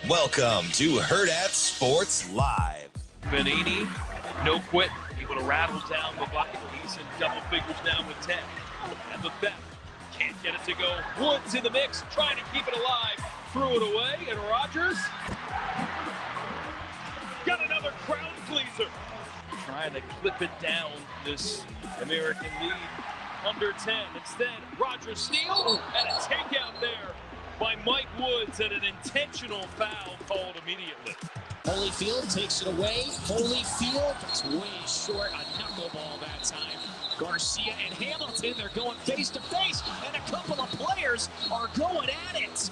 Welcome to Hurrdat Sports Live. Benini, no quit, able to rattle down the bucket. He's in double figures now with 10. And the theft, can't get it to go. Woods in the mix, trying to keep it alive. Threw it away, and Rogers got another crowd pleaser. Trying to clip it down, this American lead. Under 10. Instead, Rogers steal and a takeout there by Mike Woods, and an intentional foul called immediately. Holyfield takes it away. Holyfield is way short. A knuckleball that time. Garcia and Hamilton, they're going face to face, and a couple of players are going at it.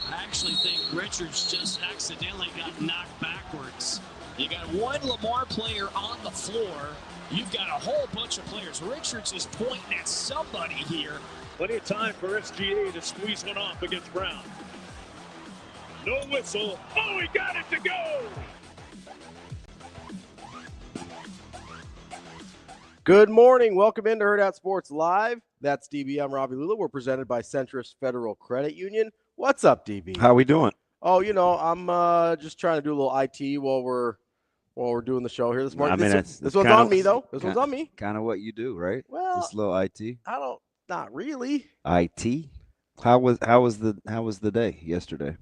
I actually think Richards just accidentally got knocked backwards. You got one Lamar player on the floor. You've got a whole bunch of players. Richards is pointing at somebody here. Plenty of time for SGA to squeeze one off against Brown. No whistle. Oh, he got it to go! Good morning. Welcome into Hurrdat Sports Live. That's DB. I'm Ravi. Lulla. We're presented by Centris Federal Credit Union. What's up, DB? How we doing? Oh, I'm just trying to do a little IT while we're doing the show here this morning. I mean, this one's on me, though. This one's on me. Kind of what you do, right? Well, Just a little IT. Not really. IT. How was the day yesterday?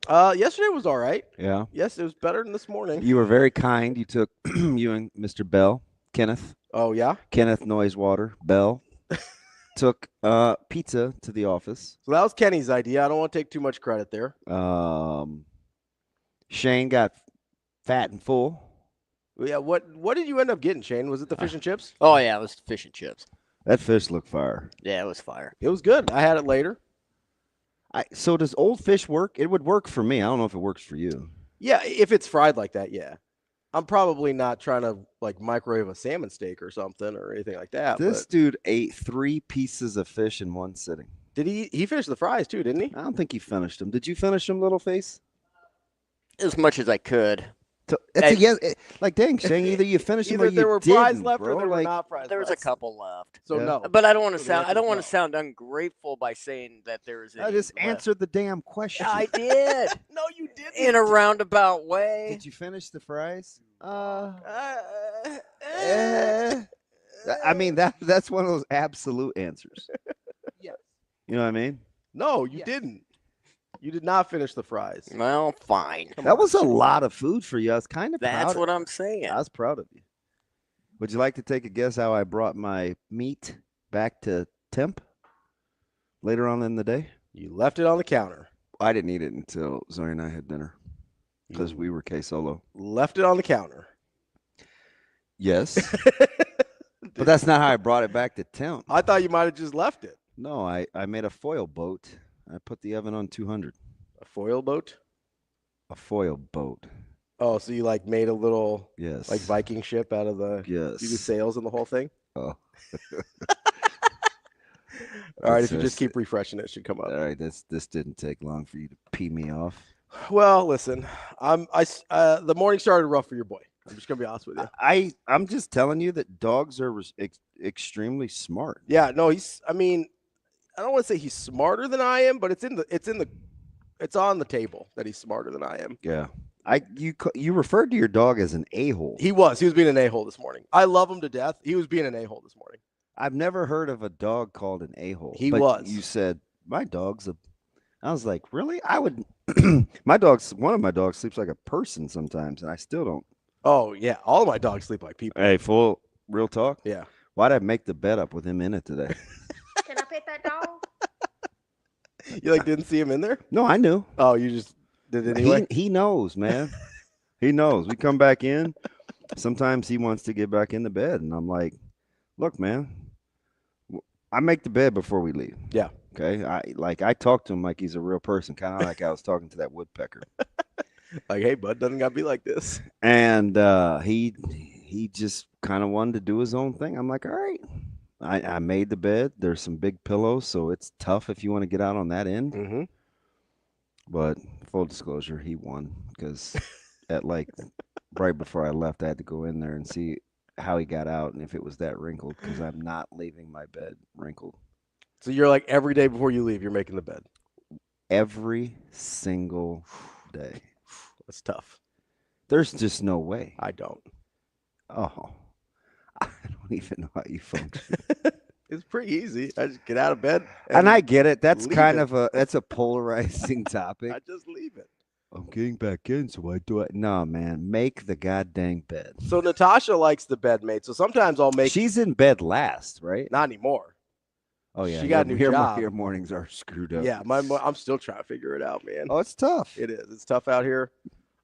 Yesterday was all right. Yeah. Yes, it was better than this morning. You were very kind. You took you and Mr. Bell, Kenneth. Oh yeah. Kenneth Noisewater Bell took pizza to the office. So that was Kenny's idea. I don't want to take too much credit there. Shane got fat and full. Yeah. What did you end up getting, Shane? Was it the fish and chips? Oh, yeah, it was fish and chips. That fish looked fire. Yeah, it was fire. It was good. I had it later. So does old fish work? It would work for me. I don't know if it works for you. Yeah, if it's fried like that, yeah. I'm probably not trying to microwave a salmon steak or something or anything like that. This dude ate 3 pieces of fish in one sitting. Did he finished the fries too, didn't he? I don't think he finished them. Did you finish them, little face? As much as I could. So it's a yes. Dang, Shane, either you finished them or you there were didn't, fries left bro. or there were not fries. There was a couple left. So no. But I don't want to So the sound. I answer don't is want no. to sound ungrateful by saying that there is. I just answered the damn question. I did. No, you didn't. In a roundabout way. Did you finish the fries? I mean that's one of those absolute answers. Yes. You know what I mean? No, you didn't. You did not finish the fries. Well, fine. That was a lot of food for you. I was kind of proud. That's what I'm saying. I was proud of you. Would you like to take a guess how I brought my meat back to temp later on in the day? You left it on the counter. I didn't eat it until Zoe and I had dinner because we were K-Solo. Left it on the counter. Yes. But that's not how I brought it back to temp. I thought you might have just left it. No, I made a foil boat. I put the oven on 200. A foil boat? A foil boat. Oh, so you made a little Viking ship out of the you do sails and the whole thing? Oh. All right, if you just keep refreshing it should come up. All right, this didn't take long for you to pee me off. Well, listen, the morning started rough for your boy. I'm just gonna be honest with you. I'm just telling you that dogs are extremely smart. Yeah, no, I don't want to say he's smarter than I am, but it's on the table that he's smarter than I am. Yeah. You referred to your dog as an a-hole. He was being an a-hole this morning. I love him to death. He was being an a-hole this morning. I've never heard of a dog called an a-hole. He was. You said my dog's I was like, really? I would. One of my dogs sleeps like a person sometimes, and I still don't. Oh yeah, all of my dogs sleep like people. Hey, full real talk. Yeah. Why'd I make the bed up with him in it today? Can I pet that dog? You didn't see him in there? No, I knew. Oh, you just did it anyway? He knows, man. He knows. We come back in. Sometimes he wants to get back in the bed, and I'm like, look, man, I make the bed before we leave. Yeah. Okay. I talk to him like he's a real person, kind of like I was talking to that woodpecker. Hey, bud, doesn't gotta be like this. And he just kind of wanted to do his own thing. I'm like, all right. I made the bed. There's some big pillows, so it's tough if you want to get out on that end. Mm-hmm. But full disclosure, he won because at right before I left, I had to go in there and see how he got out and if it was that wrinkled because I'm not leaving my bed wrinkled. So you're every day before you leave, you're making the bed. every single day. That's tough. There's just no way. I don't. Oh, I don't even know how you function. It's pretty easy. I just get out of bed. And I get it. That's leave kind it. of that's a polarizing topic. I just leave it. I'm getting back in, so I do it. No, man, make the goddamn bed. So Natasha likes the bed mate. So sometimes I'll make. She's in bed last, right? Not anymore. Oh yeah, She got a new job. Your mornings are screwed up. Yeah, I'm still trying to figure it out, man. Oh, it's tough. It is. It's tough out here.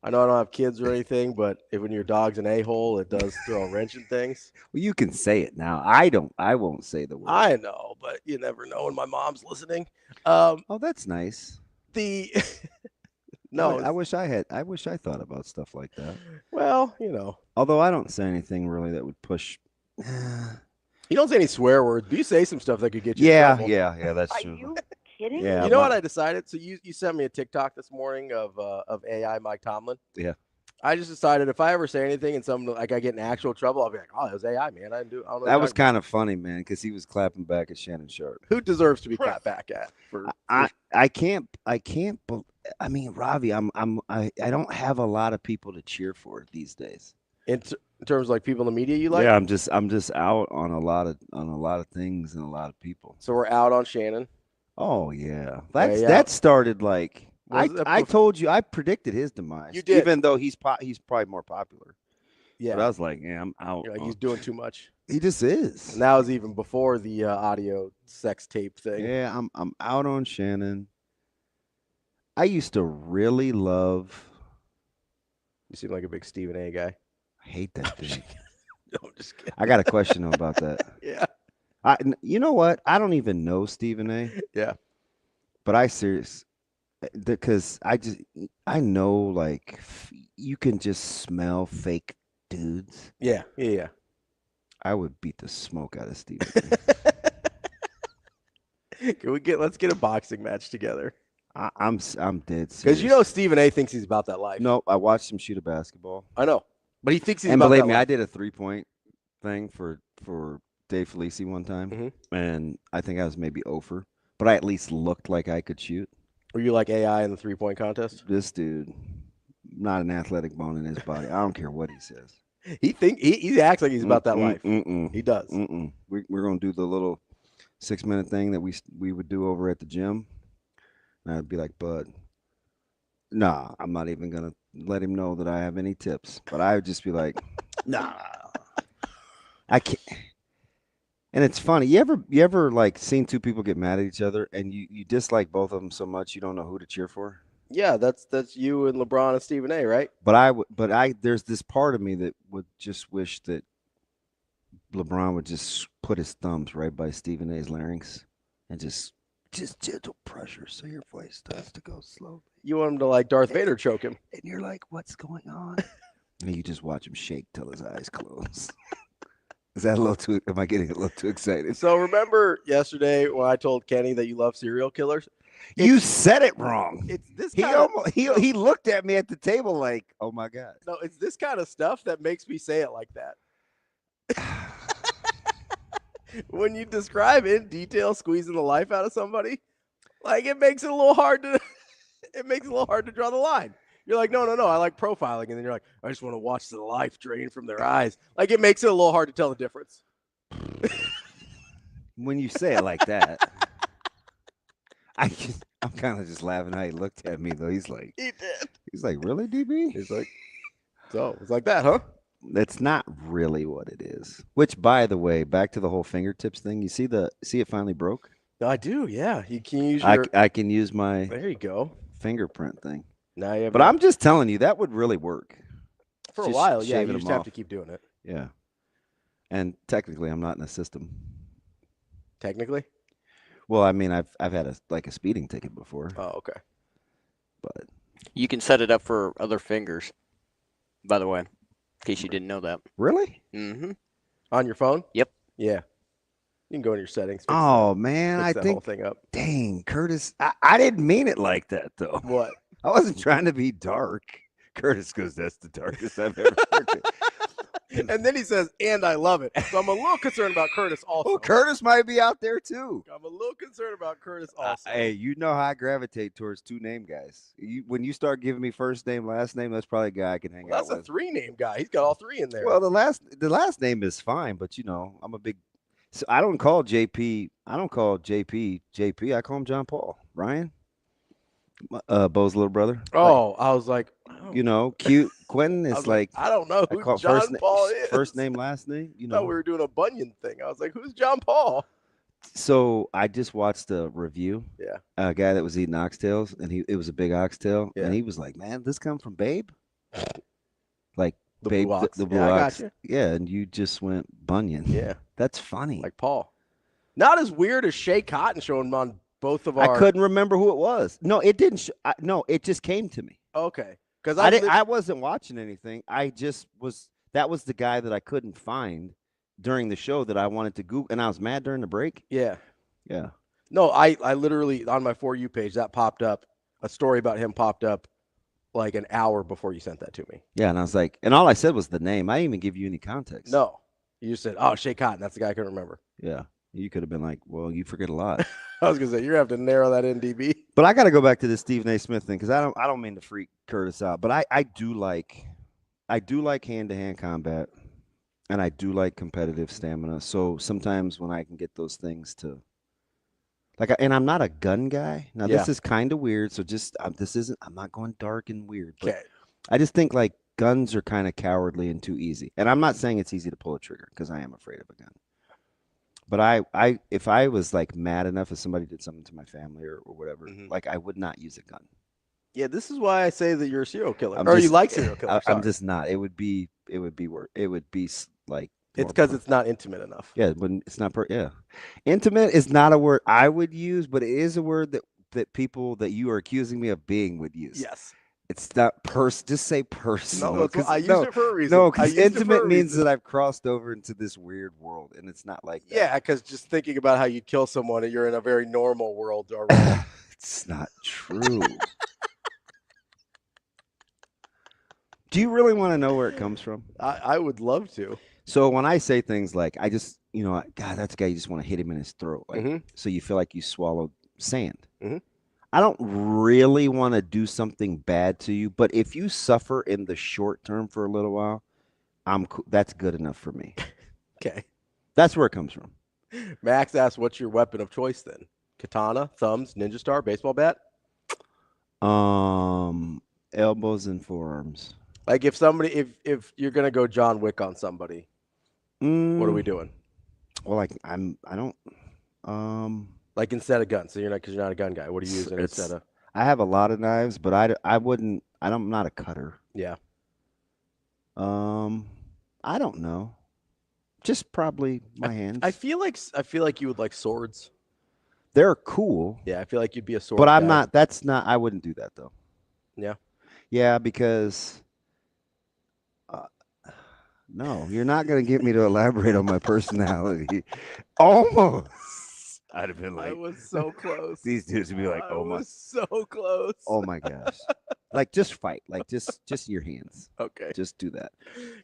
I know I don't have kids or anything, but when your dog's an a-hole, it does throw a wrench in things. Well, you can say it now. I won't say the word. I know, but you never know when my mom's listening. Oh, that's nice. No, I wish I thought about stuff like that. Well, Although I don't say anything really that would push. You don't say any swear words, but you say some stuff that could get you in trouble. Yeah, that's Are true. you kidding? Yeah, You know what I decided? So you sent me a TikTok this morning of AI Mike Tomlin. Yeah. I just decided if I ever say anything and something like I get in actual trouble, I'll be like, "Oh, it was AI, man. I didn't do." I don't know That was kind of funny, man, because he was clapping back at Shannon Sharp. who deserves to be clapped back at. I can't. I mean, Ravi, I don't have a lot of people to cheer for these days. In terms of like people in the media you like. Yeah, I'm just out on a lot of things and a lot of people. So we're out on Shannon. Oh yeah, Yeah. that started like Was that I told you I predicted his demise. You did. Even though he's probably more popular. Yeah. But I was like, yeah, I'm out. You're like, he's doing too much. He just is. And that was even before the audio sex tape thing. Yeah, I'm out on Shannon. I used to really love. You seem like a big Stephen A. guy. I hate that thing. No, I'm just kidding. I got a question about that. Yeah. You know what? I don't even know Stephen A. Yeah. But because I know like you can just smell fake dudes. Yeah. I would beat the smoke out of Stephen A. Let's get a boxing match together. I'm dead serious. Because Stephen A. thinks he's about that life. No, I watched him shoot a basketball. I know. But he thinks he's And about believe that me, life. I did a 3-point thing for Dave Felici one time. Mm-hmm. And I think I was maybe over. But I at least looked like I could shoot. Were you like AI in the 3-point contest? This dude, not an athletic bone in his body. I don't care what he says. He acts like he's about that life. He does. We're gonna do the little 6-minute thing that we would do over at the gym, and I'd be like, "Bud, nah, I'm not even gonna let him know that I have any tips." But I would just be like, "Nah, I can't." And it's funny. You ever like seen two people get mad at each other, and you dislike both of them so much you don't know who to cheer for? Yeah, that's you and LeBron and Stephen A., right? But there's this part of me that would just wish that LeBron would just put his thumbs right by Stephen A.'s larynx and just gentle pressure so your voice starts to go slowly. You want him to like Darth Vader choke him. And you're like, what's going on? And you just watch him shake till his eyes close. Is that a little too? Am I getting a little too excited? So remember yesterday when I told Kenny that you love serial killers? You said it wrong. It's this He kind of, he looked at me at the table like, oh my God. no, it's this kind of stuff that makes me say it like that. When you describe in detail squeezing the life out of somebody, like it makes it a little hard to draw the line. You're like, no, I like profiling, and then you're like, I just want to watch the life drain from their eyes. Like it makes it a little hard to tell the difference. When you say it like that, I'm kind of just laughing how he looked at me though. He's like, really, DB? He's like, so it's like that, huh? That's not really what it is. Which, by the way, back to the whole fingertips thing. You see it finally broke? I do, yeah. You can use your. I can use my There you go. fingerprint thing. Now you have. But I'm just telling you, that would really work. for a just while, yeah. shaving You them just have off. to keep doing it. Yeah. And technically, I'm not in a system. Technically. Well, I mean, I've had a speeding ticket before, Oh, okay. but You can set it up for other fingers, by the way, in case you didn't know that. really? Mm-hmm. On your phone? Yep. Yeah. You can go in your settings. Fix Oh man, I that whole think. thing up. Dang, Curtis, I didn't mean it like that though. What? I wasn't trying to be dark. Curtis goes, that's the darkest I've ever heard it. And then he says, and I love it. So I'm a little concerned about Curtis also. Well, Curtis might be out there too. I'm a little concerned about Curtis also. Hey, you know how I gravitate towards 2 name guys. When you start giving me first name, last name, that's probably a guy I can hang out That's a with. 3-name guy. He's got all 3 in there. Well, the last name is fine, but I'm a big. So I don't call JP. I don't call JP JP. I call him John Paul. Ryan, Bo's little brother. I was like, Cute. Quentin I is was like I don't know I who call John Paul is. first name, last name. I thought we were doing a Bunyan thing. I was like, who's John Paul? So I just watched a review. Yeah. A guy that was eating oxtails, and it was a big oxtail, Yeah. and he was like, "Man, this come from Babe." Like The Babe, Blue Ox. the Blue Yeah, I Ox. got you. Yeah, and you just went Bunyan. Yeah. That's funny. Like Paul. Not as weird as Shea Cotton showing on both of our. I couldn't remember who it was. No, it didn't. No, it just came to me. Okay. Because I wasn't watching anything. I just was. That was the guy that I couldn't find during the show that I wanted to Google, and I was mad during the break. Yeah. Yeah. No, I literally on my For You page that popped up. A story about him popped up like an hour before you sent that to me. Yeah, and I was like, and all I said was the name. I didn't even give you any context. No. You just said, oh, Shea Cotton. That's the guy I couldn't remember. Yeah. You could have been like, well, you forget a lot. I was gonna say you're gonna have to narrow that in, DB. But I got to go back to this Stephen A. Smith thing because I don't mean to freak Curtis out, but I do like hand-to-hand combat, and I do like competitive stamina. So sometimes when I can get those things to and I'm not a gun guy. Now this is kind of weird. So I'm not going dark and weird. But Okay. I just think like guns are kind of cowardly and too easy. And I'm not saying it's easy to pull a trigger because I am afraid of a gun. But if I was like mad enough if somebody did something to my family or whatever, like I would not use a gun. Yeah, this is why I say that you're a serial killer. You you like serial killers. I'm just not. It would be work. It would be like it's because it's not intimate enough. Yeah, but it's not intimate is not a word I would use, but it is a word that people that you are accusing me of being would use. Yes. It's not just say personal. No, I used it for a reason. No, because intimate means that I've crossed over into this weird world, and it's not like that. Yeah, because just thinking about how you'd kill someone, and you're in a very normal world already. It's not true. Do you really want to know where it comes from? I would love to. So when I say things like, I just, God, that's a guy you just want to hit him in his throat. Like, so you feel like you swallowed sand. Mm-hmm. I don't really want to do something bad to you, but if you suffer in the short term for a little while, that's good enough for me. Okay. That's where it comes from. Max asked, what's your weapon of choice then? Katana, thumbs, ninja star, baseball bat? Elbows and forearms. Like if you're going to go John Wick on somebody, what are we doing? Well, like I don't, like instead of guns. So because you're not a gun guy. What are you using instead of? I have a lot of knives, but I'm not a cutter. Yeah. I don't know. Just probably my hands. I feel like you would like swords. They're cool. Yeah, I feel like you'd be a sword. But I'm guy. not. That's not. I wouldn't do that though. Yeah. Yeah, because. No, you're not going to get me to elaborate on my personality. Almost. I'd have been like, I was so close. These dudes would be like, oh my. I was so close. Oh my gosh. Like just fight. Like just your hands. Okay. Just do that.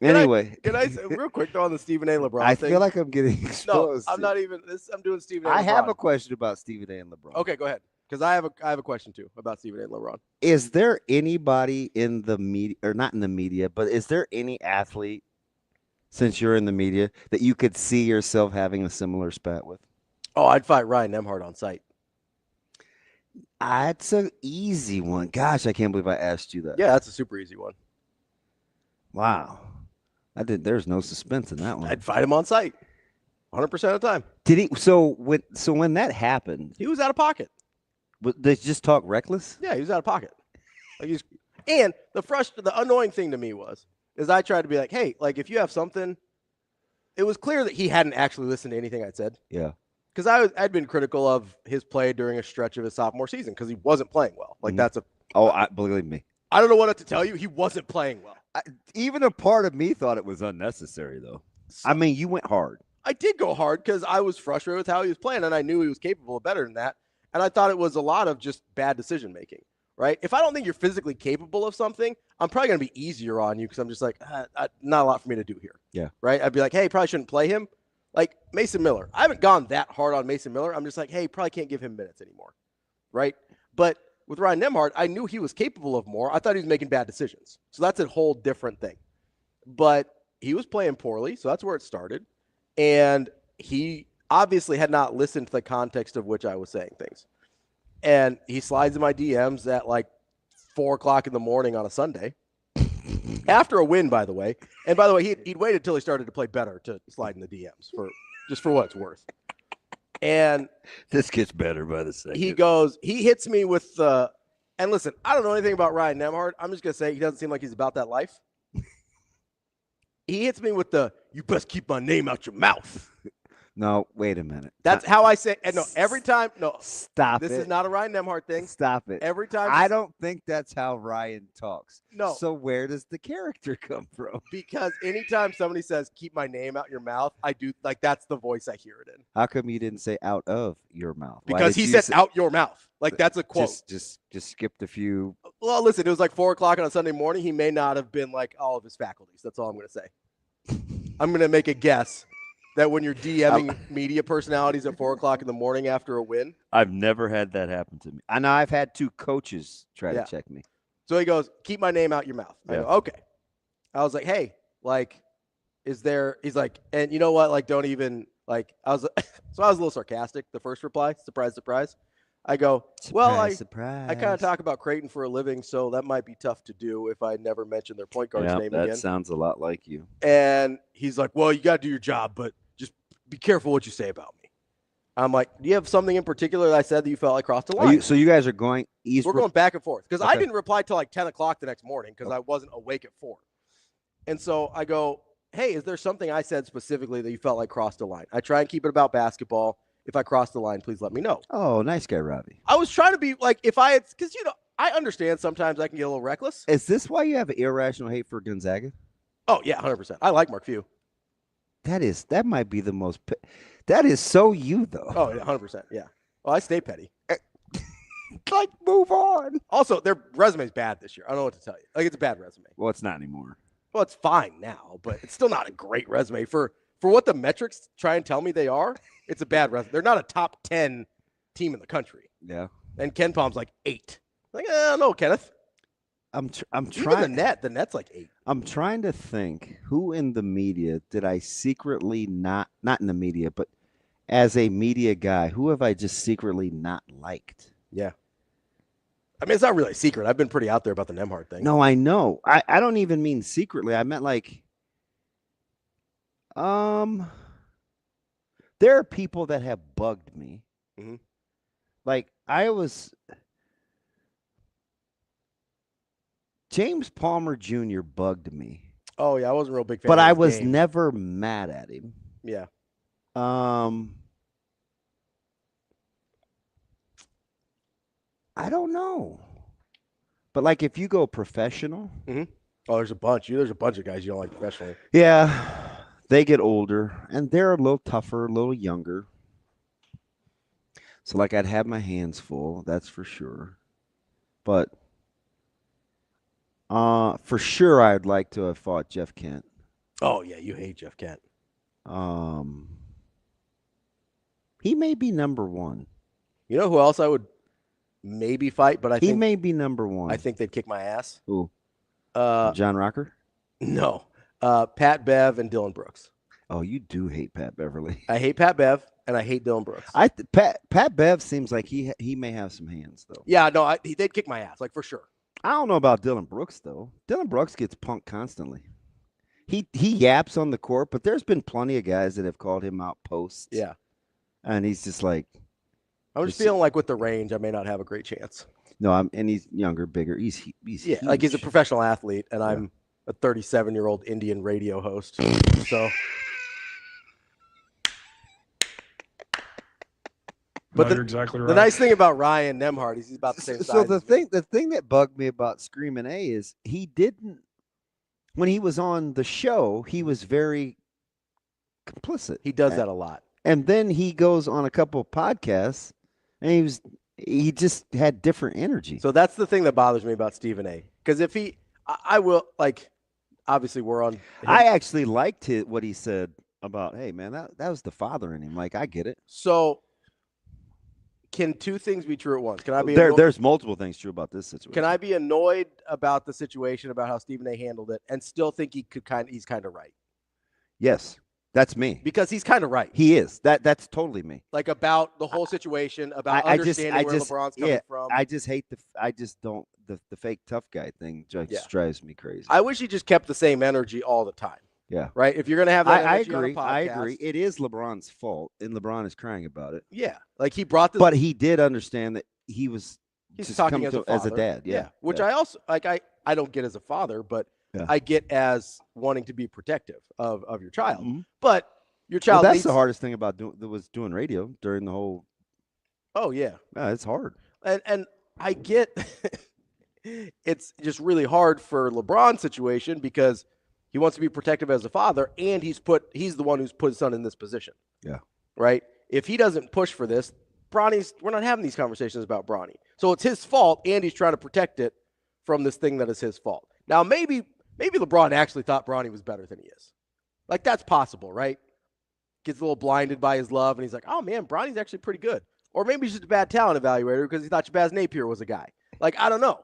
Can Anyway. Can I say real quick though on the Stephen A. LeBron I thing? feel like I'm getting exposed. No, I'm not even. I'm doing Stephen A. I LeBron. have a question about Stephen A. and LeBron. Okay, go ahead. Because I have a question too about Stephen A. and LeBron. Is there anybody in the media, or not in the media, but is there any athlete, since you're in the media, that you could see yourself having a similar spat with? Oh, I'd fight Ryan Nemhard on site. That's an easy one. Gosh, I can't believe I asked you that. Yeah, that's a super easy one. Wow. There's no suspense in that one. I'd fight him on site 100% of the time. Did he? So when that happened, He was out of pocket. did they just talk reckless? Yeah, he was out of pocket. And the annoying thing to me is I tried to be like, hey, like if you have something, it was clear that he hadn't actually listened to anything I'd said. Yeah. Because I'd been critical of his play during a stretch of his sophomore season because he wasn't playing well. Like Believe me. I don't know what to tell you. He wasn't playing well. Even a part of me thought it was unnecessary, though. I mean, you went hard. I did go hard because I was frustrated with how he was playing, and I knew he was capable of better than that. And I thought it was a lot of just bad decision making. right? If I don't think you're physically capable of something, I'm probably going to be easier on you because I'm just like, not a lot for me to do here. Yeah. Right? I'd be like, hey, probably shouldn't play him. Like Mason Miller. I haven't gone that hard on Mason Miller. I'm just like, hey, probably can't give him minutes anymore. Right? But with Ryan Nembhard, I knew he was capable of more. I thought he was making bad decisions. So that's a whole different thing. But he was playing poorly, so that's where it started. And he obviously had not listened to the context of which I was saying things. And he slides in my DMs at like 4 o'clock in the morning on a Sunday. After a win, by the way. And by the way, he'd waited until he started to play better to slide in the DMs for what it's worth. And this gets better by the second. He hits me with and listen, I don't know anything about Ryan Nembhard. I'm just going to say he doesn't seem like he's about that life. He hits me with you best keep my name out your mouth. No, wait a minute. That's how I say. And no, every time. No, stop this it. This is not a Ryan Nembhard thing. Stop it. Every time. I don't think that's how Ryan talks. No. So where does the character come from? Because anytime somebody says "keep my name out your mouth," I do like that's the voice I hear it in. How come you didn't say "out of your mouth"? Because he said "out your mouth." Like that's a quote. Just skipped a few. Well, listen, it was like 4 o'clock on a Sunday morning. He may not have been like all of his faculties. That's all I'm going to say. I'm going to make a guess that when you're DMing media personalities at 4 o'clock in the morning after a win. I've never had that happen to me. I know I've had 2 coaches try to check me. So he goes, keep my name out your mouth. I go, okay. I was like, hey, like, is there, he's like, and you know what? Like, don't even, like, I was, so I was a little sarcastic, the first reply, surprise, surprise. I go, surprise. I kind of talk about Creighton for a living, so that might be tough to do if I never mention their point guard's name again. That sounds a lot like you. And he's like, well, you got to do your job, but just be careful what you say about me. I'm like, do you have something in particular that I said that you felt I crossed the line? So you guys are going east? We're going back and forth because I didn't reply till like 10 o'clock the next morning because I wasn't awake at 4. And so I go, hey, is there something I said specifically that you felt like crossed the line? I try and keep it about basketball. If I cross the line, please let me know. Oh, nice guy, Ravi. I was trying to be like, if I had, because, you know, I understand sometimes I can get a little reckless. Is this why you have an irrational hate for Gonzaga? Oh, yeah, 100%. I like Mark Few. That might be the most, that is so you, though. Oh, yeah, 100%. Yeah. Well, I stay petty. Like, move on. Also, their resume's bad this year. I don't know what to tell you. Like, it's a bad resume. Well, it's not anymore. Well, it's fine now, but it's still not a great resume. For what the metrics try and tell me they are, it's a bad resume. They're not a top 10 team in the country. Yeah. And Ken Palm's like 8. Like, no, Kenneth. I'm trying. Even the net's like 8. I'm trying to think who in the media did I secretly not in the media, but as a media guy, who have I just secretly not liked? Yeah. I mean, it's not really a secret. I've been pretty out there about the Nembhard thing. No, I know. I don't even mean secretly. I meant like, there are people that have bugged me. Mm-hmm. Like James Palmer Jr. bugged me. Oh yeah, I wasn't a real big fan. But of I his was game. never mad at him. Yeah. I don't know. But like if you go professional. Mm-hmm. Oh, there's a bunch. There's a bunch of guys you don't like professionally. Yeah. They get older and they're a little tougher, a little younger. So like I'd have my hands full, that's for sure. But for sure I'd like to have fought Jeff Kent. Oh yeah, you hate Jeff Kent. He may be number 1. You know who else I would maybe fight, but I think he may be number 1. I think they'd kick my ass. Who? John Rocker? No. Pat Bev and Dylan Brooks. Oh, you do hate Pat Beverly. I hate Pat Bev and I hate Dylan Brooks. Pat Bev seems like he may have some hands though. Yeah, no, they'd kick my ass, like for sure. I don't know about Dylan Brooks though. Dylan Brooks gets punked constantly. He yaps on the court, but there's been plenty of guys that have called him out posts. Yeah. And he's just like, I'm just feeling like with the range, I may not have a great chance. No, and he's younger, bigger. He's yeah, huge. like he's a professional athlete, and I'm a 37-year-old Indian radio host. So, but you're exactly right. The nice thing about Ryan Nembhard is he's about the same size. So the thing that bugged me about Screaming A is he didn't. When he was on the show, he was very complicit. He does that a lot. And then he goes on a couple of podcasts, and He just had different energy. So that's the thing that bothers me about Stephen A. Because if I will, like, obviously we're on. I actually liked what he said about, hey, man, that was the father in him. Like, I get it. So can two things be true at once? Can I be there's multiple things true about this situation. Can I be annoyed about the situation, about how Stephen A. handled it, and still think he's kind of right? Yes. That's me. Because he's kind of right. He is. That's totally me. Like about the whole situation, about understanding where LeBron's coming from. I just hate the fake tough guy thing just drives me crazy. I wish he just kept the same energy all the time. Yeah. Right? If you're going to have that energy agree. on a podcast, I agree. It is LeBron's fault, and LeBron is crying about it. Yeah. Like he brought this. But he did understand that he's just talking as a dad. Yeah. Which I also, like, I don't get as a father, but I get as wanting to be protective of your child. Mm-hmm. But your child that's the hardest thing about doing radio during the whole. Oh, yeah. Yeah, it's hard. And I get it's just really hard for LeBron's situation because he wants to be protective as a father, and he's the one who's put his son in this position. Yeah. Right? If he doesn't push for this, we're not having these conversations about Bronny. So it's his fault, and he's trying to protect it from this thing that is his fault. Now, maybe LeBron actually thought Bronny was better than he is. Like, that's possible, right? Gets a little blinded by his love, and he's like, oh, man, Bronny's actually pretty good. Or maybe he's just a bad talent evaluator because he thought Shabazz Napier was a guy. Like, I don't know.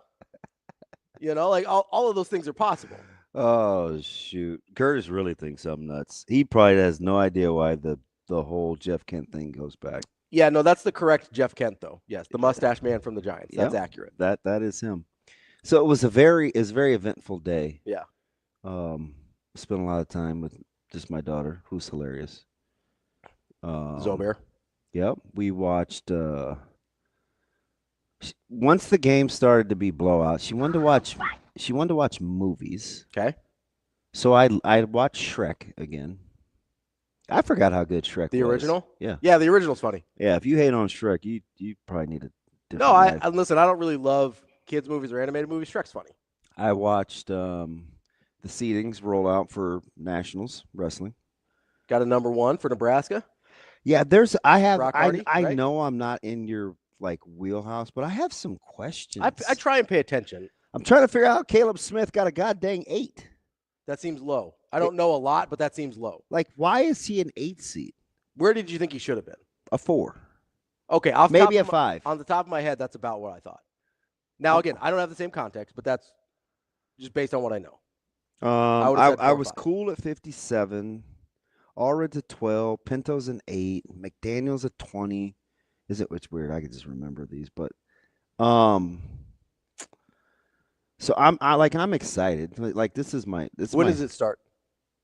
Like all of those things are possible. Oh, shoot. Curtis really thinks I'm nuts. He probably has no idea why the whole Jeff Kent thing goes back. Yeah, no, that's the correct Jeff Kent, though. Yes, the mustache man from the Giants. That's accurate. That is him. So it was a very eventful day. Yeah. Spent a lot of time with just my daughter, who's hilarious. Zomer. Yep. We watched once the game started to be blowout, she wanted to watch movies. Okay. So I watched Shrek again. I forgot how good Shrek was. The original? Yeah. Yeah, the original's funny. Yeah, if you hate on Shrek, you probably need a different life. Listen, I don't really love kids movies or animated movies. Shrek's funny. I watched the seedings roll out for Nationals wrestling. Got a number 1 for Nebraska. Yeah, I right? know I'm not in your wheelhouse, but I have some questions. I try and pay attention. I'm trying to figure out how Caleb Smith got a goddamn 8. That seems low. I don't know a lot, but that seems low. Like, why is he an 8 seed? Where did you think he should have been? A 4. Okay, maybe a 5. On the top of my head, that's about what I thought. Now, again, I don't have the same context, but that's just based on what I know. I was cool at 57. Allred's a 12. Pinto's an 8. McDaniel's a 20. It's weird. I could just remember these, but so I'm excited. Like this is my when does it start?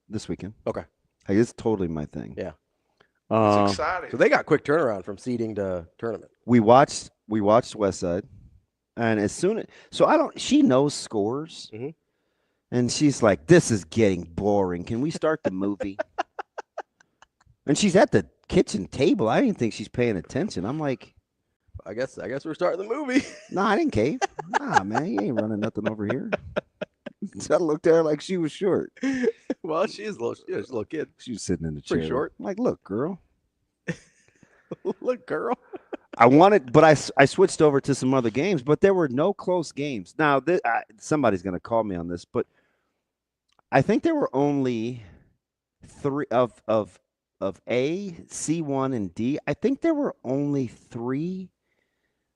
This weekend. Okay. Like, it's totally my thing. Yeah. It's exciting. So they got quick turnaround from seeding to tournament. We watched Westside, and she knows scores, and she's like, "This is getting boring. Can we start the movie?" And she's at the kitchen table. I didn't think she's paying attention. I'm like, I guess we're starting the movie. No, I didn't cave. Nah, man, you ain't running nothing over here. So I looked at her like she was short. Well, she's a little kid. She was sitting in the chair. Pretty short. I'm like, look, girl. Look, girl. But I switched over to some other games, but there were no close games. Now, somebody's going to call me on this, but I think there were only 3 of A, C1, and D. I think there were only 3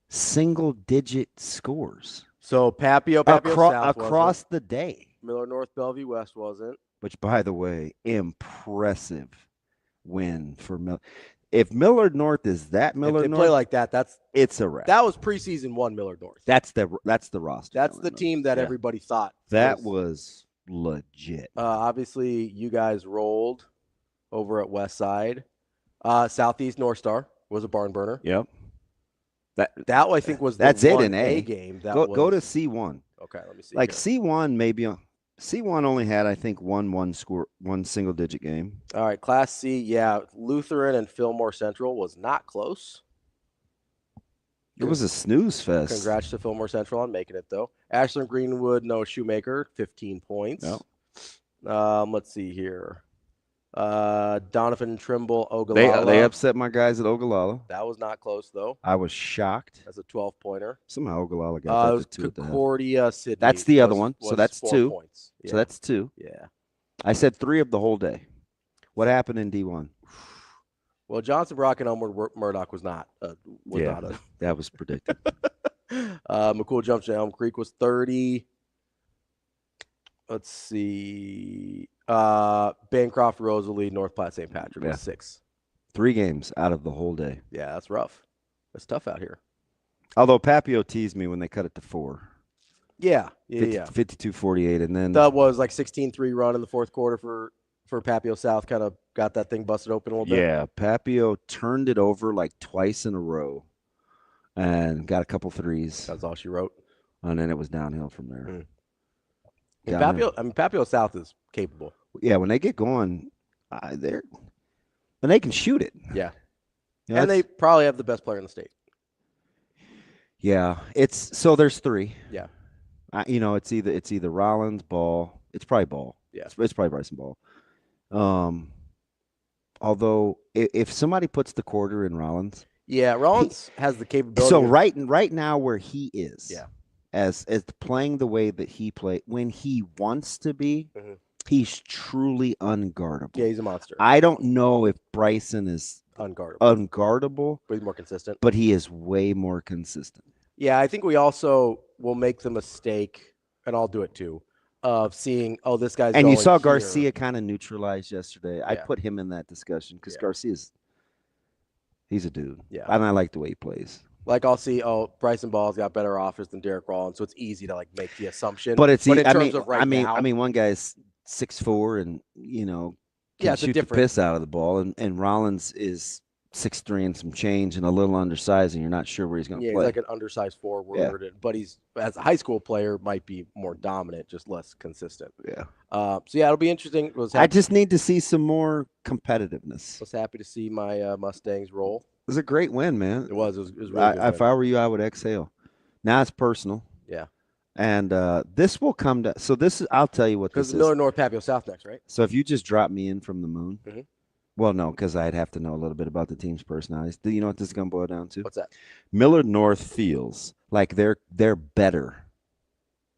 single-digit scores. So Papio South across the day. Miller North, Bellevue West wasn't. Which, by the way, impressive win for Miller. If Miller North is that Miller North, play like that, it's a wrap. That was preseason 1 Miller North. That's the roster. That's the team that everybody thought that was legit. Obviously, you guys rolled over at Westside. Southeast North Star was a barn burner. Yep. That I think was that's the it in A game. Go to C1. Okay, let me see. Like here. C1 maybe. C1 only had, I think, one single digit game. All right, Class C, yeah. Lutheran and Fillmore Central was not close. It was a snooze fest. Congrats to Fillmore Central on making it, though. Ashland Greenwood, Noah Shoemaker, 15 points. Yep. Let's see here. Donovan Trimble, Ogallala. They upset my guys at Ogallala. That was not close, though. I was shocked. That's a 12-pointer. Somehow Ogallala got that to 2 at the half. Concordia, Sydney. That's the other one. So that's 4 2. points. Yeah. So that's 2. Yeah. I said 3 of the whole day. What happened in D1? Well, Johnson, Brock, and Elmwood Murdoch was not. That was predicted. McCool Junction, Elm Creek was 30. Let's see. Bancroft, Rosalie, North Platte, St. Patrick was 6. 3 games out of the whole day. Yeah, that's rough. It's tough out here. Although Papio teased me when they cut it to 4. Yeah. 52-48, and then that was like 16-3 run in the fourth quarter for Papio South. Kind of got that thing busted open a little bit. Yeah, Papio turned it over like twice in a row and got a couple threes. That's all she wrote. And then it was downhill from there. Papio South is capable. Yeah, when they get going, and they can shoot it. Yeah. And they probably have the best player in the state. Yeah, there's 3. Yeah. It's either Rollins, Ball. It's probably Ball. Yeah. It's probably Bryson Ball. Although if somebody puts the quarter in Rollins. Yeah, Rollins has the capability. So right now where he is. Yeah. As playing the way that he played, when he wants to be, he's truly unguardable. Yeah, he's a monster. I don't know if Bryson is unguardable, but he's more consistent. But he is way more consistent. Yeah, I think we also will make the mistake, and I'll do it too, of seeing, this guy's and going you saw here. Garcia kind of neutralized yesterday. Yeah. I put him in that discussion because Garcia's he's a dude. Yeah. And I like the way he plays. Like I'll see, Bryson Ball's got better offers than Derek Rollins, so it's easy to make the assumption. But it's in terms of right now, I mean, one guy's 6'4" and can shoot the piss out of the ball, and Rollins is 6'3" and some change and a little undersized, and you're not sure where he's going to play. He's like an undersized forward, but he's as a high school player might be more dominant, just less consistent. Yeah. It'll be interesting. I just need to see some more competitiveness. Was happy to see my Mustangs roll. It was a great win, man. It was really good. If I were you, I would exhale. Now it's personal. Yeah. And this will come to – so this is – I'll tell you what this is. Because Miller North, Papio South next, right? So if you just drop me in from the moon well, no, because I'd have to know a little bit about the team's personalities. Do you know what this is going to boil down to? What's that? Millard North feels like they're better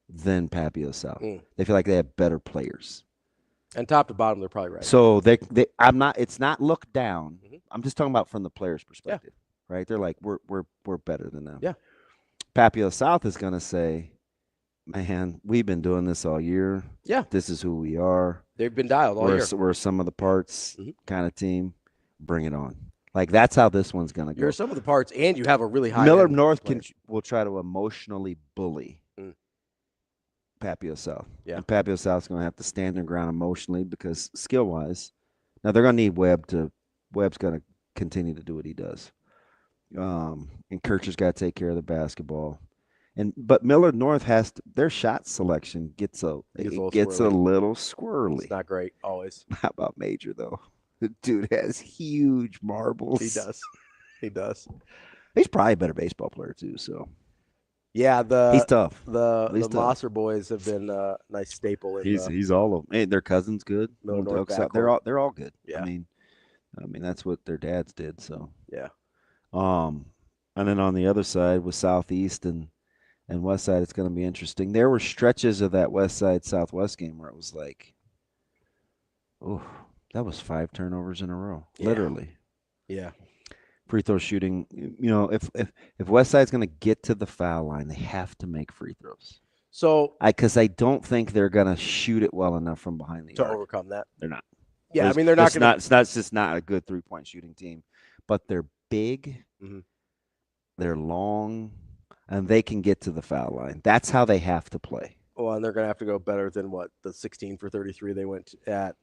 than Papio South. They feel like they have better players. And top to bottom, they're probably right. So it's not looked down. I'm just talking about from the player's perspective, right? They're like, we're better than them. Yeah. Papio South is going to say, man, we've been doing this all year. Yeah. This is who we are. They've been dialed all year. We're some of the parts kind of team. Bring it on. Like, that's how this one's going to go. You're some of the parts, and you have a really high Millard North will try to emotionally bully Papio South. Yeah. And Papio South's going to have to stand their ground emotionally because skill-wise, now they're going to need Webb's going to continue to do what he does. And Kircher's got to take care of the basketball. But Millard North their shot selection gets a little squirrely. It's not great always. How about Major though? The dude has huge marbles. He does. He's probably a better baseball player too. So yeah, he's tough. The Mosser boys have been a nice staple. He's all of them. Hey, their cousin's good. Millard North they're all good. Yeah. I mean that's what their dads did. So yeah. And then on the other side with Southeast and West Side, it's going to be interesting. There were stretches of that West Side Southwest game where it was like, oh, that was 5 turnovers in a row, literally. Yeah. Free throw shooting. If West Side's going to get to the foul line, they have to make free throws. So, because I don't think they're going to shoot it well enough from behind the arc to overcome that. They're not. Yeah, I mean they're not going to. It's just not a good 3-point shooting team, but they're big. They're long. And they can get to the foul line. That's how they have to play. Well, and they're going to have to go better than the 16 for 33 they went at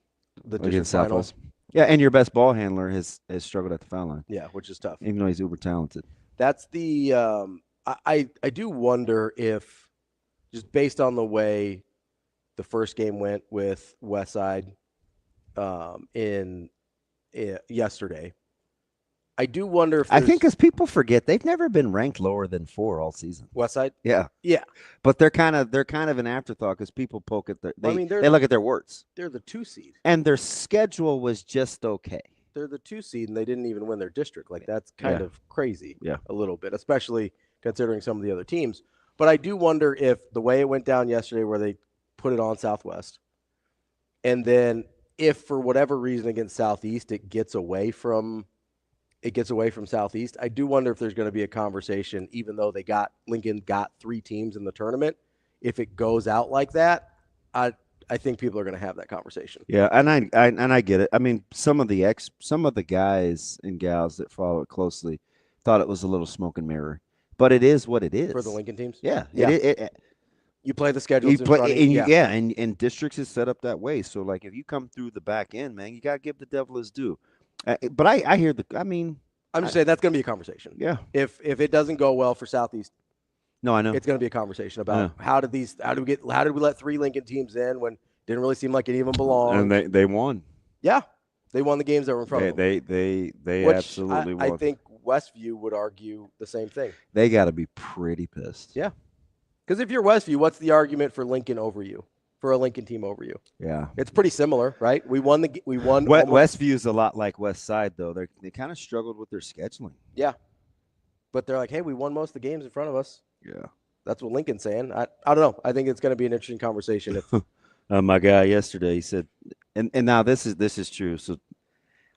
the district finals. Yeah, and your best ball handler has struggled at the foul line. Yeah, which is tough. Even though he's uber talented. That's the I do wonder if, just based on the way the first game went with Westside in yesterday, I do wonder if I think because people forget they've never been ranked lower than 4 all season. West Side. Yeah, yeah, but they're kind of an afterthought because people poke at they look at their warts. They're the 2 seed, and their schedule was just okay. They're the 2 seed, and they didn't even win their district. Like that's kind of crazy, a little bit, especially considering some of the other teams. But I do wonder if the way it went down yesterday, where they put it on Southwest, and then if for whatever reason against Southeast it gets away from Southeast, I do wonder if there's going to be a conversation, even though Lincoln got 3 teams in the tournament. If it goes out like that, I think people are going to have that conversation. Yeah, and I get it. I mean, some of the guys and gals that follow it closely thought it was a little smoke and mirror, but it is what it is For the Lincoln teams? Yeah. You play the schedules and districts is set up that way. So, like, if you come through the back end, man, you got to give the devil his due. But I hear I'm just saying that's going to be a conversation. Yeah. If it doesn't go well for Southeast, no, I know it's going to be a conversation about how did we let 3 Lincoln teams in when it didn't really seem like any of them belonged. And they won. Yeah, they won the games that were in front of them. They Which absolutely won. I think Westview would argue the same thing. They got to be pretty pissed. Yeah, because if you're Westview, what's the argument for Lincoln over you? For a Lincoln team over you? Yeah, it's pretty similar, right? We won. Westview's a lot like West Side, though. They kind of struggled with their scheduling. Yeah, but they're like, hey, we won most of the games in front of us. Yeah, that's what Lincoln's saying. I don't know. I think it's going to be an interesting conversation. If my guy yesterday, he said, and now this is true. So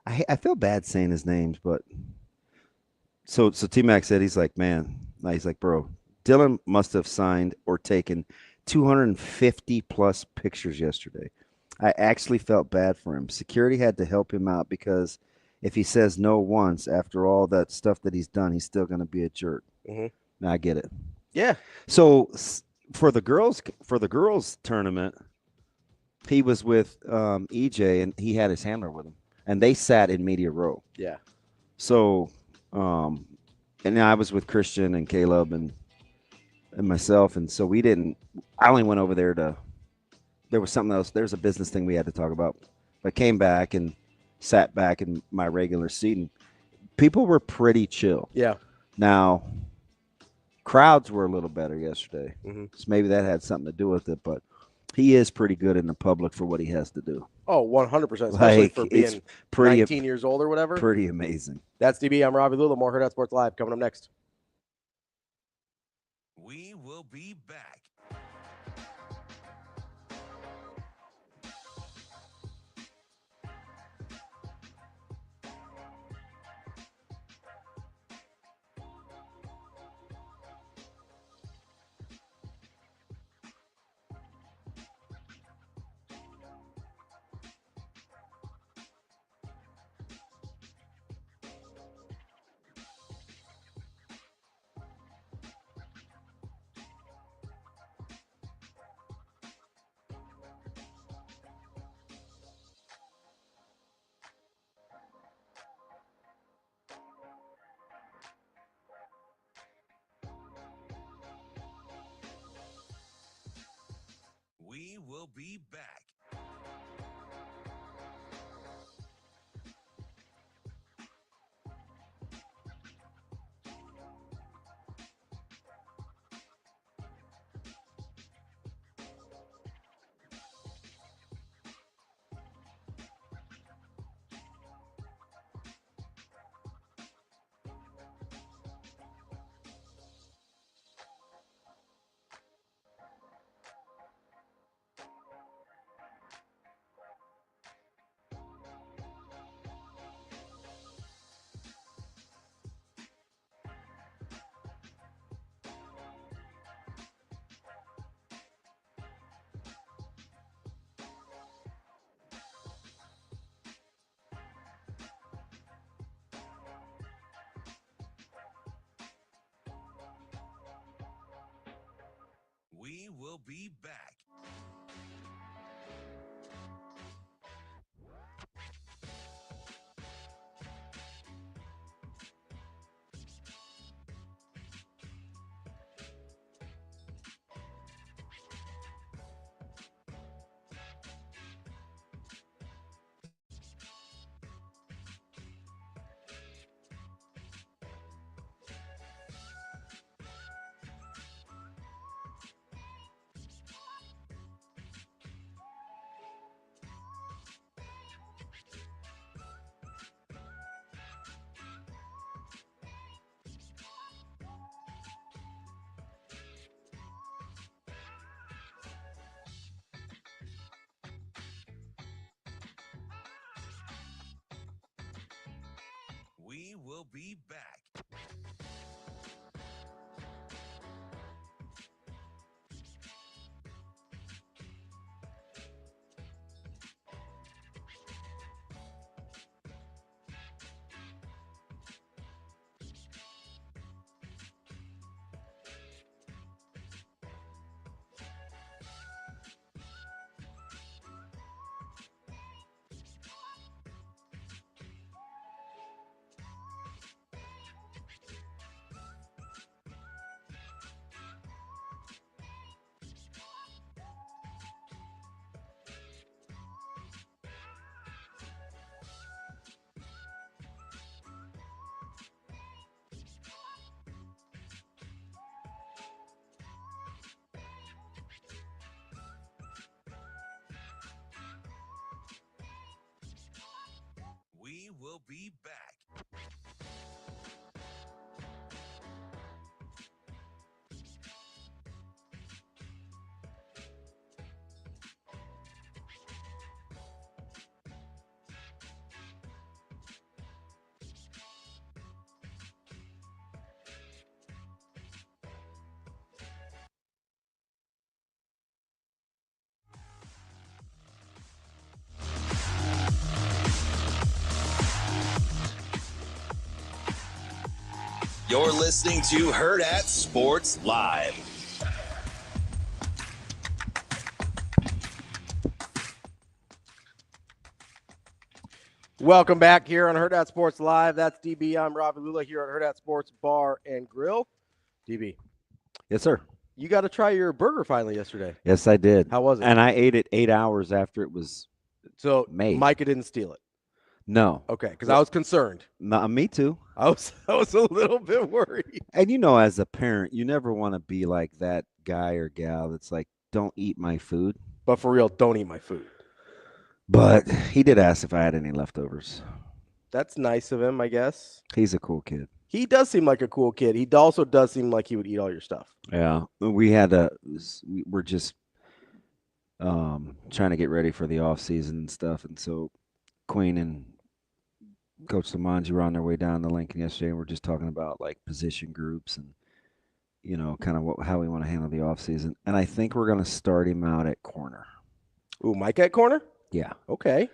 I feel bad saying his names, but so T-Mac said, he's like, bro, Dylan must have signed or taken 250 plus pictures yesterday. I actually felt bad for him. Security had to help him out because if he says no once after all that stuff that he's done, he's still going to be a jerk. Mm-hmm. Now I get it. Yeah. So for the girls tournament, he was with EJ and he had his handler with him, and they sat in media row. Yeah. So, and I was with Christian and Caleb and myself, and so I only went over there there was something else. There's a business thing we had to talk about. I came back and sat back in my regular seat, and people were pretty chill. Yeah. Now, crowds were a little better yesterday, so maybe that had something to do with it, but he is pretty good in the public for what he has to do. Oh, 100%, especially for being 19 years old or whatever. Pretty amazing. That's DB. I'm Ravi. Lulla. More Hurrdat Sports Live coming up next. We will be back. We will be back. We will be back. will be back. We will be back. You're listening to Hurrdat Sports Live. Welcome back here on Hurrdat Sports Live. That's DB. I'm Ravi Lulla here at Hurrdat Sports Bar and Grill. DB. Yes, sir. You got to try your burger finally yesterday. Yes, I did. How was it? And I ate it 8 hours after it was made. Micah didn't steal it. No. Okay, because I was concerned. Me too. I was a little bit worried. And as a parent, you never want to be like that guy or gal that's like, don't eat my food. But for real, don't eat my food. But he did ask if I had any leftovers. That's nice of him, I guess. He's a cool kid. He does seem like a cool kid. He also does seem like he would eat all your stuff. Yeah. We're just trying to get ready for the off season and stuff. And so Queen and Coach Lamanji were on their way down to Lincoln yesterday, and we're just talking about like position groups and kind of how we want to handle the offseason. And I think we're going to start him out at corner. Ooh, Mike at corner? Yeah. Okay.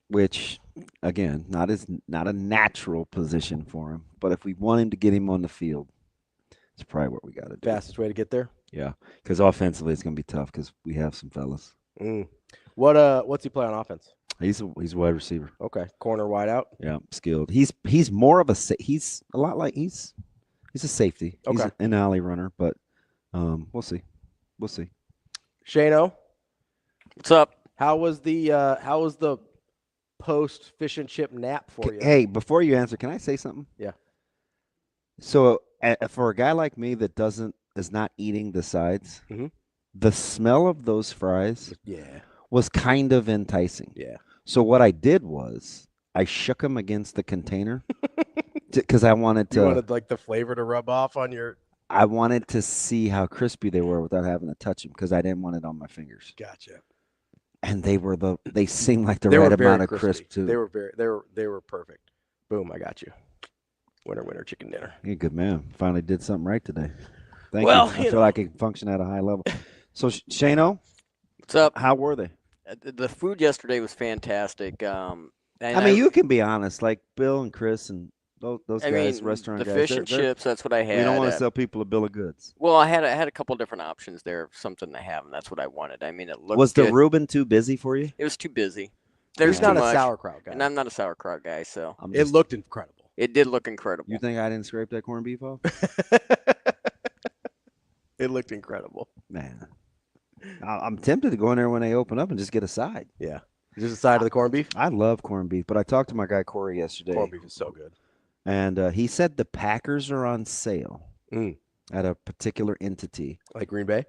Which again, not a natural position for him, but if we want him to get him on the field, it's probably what we got to do. Fastest way to get there? Yeah, because offensively it's going to be tough because we have some fellas. What's he play on offense? He's a wide receiver. Okay, corner, wide out. Yeah, skilled. He's more of he's a lot like he's a safety. Okay. He's an alley runner, but we'll see. Shano, What's up? how was the post fish and chip nap for you? Hey, before you answer, can I say something? Yeah. So for a guy like me that is not eating the sides, the smell of those fries was kind of enticing. Yeah. So what I did was I shook them against the container because I wanted to. You wanted like the flavor to rub off on your. I wanted to see how crispy they were without having to touch them because I didn't want it on my fingers. Gotcha. And they seemed like the right amount of crisp too. They were perfect. Boom! I got you. Winner chicken dinner. You're a good man. Finally did something right today. Thank Well, you. I feel like I can function at a high level. So Shano, What's up? how were they? The food yesterday was fantastic. You can be honest, like Bill and Chris and those guys, restaurant the guys. fish and chips. That's what I had. We don't want to sell people a bill of goods. Well, I had a couple different options there, something to have, and that's what I wanted. I mean, it looked. Was the good. Reuben too busy for you? It was too busy. He's not too a much, sauerkraut guy. and I'm not a sauerkraut guy, so It looked incredible. it did look incredible. You think I didn't scrape that corned beef off? It looked incredible. Man, I'm tempted to go in there when they open up and just get a side. Yeah. Just a side of the corned beef? I love corned beef, but I talked to my guy Corey yesterday. Corned beef is so good. And he said the Packers are on sale at a particular entity. Like Green Bay?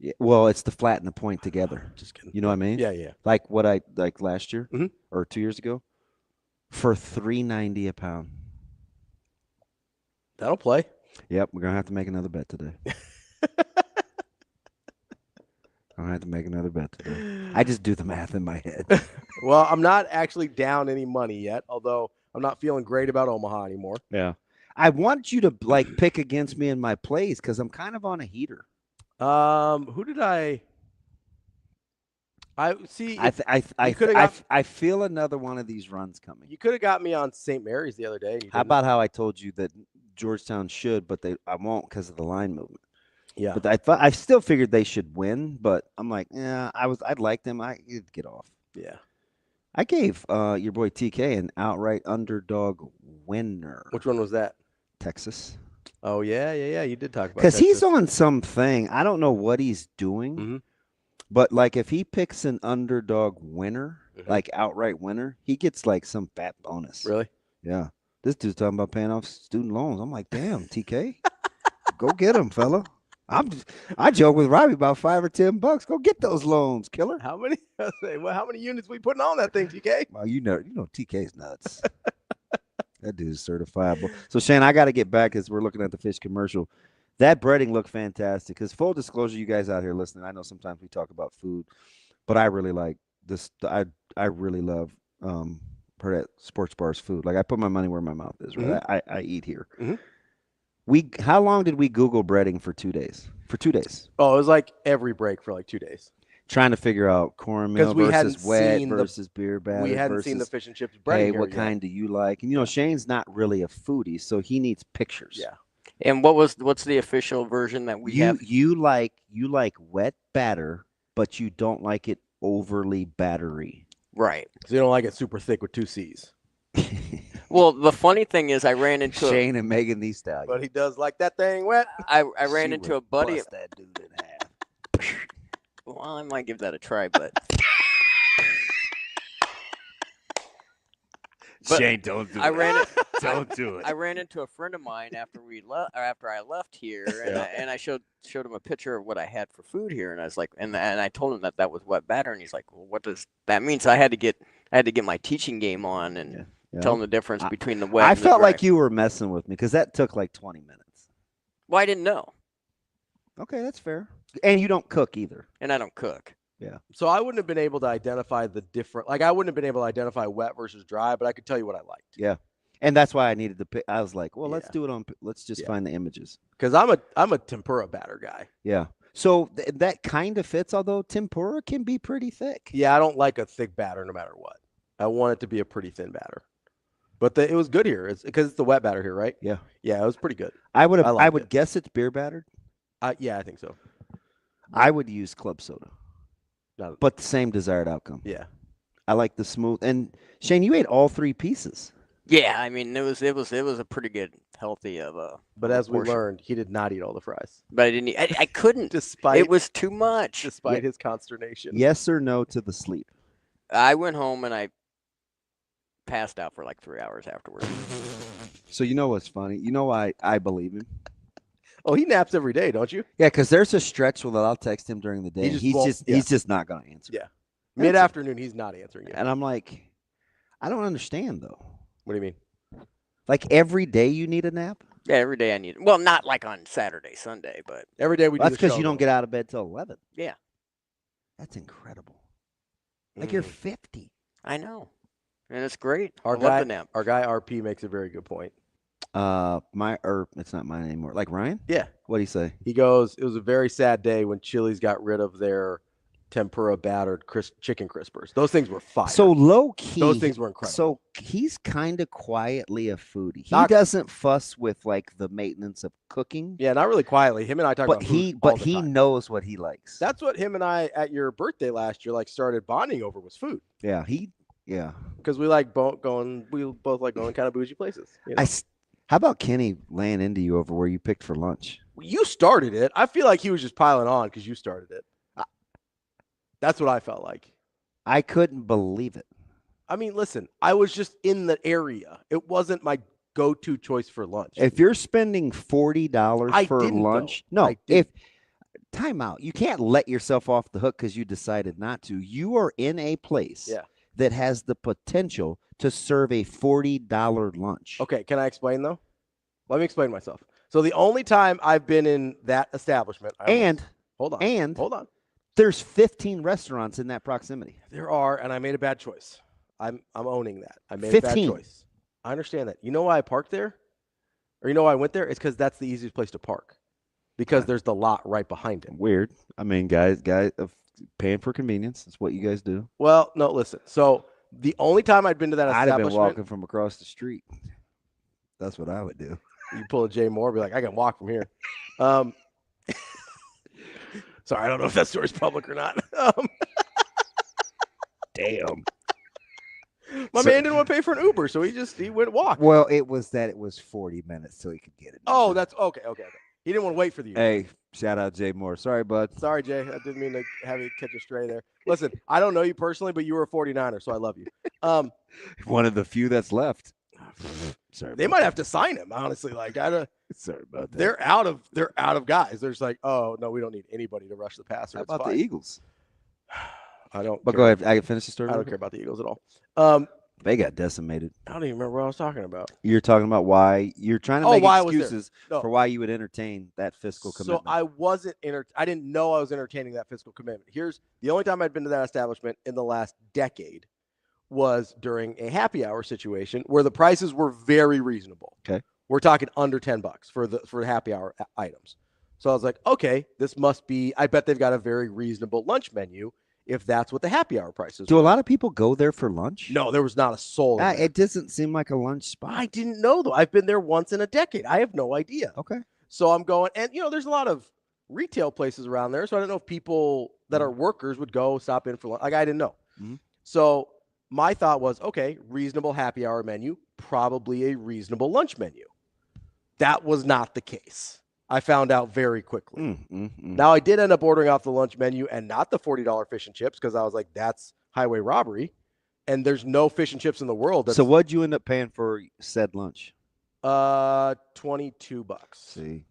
Yeah, well, it's the flat and the point together. Just kidding. You know what I mean? Yeah. Like what I like last year Mhm. or 2 years ago for $3.90 a pound. That'll play. Yep, we're gonna have to make another bet today. I'm gonna have to make another bet today. I just do the math in my head. Well, I'm not actually down any money yet, although I'm not feeling great about Omaha anymore. Yeah. I want you to pick against me in my plays because I'm kind of on a heater. Who did I see? I feel another one of these runs coming. You could have got me on St. Mary's the other day. How about how I told you that Georgetown should, but I won't because of the line movement. Yeah. But I still figured they should win, but I'm like, yeah, I'd like them. You'd get off. Yeah. I gave your boy TK an outright underdog winner. Which one was that? Texas. Oh, yeah. You did talk about because Texas. he's on something. I don't know what he's doing, but like if he picks an underdog winner, like outright winner, he gets like some fat bonus. Really? Yeah. This dude's talking about paying off student loans. I'm like, damn, TK, go get him, fella. I joke with Ravi about $5 or $10. Go get those loans, killer. How many? How many units we putting on that thing, TK? Well, you know, TK's nuts. That dude's certifiable. So Shane, I got to get back as we're looking at the fish commercial. That breading looked fantastic. Because full disclosure, you guys out here listening, I know sometimes we talk about food, but I really like this. I really love Hurrdat Sports Bar's food. Like I put my money where my mouth is. Right? I eat here. How long did we Google breading for 2 days? For 2 days. Oh, it was like every break for like 2 days. Trying to figure out cornmeal versus wet versus beer batter. We hadn't seen the fish and chips breading. Hey, what kind do you like? And Shane's not really a foodie, so he needs pictures. Yeah. And what's the official version that we have? You like wet batter, but you don't like it overly battery. Right. So you don't like it super thick with 2 C's. Well, the funny thing is I ran into Shane and Megan Thee Stallion. But he does like that thing wet. I ran into a buddy. Bust that dude in half. Well, I might give that a try, but Shane, don't do don't do it. I ran into a friend of mine after I left here, and I showed him a picture of what I had for food here, and I was like, and I told him that was wet batter, and he's like, well, what does that mean? So I had to get my teaching game on and tell him the difference between the wet. I and the felt dry. like you were messing with me because that took like 20 minutes. Well, I didn't know. Okay, that's fair. And you don't cook either. And I don't cook. Yeah. So I wouldn't have been able to identify the different. Like I wouldn't have been able to identify wet versus dry, but I could tell you what I liked. Yeah. And that's why I needed to pick. I was like, well, let's do it on. Let's just find the images. Because I'm a tempura batter guy. Yeah. So that kind of fits. Although tempura can be pretty thick. Yeah, I don't like a thick batter no matter what. I want it to be a pretty thin batter. But it was good here. It's because it's the wet batter here, right? Yeah. Yeah, it was pretty good. I would guess it's beer battered. Yeah, I think so. I would use club soda. But the same desired outcome. Yeah. I like the smooth. And Shane, you ate all 3 pieces. Yeah, I mean it was a pretty good healthy of a. But as we portion. learned, he did not eat all the fries. But I didn't. I couldn't. Despite it was too much. Despite his consternation. Yes or no to the sleep? I went home and I passed out for like 3 hours afterwards. So you know what's funny? You know why I believe him? Oh, he naps every day, don't you? Yeah, because there's a stretch where I'll text him during the day. He's just not going to answer. Yeah. Mid-afternoon, he's not answering you. And I'm like, I don't understand, though. What do you mean? Like every day you need a nap? Yeah, every day I need it. Well, not like on Saturday, Sunday, but every day we do. That's because you don't get out of bed till 11. Yeah. That's incredible. Like you're 50. I know. And it's great. Our I love the nap. Our guy RP makes a very good point. It's not mine anymore. Like Ryan? Yeah. What'd he say? He goes, it was a very sad day when Chili's got rid of their tempura battered chicken crispers. Those things were fire. So low key. Those things were incredible. So he's kind of quietly a foodie. He doesn't fuss with like the maintenance of cooking. Yeah, not really quietly. Him and I talk about food all the he time. knows what he likes. That's what him and I at your birthday last year started bonding over was food. Yeah, because we like going kind of bougie places. You know? How about Kenny laying into you over where you picked for lunch? You started it. I feel like he was just piling on because you started it. That's what I felt like. I couldn't believe it. I mean, listen, I was just in the area. It wasn't my go-to choice for lunch. If you're spending $40 for lunch, time out. You can't let yourself off the hook because you decided not to. You are in a place that has the potential to serve a $40 lunch. Okay, can I explain though? Let me explain myself. So the only time I've been in that establishment, hold on. There's 15 restaurants in that proximity. There are, and I made a bad choice. I'm owning that. I made a bad choice. I understand that. You know why I parked there? Or you know why I went there? It's because that's the easiest place to park. Because there's the lot right behind it. Weird. I mean, guys paying for convenience. That's what you guys do. Well, no, listen. So the only time I'd been to that I'd establishment. have been walking from across the street. That's what I would do. You pull a Jay Moore, be like, I can walk from here. Sorry, I don't know if that story's public or not. Damn. My man didn't want to pay for an Uber, so he went walk. Well, it was 40 minutes till he could get it. Oh, that's okay. He didn't want to wait for the Uber. Hey, shout out Jay Moore. Sorry, bud. Sorry, Jay. I didn't mean to have you catch a stray there. Listen, I don't know you personally, but you were a 49er, so I love you. One of the few that's left. Sorry. They might have to sign him, honestly. Sorry about that. They're out of guys. They're just like, oh no, we don't need anybody to rush the passer. How about the Eagles? I don't. But go ahead. I can finish the story. I don't care about the Eagles at all. They got decimated. I don't even remember what I was talking about. You're talking about why you're trying to make excuses for why you would entertain that fiscal commitment. So I wasn't I didn't know I was entertaining that fiscal commitment. Here's the only time I'd been to that establishment in the last decade was during a happy hour situation where the prices were very reasonable. Okay. We're talking under $10 for the happy hour items. So I was like, okay, this must be, I bet they've got a very reasonable lunch menu if that's what the happy hour prices Do a lot of people go there for lunch? No, there was not a soul. It doesn't seem like a lunch spot. I didn't know, though. I've been there once in a decade. I have no idea. Okay. So I'm going, and, there's a lot of retail places around there. So I don't know if people that are workers would go stop in for lunch. Like, I didn't know. Mm-hmm. So my thought was, okay, reasonable happy hour menu, probably a reasonable lunch menu. That was not the case. I found out very quickly. Now, I did end up ordering off the lunch menu and not the $40 fish and chips because I was like, that's highway robbery. And there's no fish and chips in the world. So what'd you end up paying for said lunch? $22. See,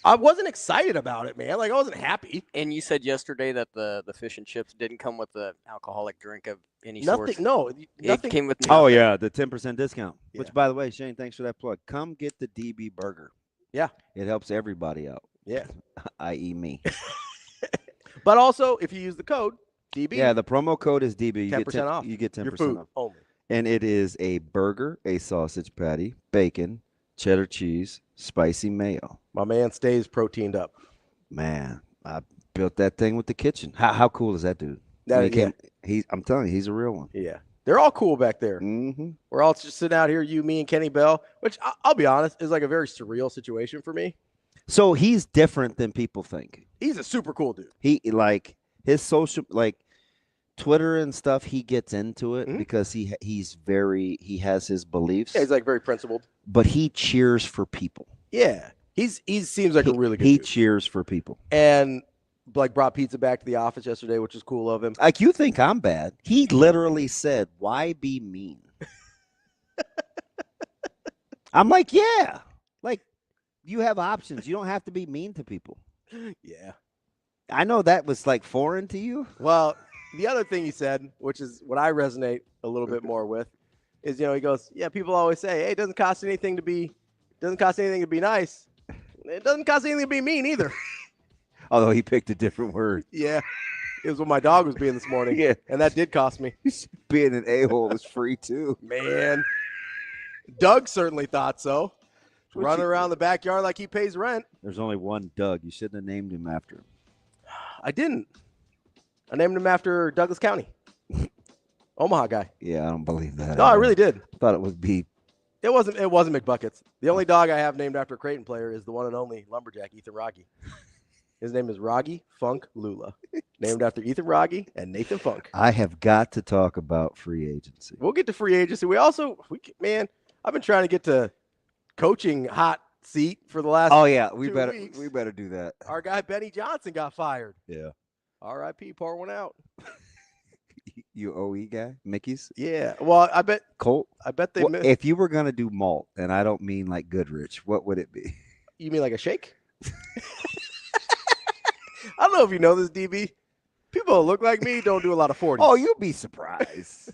I wasn't excited about it, man. Like, I wasn't happy. And you said yesterday that the fish and chips didn't come with the alcoholic drink of any sort. Nothing. It came with nothing. Oh, yeah, the 10% discount. Yeah. Which, by the way, Shane, thanks for that plug. Come get the DB burger. Yeah. It helps everybody out. Yeah. I.e. me. But also, if you use the code DB. Yeah, the promo code is DB. You 10% off. You get 10% Your food off. only. And it is a burger, a sausage patty, bacon, cheddar cheese, spicy mayo. My man stays proteined up. Man, I built that thing with the kitchen. How cool is that dude? I'm telling you, he's a real one. Yeah. They're all cool back there. Mm-hmm. We're all just sitting out here, you, me, and Kenny Bell, which I'll be honest, is like a very surreal situation for me. So he's different than people think. He's a super cool dude. He his social Twitter and stuff, he gets into it because he has his beliefs. Yeah, he's like very principled. But he cheers for people. Yeah. He seems like a really good dude. He cheers for people. And brought pizza back to the office yesterday, which is cool of him. Like, you think I'm bad. He literally said, why be mean? I'm like, yeah. Like, you have options. You don't have to be mean to people. Yeah. I know that was foreign to you. Well, the other thing he said, which is what I resonate a little bit more with, is, he goes, yeah, people always say, hey, it doesn't cost anything to be nice. It doesn't cost anything to be mean either. Although he picked a different word. Yeah. It was what my dog was being this morning. Yeah. And that did cost me. Being an a-hole was free too. Man. Doug certainly thought so. Running around the backyard like he pays rent. There's only one Doug. You shouldn't have named him after him. I didn't. I named him after Douglas County. Omaha guy. Yeah, I don't believe that. No, I really did. Thought it would be. It wasn't McBuckets. The only dog I have named after a Creighton player is the one and only lumberjack, Ethan Rogge. His name is Rogge Funk Lulla, named after Ethan Rogge and Nathan Funk. I have got to talk about free agency. We'll get to free agency. I've been trying to get to coaching hot seat for the last. Oh yeah, 2 weeks. We better do that. Our guy Benny Johnson got fired. Yeah. R.I.P. Pour one out. You OE guy, Mickey's. Yeah. Well, I bet Colt. I bet they. If you were gonna do malt, and I don't mean like Goodrich, what would it be? You mean like a shake? I don't know if you know this, DB. People that look like me don't do a lot of 40s. Oh, you'll be surprised.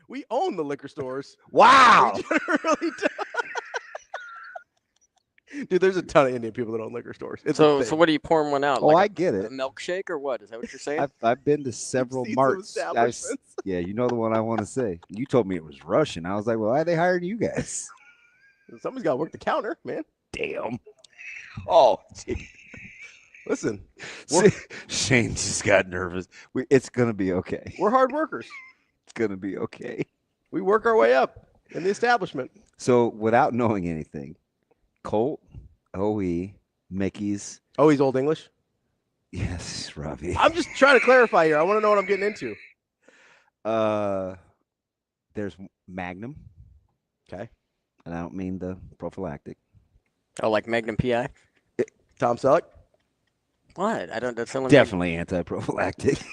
We own the liquor stores. Wow. We generally do. Dude, there's a ton of Indian people that own liquor stores. It's So what are you pouring one out? Oh, like I get a it. milkshake or what? Is that what you're saying? I've been to several seen some marts. establishments. Yeah, you know the one I want to say. You told me it was Russian. I was like, well, why are they hiring you guys? Somebody's got to work the counter, man. Damn. Oh, gee. Listen, Shane just got nervous. It's gonna be okay. we're hard workers. It's gonna be okay. We work our way up in the establishment. So, without knowing anything, Colt, OE, Mickey's. Oh, he's Old English? Yes, Ravi. I'm just trying to clarify here. I want to know what I'm getting into. There's Magnum. Okay. And I don't mean the prophylactic. Oh, like Magnum PI? Tom Selleck? What? I don't. That's only Definitely anti-prophylactic. He's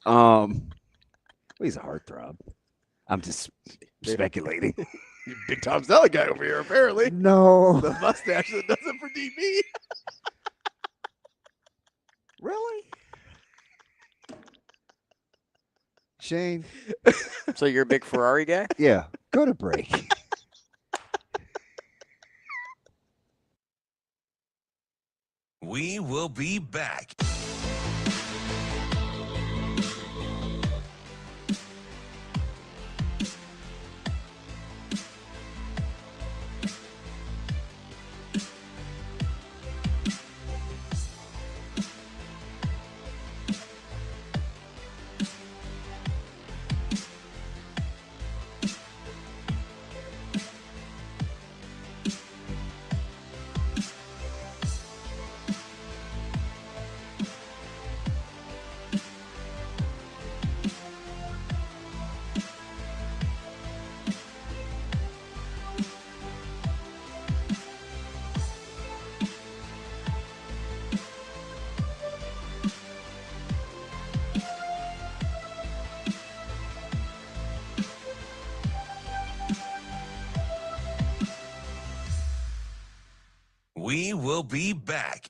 a heartthrob. I'm just speculating. Big Tom Selleck guy over here, apparently. No. The mustache that does it for DB. Really? Shane? So you're a big Ferrari guy? Yeah. Go to break. We will be back. We will be back.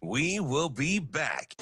We will be back.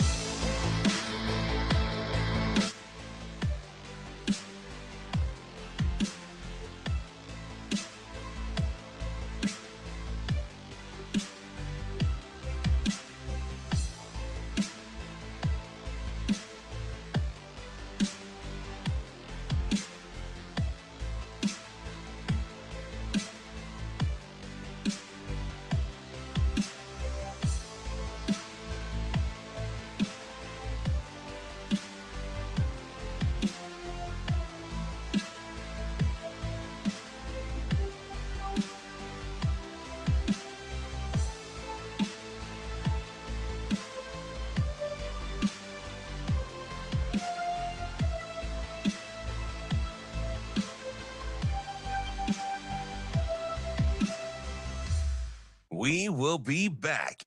We will be back.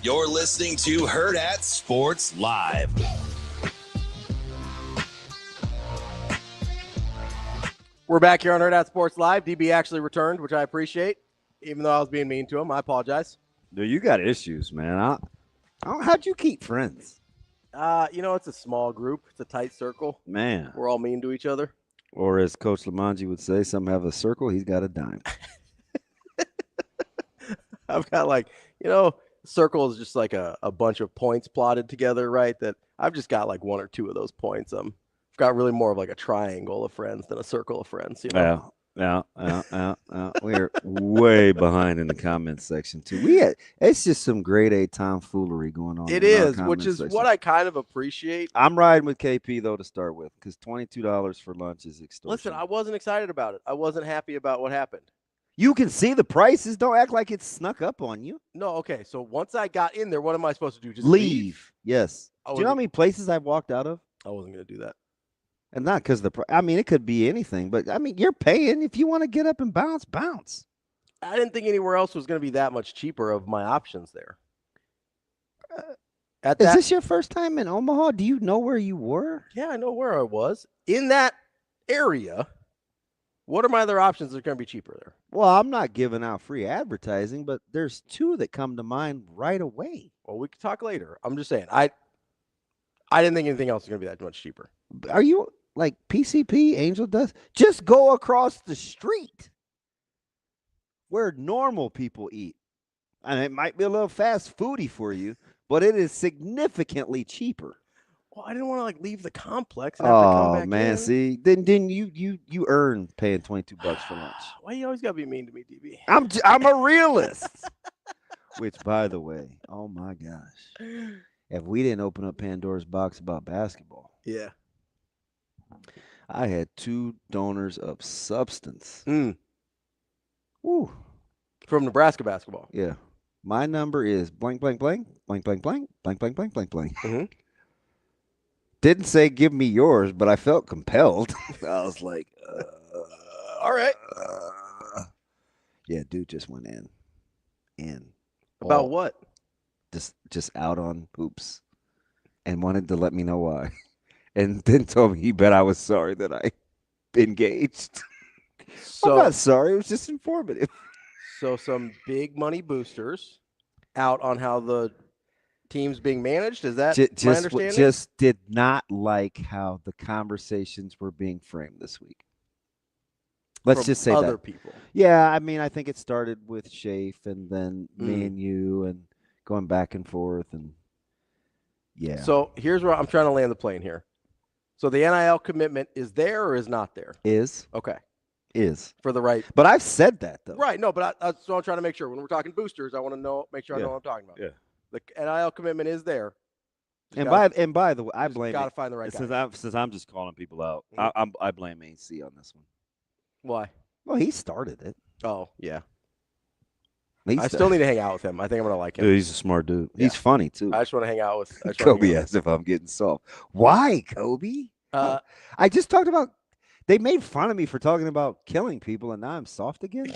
You're listening to Hurrdat Sports Live. We're back here on Hurrdat Sports Live. DB actually returned, which I appreciate. Even though I was being mean to him, I apologize. No, you got issues, man. How'd you keep friends? It's a small group. It's a tight circle. Man. We're all mean to each other. Or as Coach Lamanji would say, some have a circle, he's got a dime. I've got circle is just like a bunch of points plotted together, right? That I've just got like one or two of those points. I've got really more of like a triangle of friends than a circle of friends. Yeah. We're way behind in the comments section too. It's just some grade A tomfoolery going on. It is, which is what I kind of appreciate. I'm riding with KP though to start with because $22 for lunch is extortion. Listen, I wasn't excited about it. I wasn't happy about what happened. You can see the prices. Don't act like it's snuck up on you. No, okay. So once I got in there, what am I supposed to do? Just leave? Yes. Do you know how many places I've walked out of? I wasn't going to do that. And not because it could be anything, but you're paying. If you want to get up and bounce, bounce. I didn't think anywhere else was going to be that much cheaper of my options there. Is this your first time in Omaha? Do you know where you were? Yeah, I know where I was. In that area, what are my other options that are going to be cheaper there? Well, I'm not giving out free advertising, but there's two that come to mind right away. Well, we can talk later. I'm just saying, I didn't think anything else was going to be that much cheaper. Are you like PCP, Angel Dust? Just go across the street where normal people eat. And it might be a little fast foody for you, but it is significantly cheaper. Well, I didn't want to leave the complex and have to come back in. See, then you earn paying $22 for lunch. Why you always gotta be mean to me, DB? I'm a realist. Which, by the way, oh my gosh, if we didn't open up Pandora's box about basketball, yeah, I had 2 donors of substance. Ooh, from Nebraska basketball. Yeah, my number is blank blank blank blank blank blank blank blank blank blank blank. Mm-hmm. Didn't say give me yours, but I felt compelled. I was like, all right. Yeah, dude just went in. About what? Just out on hoops and wanted to let me know why. And then told me he bet I was sorry that I engaged. So, I'm not sorry. It was just informative. So some big money boosters out on how the team's being managed? Is that my understanding? Just did not like how the conversations were being framed this week. Let's just say other that. people. Yeah, I think it started with Shafe and then me and you and going back and forth and yeah. So here's where I'm trying to land the plane here. So the NIL commitment is there or is not there? Is. Okay. Is. For the right. But I've said that though. Right. No, but so I'm trying to make sure when we're talking boosters, I want to make sure I know what I'm talking about. Yeah. The NIL commitment is there. And by the way, I blame. Got to find the right guy. Since I'm just calling people out, I blame AC on this one. Why? Well, he started it. Oh yeah. I still need to hang out with him. I think I'm gonna like him. Dude, he's a smart dude. Yeah. He's funny too. I just want to hang out with Kobe. As if I'm getting soft. Why, Kobe? I just talked about. They made fun of me for talking about killing people, and now I'm soft again.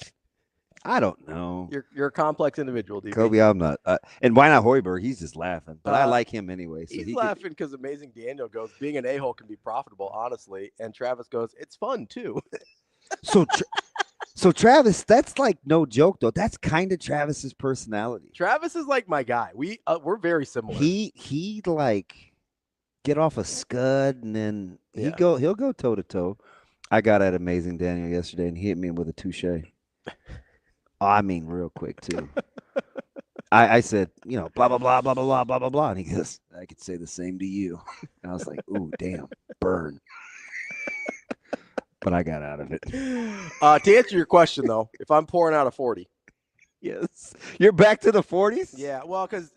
I don't know. You're a complex individual, DB. Kobe, I'm not. And why not Hoiberg? He's just laughing. But I like him anyway. So he's laughing because Amazing Daniel goes, being an a-hole can be profitable, honestly. And Travis goes, it's fun, too. So Travis, that's like no joke, though. That's kind of Travis's personality. Travis is like my guy. We're very similar. He like get off a scud, and then he'll go toe-to-toe. I got at Amazing Daniel yesterday, and he hit me with a touche. I mean, real quick, too. I said, blah, blah, blah, blah, blah, blah, blah, blah, blah. And he goes, I could say the same to you. And I was like, ooh, damn, burn. But I got out of it. To answer your question, though, if I'm pouring out a 40. Yes. You're back to the 40s? Yeah, well, because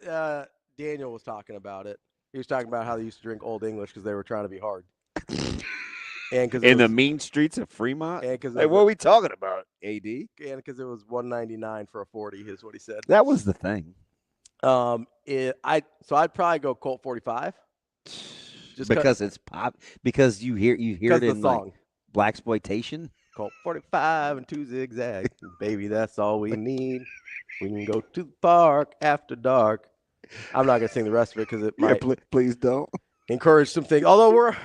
Daniel was talking about it. He was talking about how they used to drink Old English because they were trying to be hard. And in the mean streets of Fremont? What are we talking about, AD? And because it was $1.99 for a 40 is what he said. That was the thing. I'd probably go Colt 45. Just because it's pop. Because you hear it in the song. Like Blaxploitation. Colt 45 and 2 zigzag. Baby, that's all we need. We can go to the park after dark. I'm not gonna sing the rest of it because it might. Please don't encourage some things. Although we're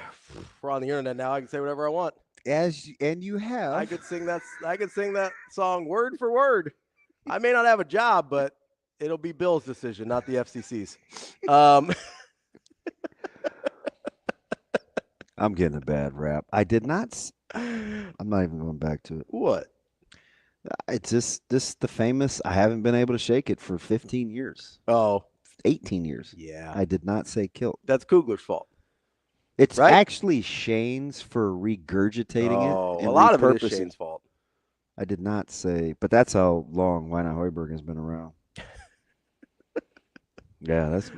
on the internet now, I can say whatever I want. And you have. I could sing that song word for word. I may not have a job, but It'll be Bill's decision, not the FCC's. Um, I'm getting a bad rap. I did not. I'm not even going back to it. what? It's just the famous. I haven't been able to shake it for 15 years, Oh, 18 years. yeah. I did not say kilt. That's Kugler's fault. It's Right? actually Shane's for regurgitating Oh, it. a lot of it is repurposing. Shane's fault. I did not say, but that's how long Why Not Hoiberg has been around. Yeah, that's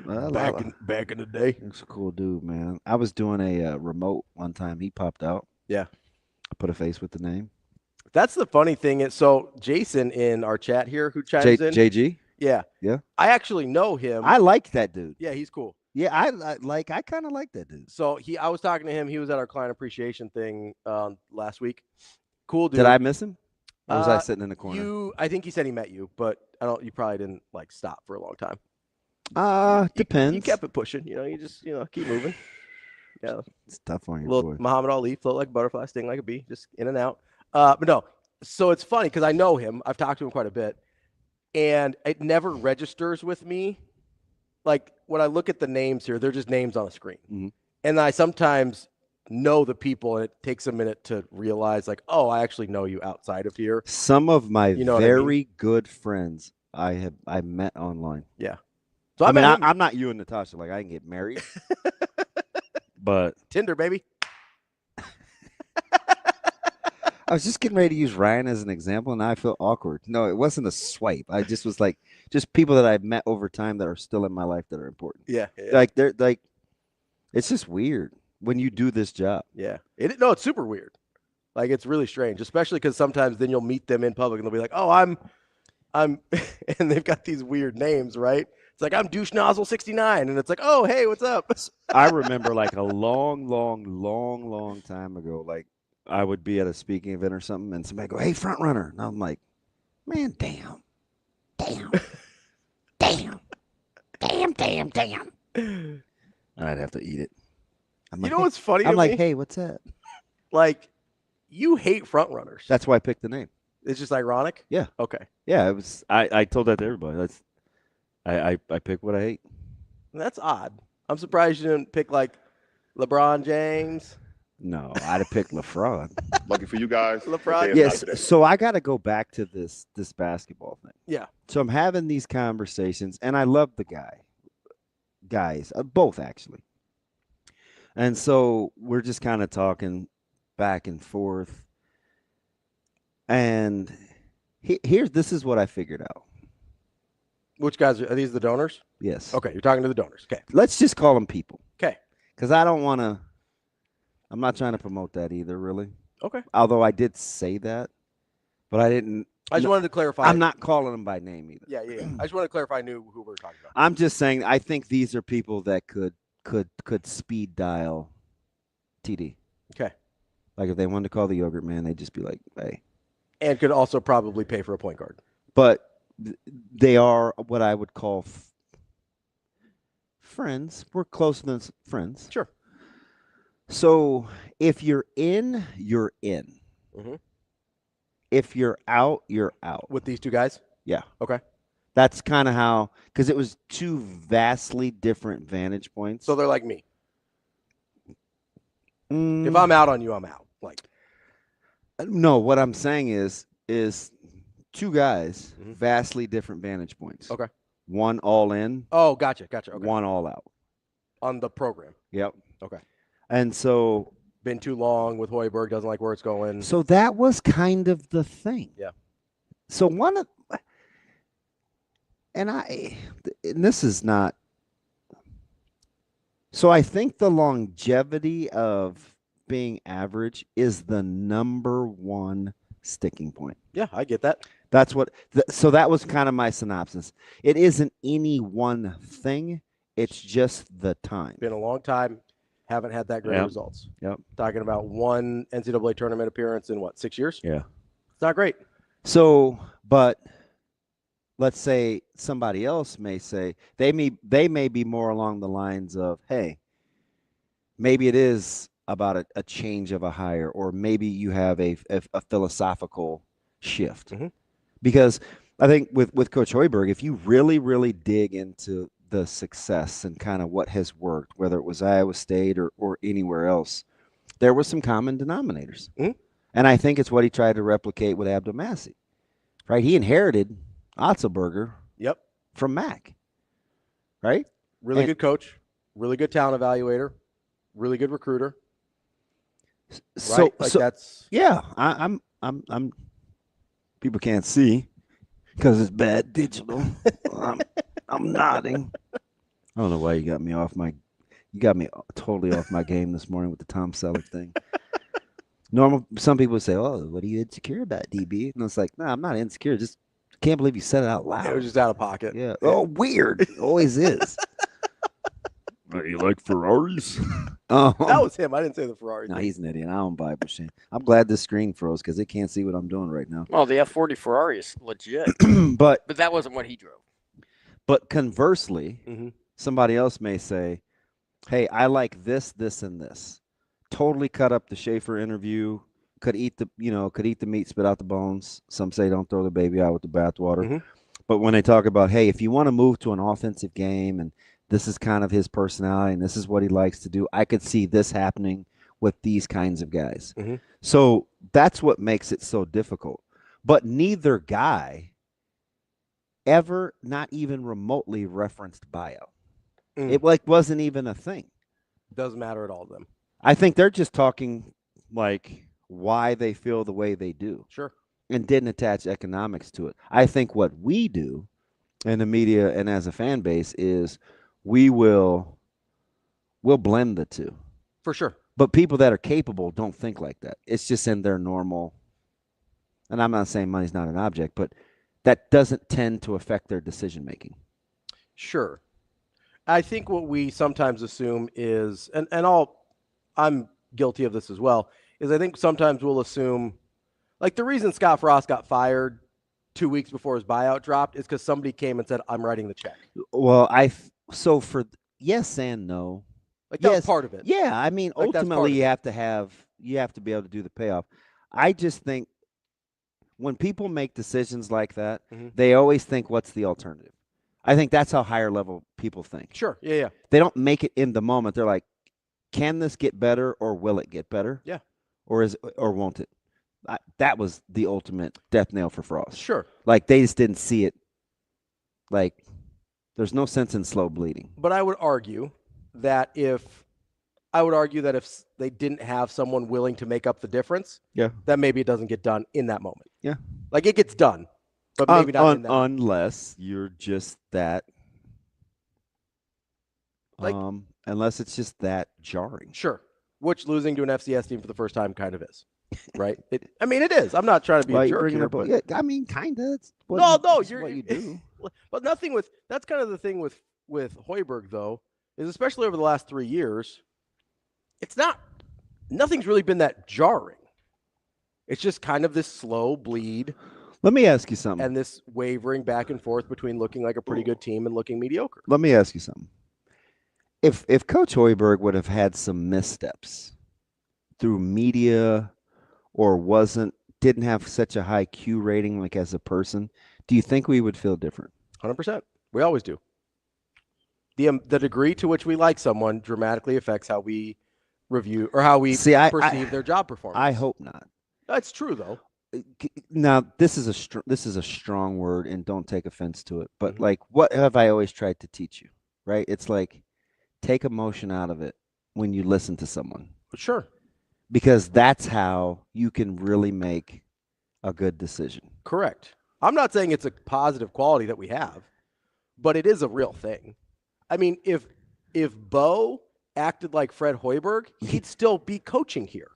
Back in the day. He's a cool dude, man. I was doing a remote one time. He popped out. Yeah. I put a face with the name. That's the funny thing. So Jason in our chat here who chimes in. JG? Yeah. Yeah. I actually know him. I like that dude. Yeah, he's cool. Yeah, I kind of like that dude. So I was talking to him. He was at our client appreciation thing last week. Cool dude. Did I miss him? Or was I sitting in the corner? I think he said he met you, but you probably didn't like stop for a long time. Depends. You kept it pushing. You just keep moving. Yeah. It's tough on your Little boy. Muhammad Ali, float like a butterfly, sting like a bee, just in and out. But no. So it's funny because I know him. I've talked to him quite a bit, and it never registers with me. Like when I look at the names here, they're just names on a screen, and I sometimes know the people, and it takes a minute to realize, like, oh, I actually know you outside of here. Some of my You know what I very good friends I met online. Yeah. So I mean, I'm not you and Natasha. Like, I can get married, but Tinder, baby. I was just getting ready to use Ryan as an example, and now I feel awkward. No, it wasn't a swipe. I just was like, just people that I've met over time that are still in my life that are important. Yeah. Like they're like, it's just weird when you do this job. Yeah. It's super weird. Like, it's really strange, especially because sometimes then you'll meet them in public and they'll be like, oh, I'm, and they've got these weird names, right? It's like, I'm douche nozzle 69. And it's like, oh, hey, what's up? I remember like a long time ago, like I would be at a speaking event or something and somebody go, hey, front runner. And I'm like, man, damn. And I'd have to eat it. I'm like, what's funny? I'm to like, me? hey, what's that? Like, you hate front runners. That's why I picked the name. It's just ironic. Yeah. Okay. Yeah, it was. I told that to everybody. That's I pick what I hate. That's odd. I'm surprised you didn't pick like LeBron James. No, I'd have picked LeFron. Lucky for you guys. LeBron. Yes. So I got to go back to this basketball thing. Yeah. So I'm having these conversations, and I love the guys, both actually. And so we're just kind of talking back and forth. And this is what I figured out. Which guys are these? The donors? Yes. Okay, you're talking to the donors. Okay. Let's just call them people. Okay. Because I don't want to. I'm not trying to promote that either, really. Okay. Although I did say that, but I didn't. I just wanted to clarify. I'm not calling them by name either. Yeah. I just wanted to clarify. I knew who we were talking about. I'm just saying I think these are people that could speed dial TD. Okay. Like if they wanted to call the yogurt man, they'd just be like, hey. And could also probably pay for a point guard. But they are what I would call friends. We're closer than friends. Sure. So if you're in, you're in. Mm-hmm. If you're out, you're out. With these two guys? Yeah. Okay. That's kind of how, because it was two vastly different vantage points. So they're like me. If I'm out on you, I'm out. Like, no, what I'm saying is two guys, vastly different vantage points. Okay. One all in. Oh, gotcha. Okay. One all out. On the program. Yep. Okay. And so. Been too long with Hoiberg, doesn't like where it's going. So that was kind of the thing. Yeah. So and this is not. So I think the longevity of being average is the number one sticking point. Yeah, I get that. That's what. So that was kind of my synopsis. It isn't any one thing. It's just the time. Been a long time. Haven't had that great results. Yep. Talking about one NCAA tournament appearance in 6 years? Yeah. It's not great. So, but let's say somebody else may say they may be more along the lines of, hey, maybe it is about a change of a hire, or maybe you have a philosophical shift. Mm-hmm. Because I think with Coach Hoiberg, if you really, really dig into the success and kind of what has worked, whether it was Iowa State or anywhere else, there were some common denominators. Mm-hmm. And I think it's what he tried to replicate with Abdul Massey, right? He inherited Otzelberger from Mac, right? Really good coach, really good talent evaluator, really good recruiter. So, right? That's I'm people can't see because it's bad digital. I'm nodding. I don't know why you got me totally off my game this morning with the Tom Selleck thing. Some people say, "Oh, what are you insecure about, DB?" And it's like, "No, I'm not insecure. Just can't believe you said it out loud." It was just out of pocket. Yeah. Oh, weird. It always is. You like Ferraris? That was him. I didn't say the Ferrari. No, he's an idiot. I don't buy machine. I'm glad this screen froze because it can't see what I'm doing right now. Well, the F40 Ferrari is legit, but that wasn't what he drove. But conversely, somebody else may say, "Hey, I like this, this, and this." Totally cut up the Schaefer interview. Could eat the meat, spit out the bones. Some say don't throw the baby out with the bathwater. But when they talk about, hey, if you want to move to an offensive game and this is kind of his personality and this is what he likes to do, I could see this happening with these kinds of guys. So that's what makes it so difficult. But neither guy ever, not even remotely referenced bio. It wasn't even a thing. Doesn't matter at all to them. I think they're just talking like why they feel the way they do. Sure. And didn't attach economics to it. I think what we do in the media and as a fan base is we'll blend the two. For sure. But people that are capable don't think like that. It's just in their normal, and I'm not saying money's not an object, but that doesn't tend to affect their decision making. Sure. I think what we sometimes assume is, and I'm guilty of this as well, is I think sometimes we'll assume, like the reason Scott Frost got fired 2 weeks before his buyout dropped is because somebody came and said, "I'm writing the check." Well, for yes and no. Like that was part of it. Yeah, I mean, like ultimately you have to be able to do the payoff. I just think when people make decisions like that, they always think, what's the alternative? I think that's how higher level people think. Sure. Yeah. They don't make it in the moment. They're like, can this get better or will it get better? Yeah. Or won't it? That was the ultimate death nail for Frost. Sure. Like they just didn't see it. Like there's no sense in slow bleeding. But I would argue that if they didn't have someone willing to make up the difference, that maybe it doesn't get done in that moment. Yeah. Like it gets done, but maybe not in that moment. Unless you're just that unless it's just that jarring. Sure. Which losing to an FCS team for the first time kind of is. Right? It is. I'm not trying to be a jerk here, but I mean, kind of. You're what you do. But that's kind of the thing with Hoiberg, though, is especially over the last 3 years, nothing's really been that jarring. It's just kind of this slow bleed. Let me ask you something. And this wavering back and forth between looking like a pretty good team and looking mediocre. Let me ask you something. If Coach Hoiberg would have had some missteps through media or didn't have such a high Q rating like as a person, do you think we would feel different? 100%. We always do. The degree to which we like someone dramatically affects how we review or how we perceive their job performance. I hope not. That's true, though. Now, this is a strong word, and don't take offense to it. But like, what have I always tried to teach you? Right? It's like take emotion out of it when you listen to someone. Sure. Because that's how you can really make a good decision. Correct. I'm not saying it's a positive quality that we have, but it is a real thing. I mean, if Bo acted like Fred Hoiberg, he'd still be coaching here.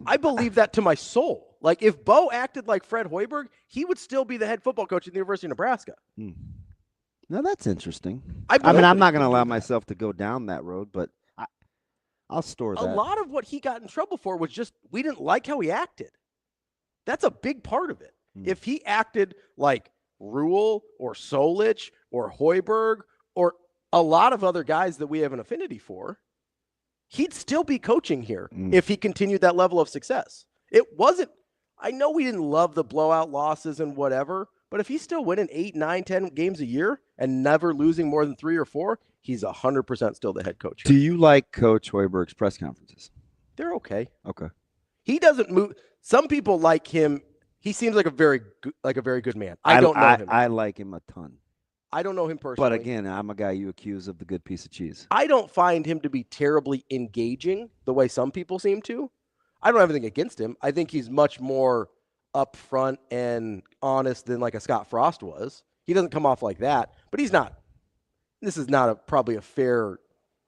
I believe that to my soul. Like, if Bo acted like Fred Hoiberg, he would still be the head football coach at the University of Nebraska. Now, that's interesting. I mean, I'm not going to allow myself to go down that road, but I'll store that. A lot of what he got in trouble for was just we didn't like how he acted. That's a big part of it. If he acted like Rule or Solich or Hoiberg or a lot of other guys that we have an affinity for, he'd still be coaching here if he continued that level of success. It wasn't I know we didn't love the blowout losses and whatever, but if he's still winning 8, 9, 10 games a year and never losing more than 3 or 4, he's 100% still the head coach here. Do you like Coach Hoiberg's press conferences? They're okay. Okay. He doesn't move. Some people like him. He seems like a very good man. I don't know him. I like him a ton. I don't know him personally. But again, I'm a guy you accuse of the good piece of cheese. I don't find him to be terribly engaging the way some people seem to. I don't have anything against him. I think he's much more upfront and honest than like a Scott Frost was. He doesn't come off like that, but he's not. This is not probably a fair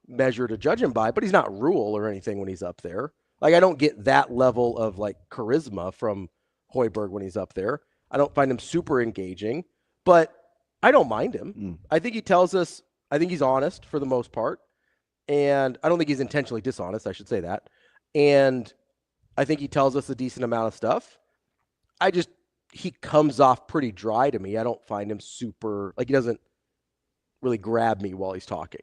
measure to judge him by, but he's not Rule or anything when he's up there. Like, I don't get that level of like charisma from Hoiberg when he's up there. I don't find him super engaging, but I don't mind him. I think he tells us, I think he's honest for the most part. And I don't think he's intentionally dishonest, I should say that. And I think he tells us a decent amount of stuff. He comes off pretty dry to me. I don't find him super, like, he doesn't really grab me while he's talking.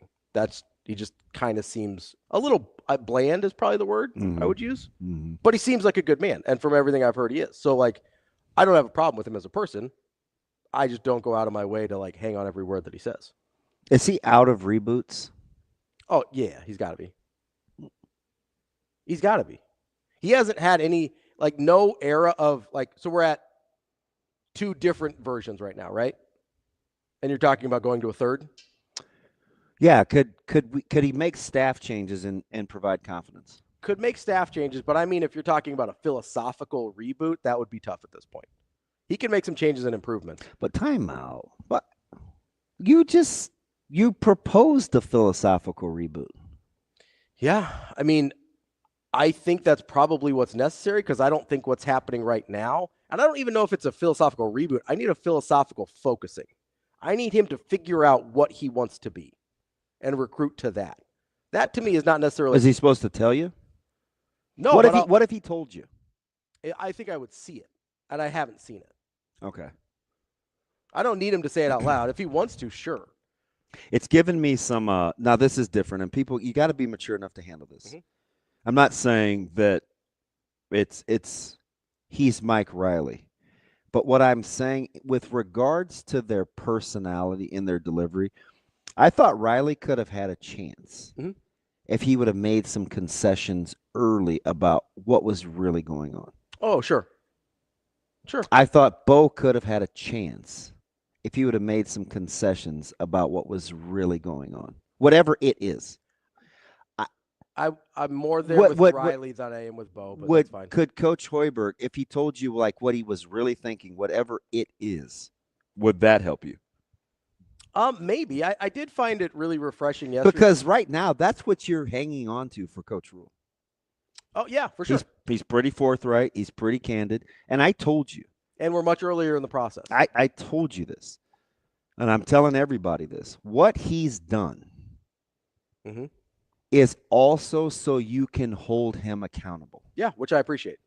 He just kind of seems a little bland is probably the word I would use. But he seems like a good man. And from everything I've heard, he is. So, like, I don't have a problem with him as a person. I just don't go out of my way to, like, hang on every word that he says. Is he out of reboots? Oh, yeah, he's got to be. He's got to be. He hasn't had any, like, no era of, like, so we're at 2 different versions right now, right? And you're talking about going to a third? Yeah, could he make staff changes and provide confidence? Could make staff changes, but I mean, if you're talking about a philosophical reboot, that would be tough at this point. He can make some changes and improvements. But timeout. But you proposed a philosophical reboot. Yeah, I mean, I think that's probably what's necessary because I don't think what's happening right now, and I don't even know if it's a philosophical reboot. I need a philosophical focusing. I need him to figure out what he wants to be and recruit to that. That to me is not necessarily. Is he supposed to tell you? No. What if he told you? I think I would see it, and I haven't seen it. Okay. I don't need him to say it out loud. If he wants to, sure. It's given me some. Now this is different, and people, you got to be mature enough to handle this. Mm-hmm. I'm not saying that he's Mike Riley, but what I'm saying with regards to their personality in their delivery, I thought Riley could have had a chance if he would have made some concessions early about what was really going on. Oh, sure. Sure. I thought Bo could have had a chance if he would have made some concessions about what was really going on, whatever it is. I'm more there with Riley than I am with Bo, but that's fine. Could Coach Hoiberg, if he told you like what he was really thinking, whatever it is, would that help you? Maybe. I did find it really refreshing yesterday. Because right now, that's what you're hanging on to for Coach Rule. Oh, yeah, for sure. He's pretty forthright. He's pretty candid. And I told you. And we're much earlier in the process. I told you this. And I'm telling everybody this. What he's done is also so you can hold him accountable. Yeah, which I appreciate.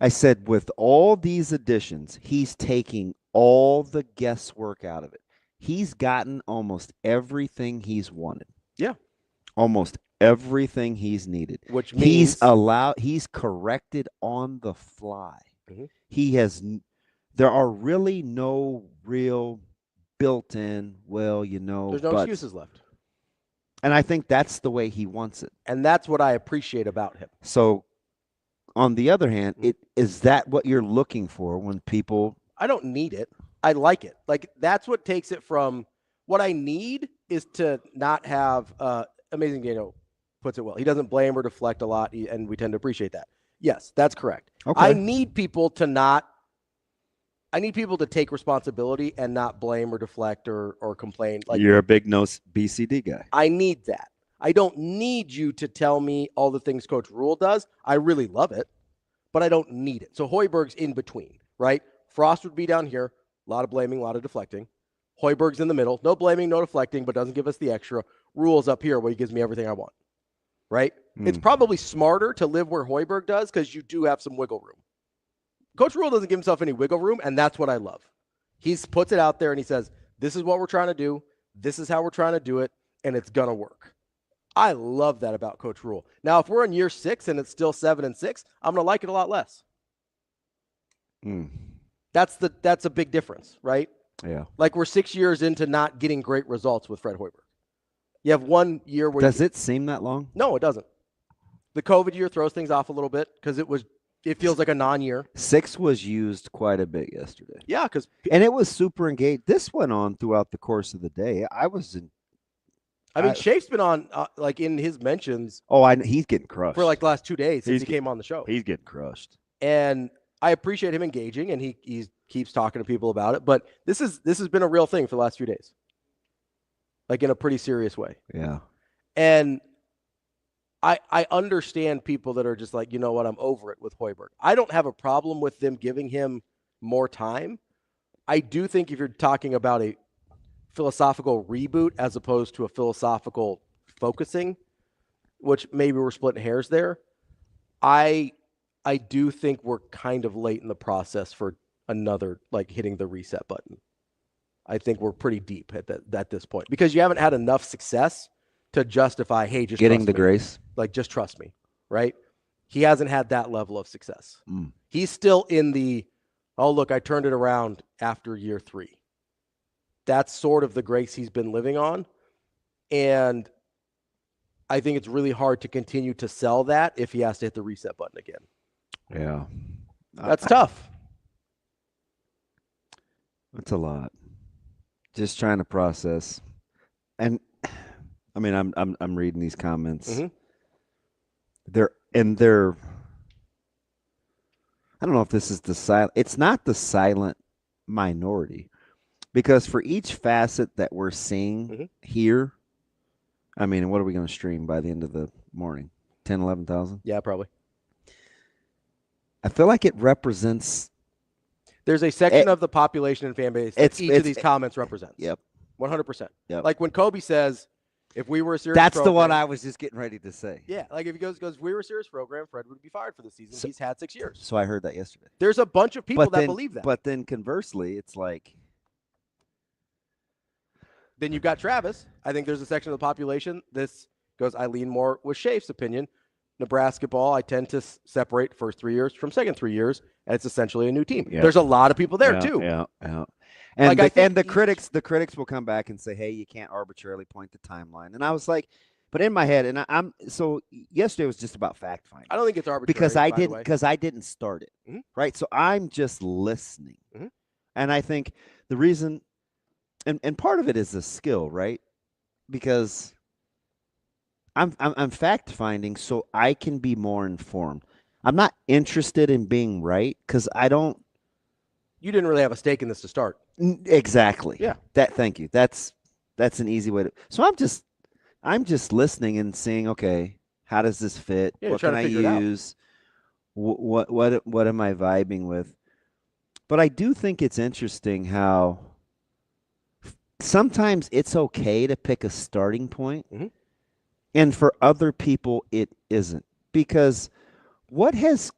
I said with all these additions, he's taking all the guesswork out of it. He's gotten almost everything he's wanted. Yeah. Almost everything he's needed. Which means he's corrected on the fly. There are really no real built-in, there's no excuses left. And I think that's the way he wants it. And that's what I appreciate about him. So on the other hand, is that what you're looking for when people... I don't need it. I like it. Like, that's what takes it from what I need is to not have Amazing Daniel puts it well. He doesn't blame or deflect a lot, and we tend to appreciate that. Yes, that's correct. Okay. I need people to take responsibility and not blame or deflect or complain. Like, you're a big no BCD guy. I need that. I don't need you to tell me all the things Coach Rule does. I really love it, but I don't need it. So Hoiberg's in between, right? Frost would be down here. A lot of blaming, a lot of deflecting. Hoiberg's in the middle. No blaming, no deflecting, but doesn't give us the extra. Rule's up here where he gives me everything I want, right? It's probably smarter to live where Hoiberg does because you do have some wiggle room. Coach Rule doesn't give himself any wiggle room, and that's what I love. He puts it out there, and he says, this is what we're trying to do. This is how we're trying to do it, and it's going to work. I love that about Coach Rule. Now, if we're in year 6 and it's still 7-6, I'm going to like it a lot less. That's a big difference, right? Yeah. Like we're 6 years into not getting great results with Fred Hoiberg. You have 1 year where Does it seem that long? No, it doesn't. The COVID year throws things off a little bit because it feels like a non-year. 6 was used quite a bit yesterday. Yeah, and it was super engaged. This went on throughout the course of the day. Shafe's been on like in his mentions. Oh, he's getting crushed for like the last 2 days since he came on the show. He's getting crushed, and I appreciate him engaging, and he keeps talking to people about it. But this has been a real thing for the last few days, like in a pretty serious way. Yeah, and I understand people that are just like, you know what, I'm over it with Hoiberg. I don't have a problem with them giving him more time. I do think if you're talking about a philosophical reboot as opposed to a philosophical focusing, which maybe we're splitting hairs there, I do think we're kind of late in the process for another, like, hitting the reset button. I think we're pretty deep at this point because you haven't had enough success to justify, hey, just getting trust the me. grace. Like, just trust me, right? He hasn't had that level of success. He's still in the, oh, look, I turned it around after year 3. That's sort of the grace he's been living on. And I think it's really hard to continue to sell that if he has to hit the reset button again. Yeah. That's tough. That's a lot. Just trying to process. And I mean, I'm reading these comments. Mm-hmm. They're I don't know if this is the silent. It's not the silent minority, because for each facet that we're seeing here, I mean, what are we going to stream by the end of the morning? 10, 11,000? Yeah, probably. I feel like it represents. There's a section of the population and fan base that each of these comments represents. Yep. 100%. Yep. Like when Kobe says, if we were a serious That's program, the one I was just getting ready to say. Yeah, like if he goes, if we were a serious program, Fred would be fired for the season. He's had 6 years. So I heard that yesterday. There's a bunch of people that believe that. But then conversely, it's like. Then you've got Travis. I think there's a section of the population. This goes, I lean more with Shafe's opinion. Nebraska ball, I tend to separate first 3 years from second 3 years, and it's essentially a new team. Yeah. There's a lot of people there too. Yeah. And Like, the critics will come back and say, hey, you can't arbitrarily point the timeline. And I was like, but in my head, and I'm so yesterday was just about fact finding. I don't think it's arbitrary because I didn't start it, right? So I'm just listening, and I think the reason, and part of it is a skill, right? Because I'm fact finding so I can be more informed. I'm not interested in being right because I don't. You didn't really have a stake in this to start. Exactly. Yeah. Thank you. That's an easy way to. So I'm just listening and seeing, okay, how does this fit? Yeah, what can I use? What am I vibing with? But I do think it's interesting how sometimes it's okay to pick a starting point, and for other people it isn't, because what has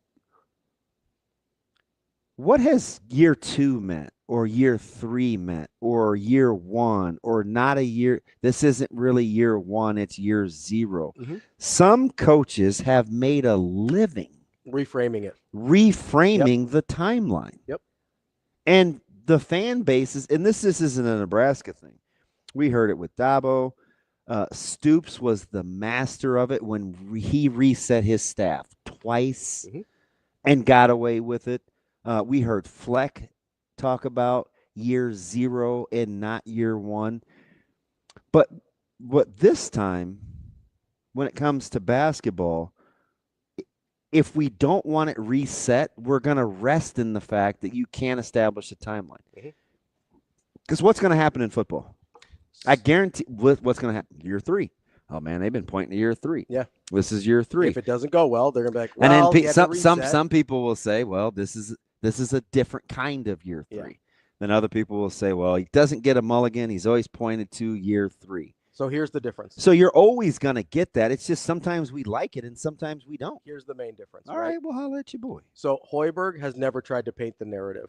year 2 meant, or year 3 meant, or year 1, or not a year? This isn't really year 1, it's year 0. Some coaches have made a living reframing the timeline. Yep. And the fan bases, and this isn't a Nebraska thing. We heard it with Dabo. Stoops was the master of it when he reset his staff twice and got away with it. We heard Fleck talk about year 0 and not year 1. But this time, when it comes to basketball, if we don't want it reset, we're going to rest in the fact that you can't establish a timeline. Because what's going to happen in football? I guarantee what's going to happen. Year 3. Oh, man, they've been pointing to year 3. Yeah. This is year 3. If it doesn't go well, they're going to be like, well, and then some people will say, well, this is a different kind of year 3. Yeah. Then other people will say, well, he doesn't get a mulligan. He's always pointed to year 3. So here's the difference. So you're always going to get that. It's just sometimes we like it and sometimes we don't. Here's the main difference. All right, well, holla at your boy. So Hoiberg has never tried to paint the narrative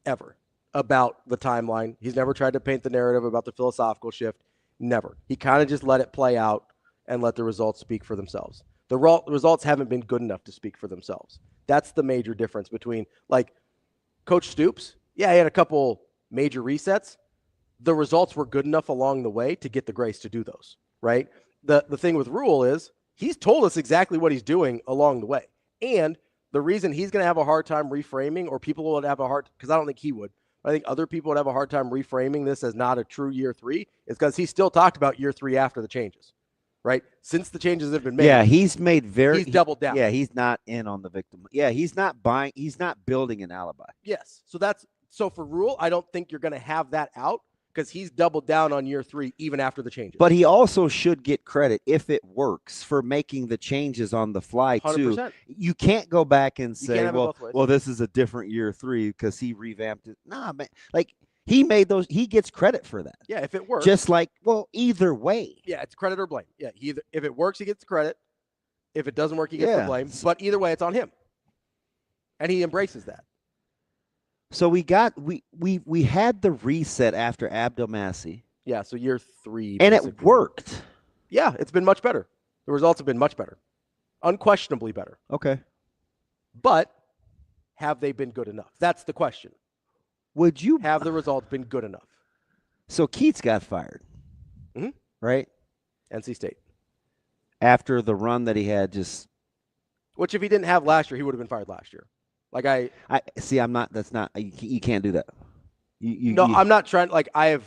ever about the timeline. He's never tried to paint the narrative about the philosophical shift. Never. He kind of just let it play out and let the results speak for themselves. The results haven't been good enough to speak for themselves. That's the major difference between, like, Coach Stoops, yeah, he had a couple major resets. The results were good enough along the way to get the grace to do those, right? The thing with Rule is he's told us exactly what he's doing along the way. And the reason he's going to have a hard time reframing, or people would have a hard, because I don't think he would, but I think other people would have a hard time reframing this as not a true year 3, is because he still talked about year 3 after the changes, right? Since the changes have been made. Yeah, he's doubled down. Yeah, he's not in on the victim. Yeah, he's not building an alibi. Yes. So for Rule, I don't think you're going to have that out, because he's doubled down on year 3 even after the changes. But he also should get credit, if it works, for making the changes on the fly, too. 100%. You can't go back and say, well, this is a different year 3 because he revamped it. Nah, man. Like, he made those. He gets credit for that. Yeah, if it works. Just like, well, either way. Yeah, it's credit or blame. Yeah, if it works, he gets the credit. If it doesn't work, he gets the blame. But either way, it's on him. And he embraces that. So we had the reset after Abdelmassi. Yeah, so year 3. And it worked. Yeah, it's been much better. The results have been much better. Unquestionably better. Okay. But have they been good enough? That's the question. Have the results been good enough? So Keats got fired. Mm-hmm. Right? NC State. After the run that he had, which if he didn't have last year, he would have been fired last year. Like I see. I'm not. That's not. You can't do that. I'm not trying. Like I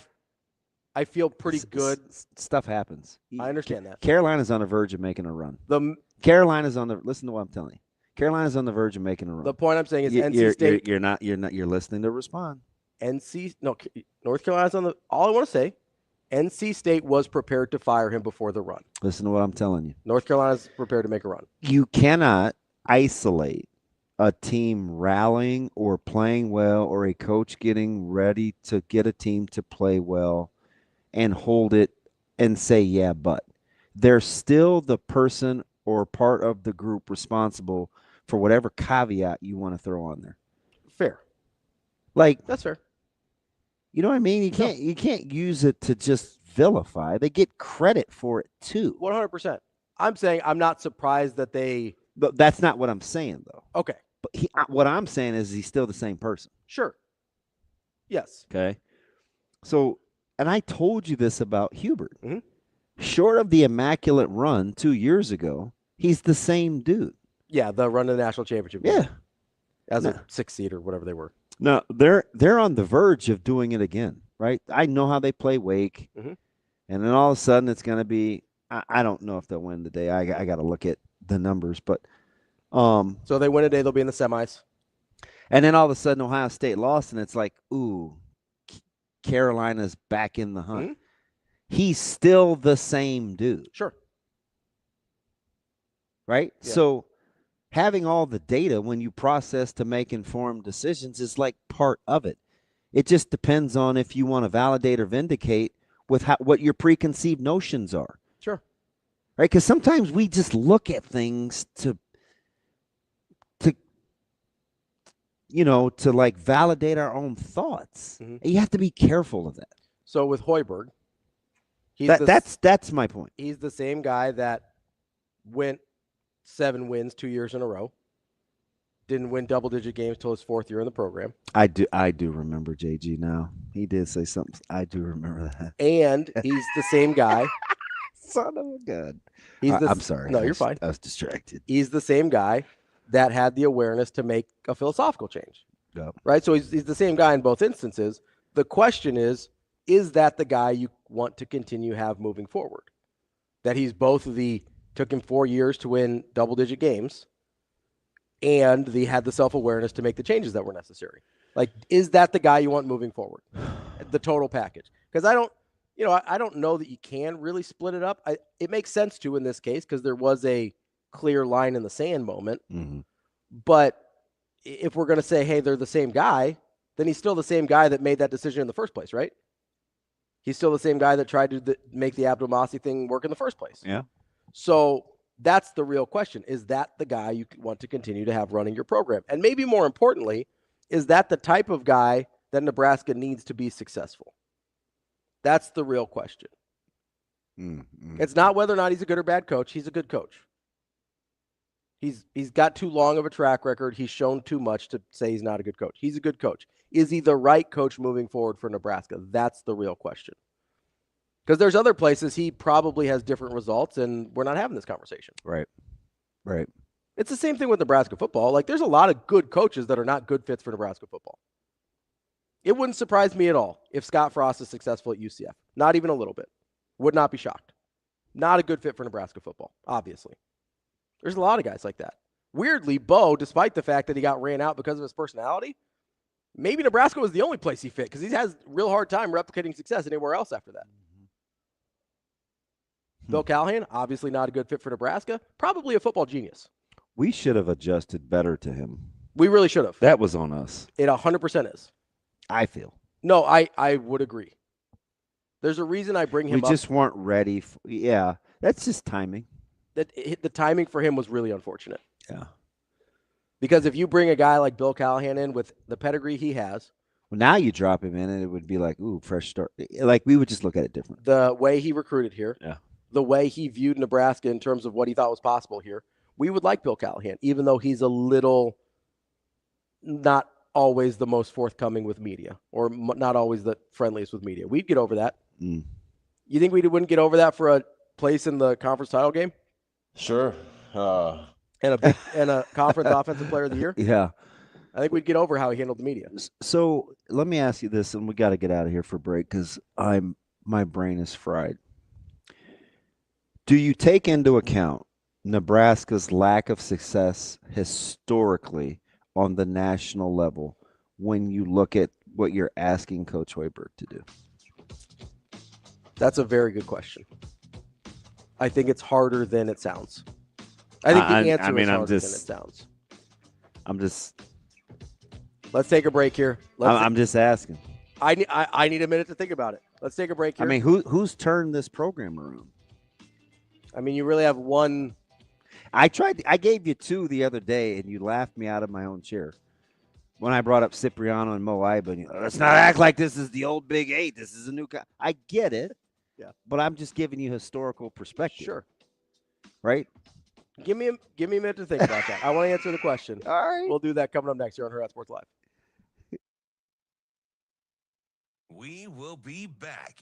feel pretty good. Stuff happens. I understand that. Carolina's on the verge of making a run. Listen to what I'm telling you. Carolina's on the verge of making a run. The point I'm saying is NC State. You're not. You're listening to respond. North Carolina's on the. All I want to say, NC State was prepared to fire him before the run. Listen to what I'm telling you. North Carolina's prepared to make a run. You cannot isolate a team rallying or playing well, or a coach getting ready to get a team to play well and hold it and say, yeah, but they're still the person or part of the group responsible for whatever caveat you want to throw on there. Fair. Like, that's fair. You know what I mean? You can't use it to just vilify. They get credit for it too. 100%. I'm saying I'm not surprised that they. But that's not what I'm saying, though. Okay. But what I'm saying is he's still the same person. Sure. Yes. Okay. So, and I told you this about Hubert. Mm-hmm. Short of the immaculate run 2 years ago, he's the same dude. Yeah, the run to the national championship. Yeah. As a 6th seed or whatever they were. No, they're on the verge of doing it again, right? I know how they play Wake. Mm-hmm. And then all of a sudden it's going to be, I don't know if they'll win today. I got to look at the numbers, but so they win today, they'll be in the semis. And then all of a sudden Ohio State lost, and it's like, ooh, Carolina's back in the hunt. Mm-hmm. He's still the same dude. Sure. Right? Yeah. So having all the data when you process to make informed decisions is like part of it. It just depends on if you want to validate or vindicate with what your preconceived notions are. Sure. Right? Because sometimes we just look at things to like validate our own thoughts. Mm-hmm. You have to be careful of that. So with Hoiberg, that's my point. He's the same guy that went 7 wins 2 years in a row. Didn't win double-digit games till his 4th year in the program. I do remember JG now. He did say something. I do remember that. And he's the same guy. Son of a gun. I'm sorry. No, you're fine. I was distracted. He's the same guy that had the awareness to make a philosophical change. Yep. Right? So he's the same guy in both instances. The question is that the guy you want to continue have moving forward? That he's both took him 4 years to win double-digit games, and he had the self-awareness to make the changes that were necessary. Like, is that the guy you want moving forward? The total package. Because I don't know that you can really split it up. It makes sense to in this case because there was a clear line in the sand moment. Mm-hmm. But if we're going to say, hey, they're the same guy, then he's still the same guy that made that decision in the first place, right? He's still the same guy that tried to make the Abdelmassi thing work in the first place. Yeah. So that's the real question. Is that the guy you want to continue to have running your program? And maybe more importantly, is that the type of guy that Nebraska needs to be successful? That's the real question. Mm-hmm. It's not whether or not he's a good or bad coach. He's a good coach. He's got too long of a track record. He's shown too much to say he's not a good coach. He's a good coach. Is he the right coach moving forward for Nebraska? That's the real question. Because there's other places he probably has different results, and we're not having this conversation. Right. It's the same thing with Nebraska football. Like, there's a lot of good coaches that are not good fits for Nebraska football. It wouldn't surprise me at all if Scott Frost is successful at UCF. Not even a little bit. Would not be shocked. Not a good fit for Nebraska football, obviously. There's a lot of guys like that. Weirdly, Bo, despite the fact that he got ran out because of his personality, maybe Nebraska was the only place he fit because he has a real hard time replicating success anywhere else after that. Bill Callahan, obviously not a good fit for Nebraska. Probably a football genius. We should have adjusted better to him. We really should have. That was on us. It 100% is. I feel. No, I would agree. There's a reason I bring him up. We just weren't ready. Yeah, that's just timing. The timing for him was really unfortunate. Yeah. Because if you bring a guy like Bill Callahan in with the pedigree he has. Well, now you drop him in and it would be like, ooh, fresh start. Like, we would just look at it different. The way he recruited here. Yeah. The way he viewed Nebraska in terms of what he thought was possible here. We would like Bill Callahan, even though he's a little not always the most forthcoming with media or not always the friendliest with media. We'd get over that. Mm. You think we wouldn't get over that for a place in the conference title game? Sure. And a conference offensive player of the year? Yeah. I think we'd get over how he handled the media. So let me ask you this, and we got to get out of here for a break because my brain is fried. Do you take into account Nebraska's lack of success historically on the national level when you look at what you're asking Coach Hoiberg to do? That's a very good question. I think it's harder than it sounds. I think the answer is harder than it sounds. Let's take a break here. I'm just asking. I need a minute to think about it. Let's take a break here. I mean, who's turned this program around? I mean, you really have one. I gave you two the other day, and you laughed me out of my own chair when I brought up Cipriano and Mo Iba. Let's not act like this is the old Big Eight. This is a new guy. I get it. Yeah. But I'm just giving you historical perspective. Sure. Right? Give me a minute to think about that. I want to answer the question. All right. We'll do that coming up next here on Hurrdat Sports Live. We will be back.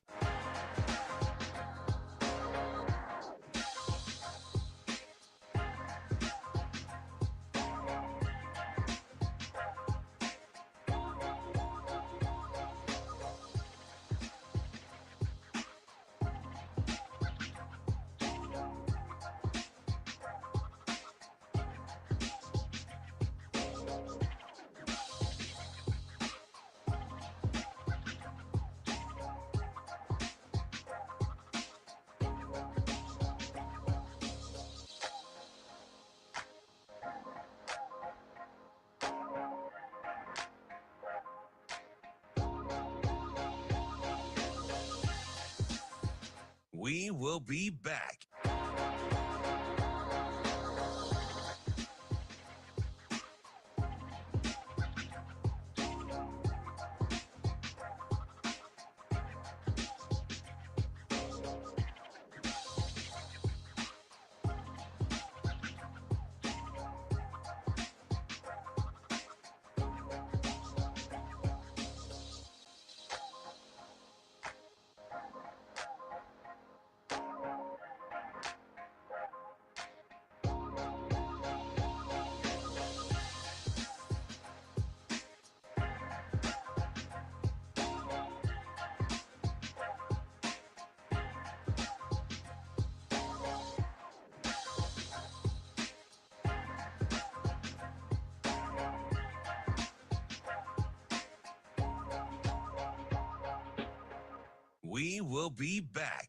We will be back. We will be back.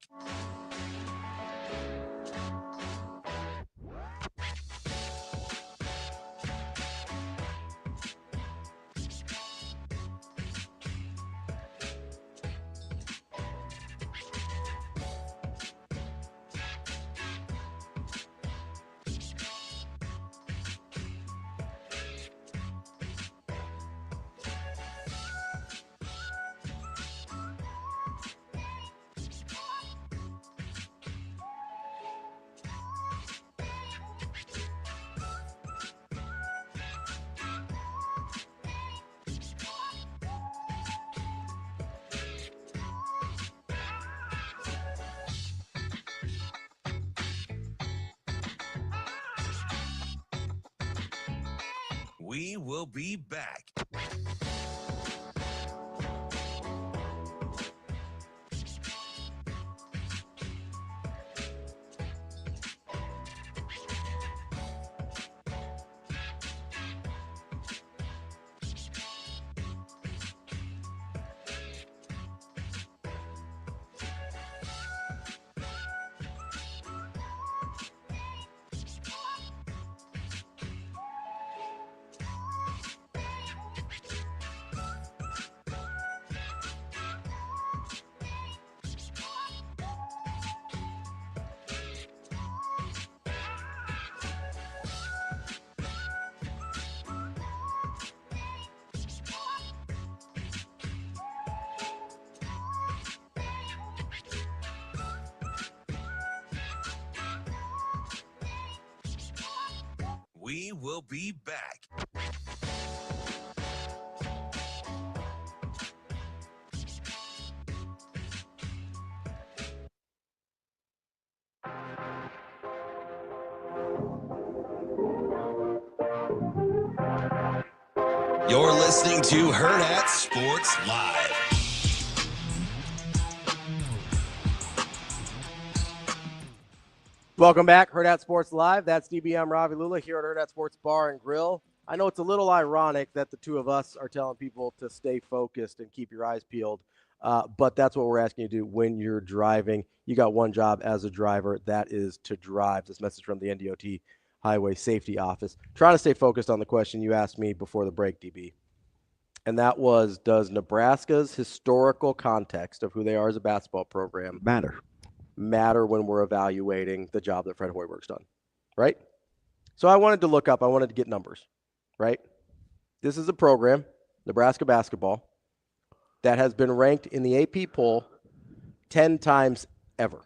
We will be back. We will be back. You're listening to Hurrdat Sports Live. Welcome back, Hurrdat Sports Live. That's DBM Ravi Lulla here at Hurrdat Sports Bar and Grill. I know it's a little ironic that the two of us are telling people to stay focused and keep your eyes peeled, but that's what we're asking you to do when you're driving. You got one job as a driver, that is to drive. This message from the NDOT Highway Safety Office. Trying to stay focused on the question you asked me before the break, DB. And that was, does Nebraska's historical context of who they are as a basketball program matter when we're evaluating the job that Fred Hoiberg's done, right? So I wanted to get numbers, right? This is a program, Nebraska basketball, that has been ranked in the AP poll 10 times ever.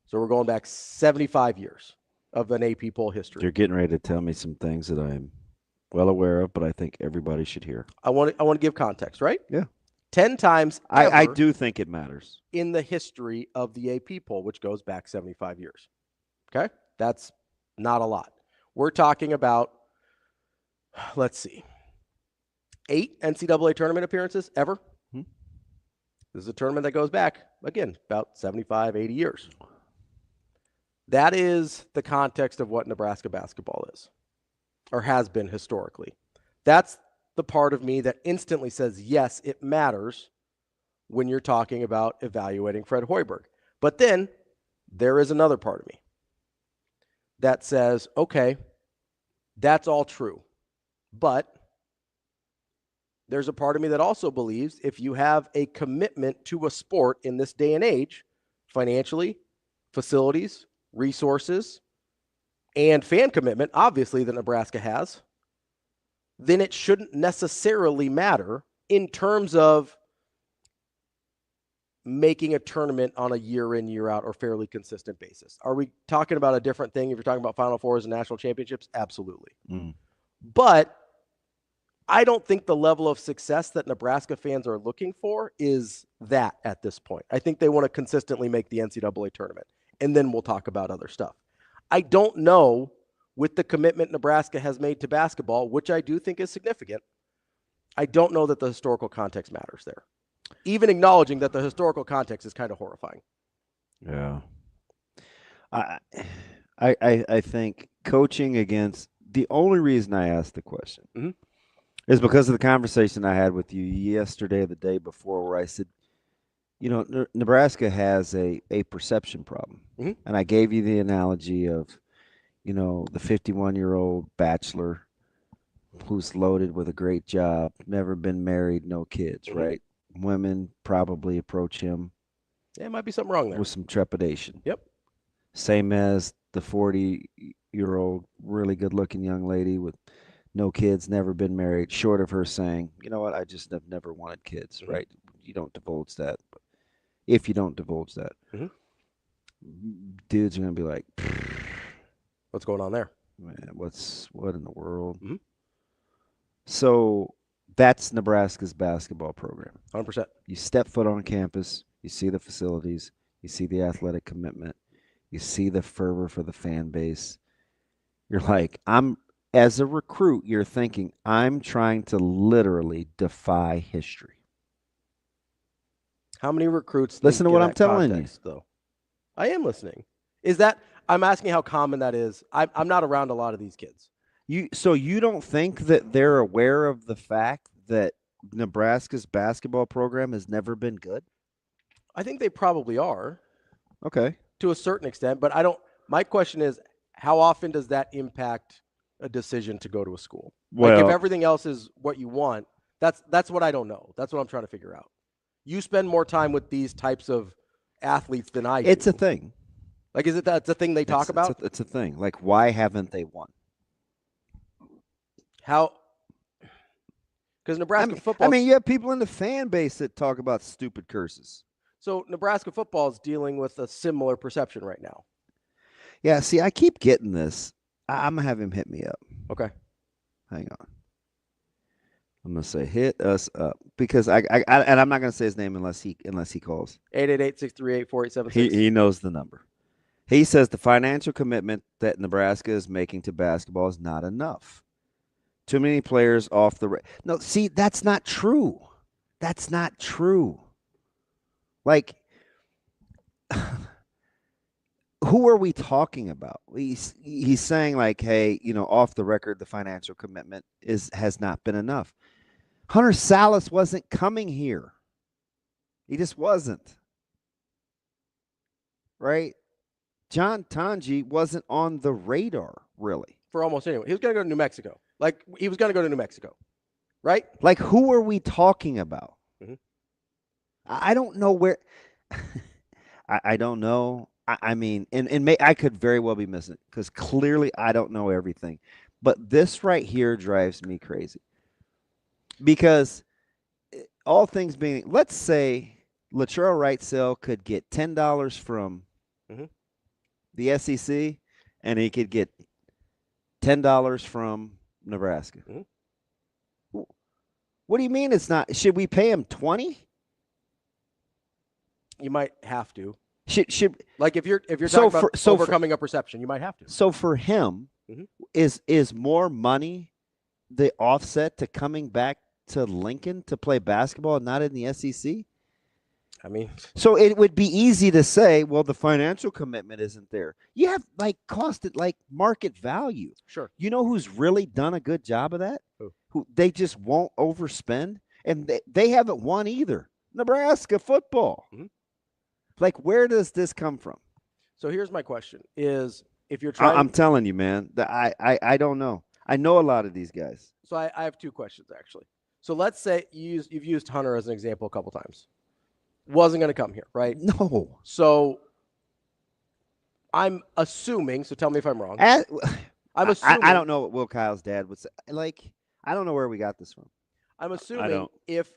So we're going back 75 years of an AP poll history. You're getting ready to tell me some things that I'm well aware of, but I think everybody should hear. I want to give context, right? Yeah. 10 times ever I do think it matters. in the history of the AP poll, which goes back 75 years. Okay? That's not a lot. We're talking about, let's see, 8 NCAA tournament appearances ever. Hmm. This is a tournament that goes back, again, about 75, 80 years. That is the context of what Nebraska basketball is, or has been historically. That's the part of me that instantly says, yes, it matters when you're talking about evaluating Fred Hoiberg. But then there is another part of me that says, okay, that's all true. But there's a part of me that also believes if you have a commitment to a sport in this day and age, financially, facilities, resources, and fan commitment, obviously, that Nebraska has, then it shouldn't necessarily matter in terms of making a tournament on a year in, year out, or fairly consistent basis. Are we talking about a different thing if you're talking about Final Fours and national championships? Absolutely. But I don't think the level of success that Nebraska fans are looking for is that at this point. I think they want to consistently make the NCAA tournament, and then we'll talk about other stuff. I don't know, with the commitment Nebraska has made to basketball, which I do think is significant, I don't know that the historical context matters there. Even acknowledging that the historical context is kind of horrifying. Yeah. I think coaching against – the only reason I asked the question is because of the conversation I had with you yesterday or the day before where I said, you know, Nebraska has a perception problem. And I gave you the analogy of, you know, the 51-year-old bachelor who's loaded with a great job, never been married, no kids, right? Women probably approach him. Yeah, it might be something wrong there. With some trepidation. Yep. Same as the 40-year-old, really good-looking young lady with no kids, never been married, short of her saying, you know what, I just have never wanted kids, right? You don't divulge that. But if you don't divulge that, dudes are going to be like, what's going on there? Man, what in the world? So that's Nebraska's basketball program. 100%. You step foot on campus, you see the facilities, you see the athletic commitment, you see the fervor for the fan base. You're like, I'm as a recruit, you're thinking, I'm trying to literally defy history. How many recruits listen to what I'm telling you, though? I am listening. Is that I'm asking how common that is. I'm not around a lot of these kids. So you don't think that they're aware of the fact that Nebraska's basketball program has never been good? I think they probably are. Okay. To a certain extent, but I don't. My question is, how often does that impact a decision to go to a school? Well, like if everything else is what you want, that's what I don't know. That's what I'm trying to figure out. You spend more time with these types of athletes than I do. It's a thing. Like, is it that's a thing they talk about? It's a thing. Like, why haven't they won? How? Because Nebraska football. I mean, you have people in the fan base that talk about stupid curses. So Nebraska football is dealing with a similar perception right now. Yeah, see, I keep getting this. I'm going to have him hit me up. Okay. Hang on. I'm going to say hit us up because and I'm not going to say his name unless he calls. 888-638-4876. He knows the number. He says the financial commitment that Nebraska is making to basketball is not enough. Too many players off the No, see, that's not true. That's not true. Like, who are we talking about? He's saying like, hey, off the record, the financial commitment has not been enough. Hunter Salas wasn't coming here. He just wasn't. Right? John Tanji wasn't on the radar, really. For almost anyone. He was going to go to New Mexico. Like, he was going to go to New Mexico. Right? Like, who are we talking about? Mm-hmm. I don't know where. I don't know. I mean, I could very well be missing it because clearly I don't know everything. But this right here drives me crazy. Because all things being, let's say Latrell Wrightsell could get $10 from the SEC and he could get $10 from Nebraska. Mm-hmm. What do you mean it's not? Should we pay him $20? You might have to. Should like if you're talking about overcoming a perception, you might have to. So for him, is more money the offset to coming back to Lincoln to play basketball and not in the SEC? I mean, so it would be easy to say, well, the financial commitment isn't there. You have like cost it like market value. Sure. You know who's really done a good job of that? Who they just won't overspend, and they haven't won either. Nebraska football. Mm-hmm. Like, where does this come from? So here's my question: is if you're trying, I'm telling you, man, that I don't know. I know a lot of these guys. So I have two questions actually. So let's say you've used Hunter as an example a couple times. Wasn't going to come here, right? No. So I'm assuming. So tell me if I'm wrong. I'm assuming. I don't know what Will Kyle's dad would say. Like, I don't know where we got this from. I'm assuming if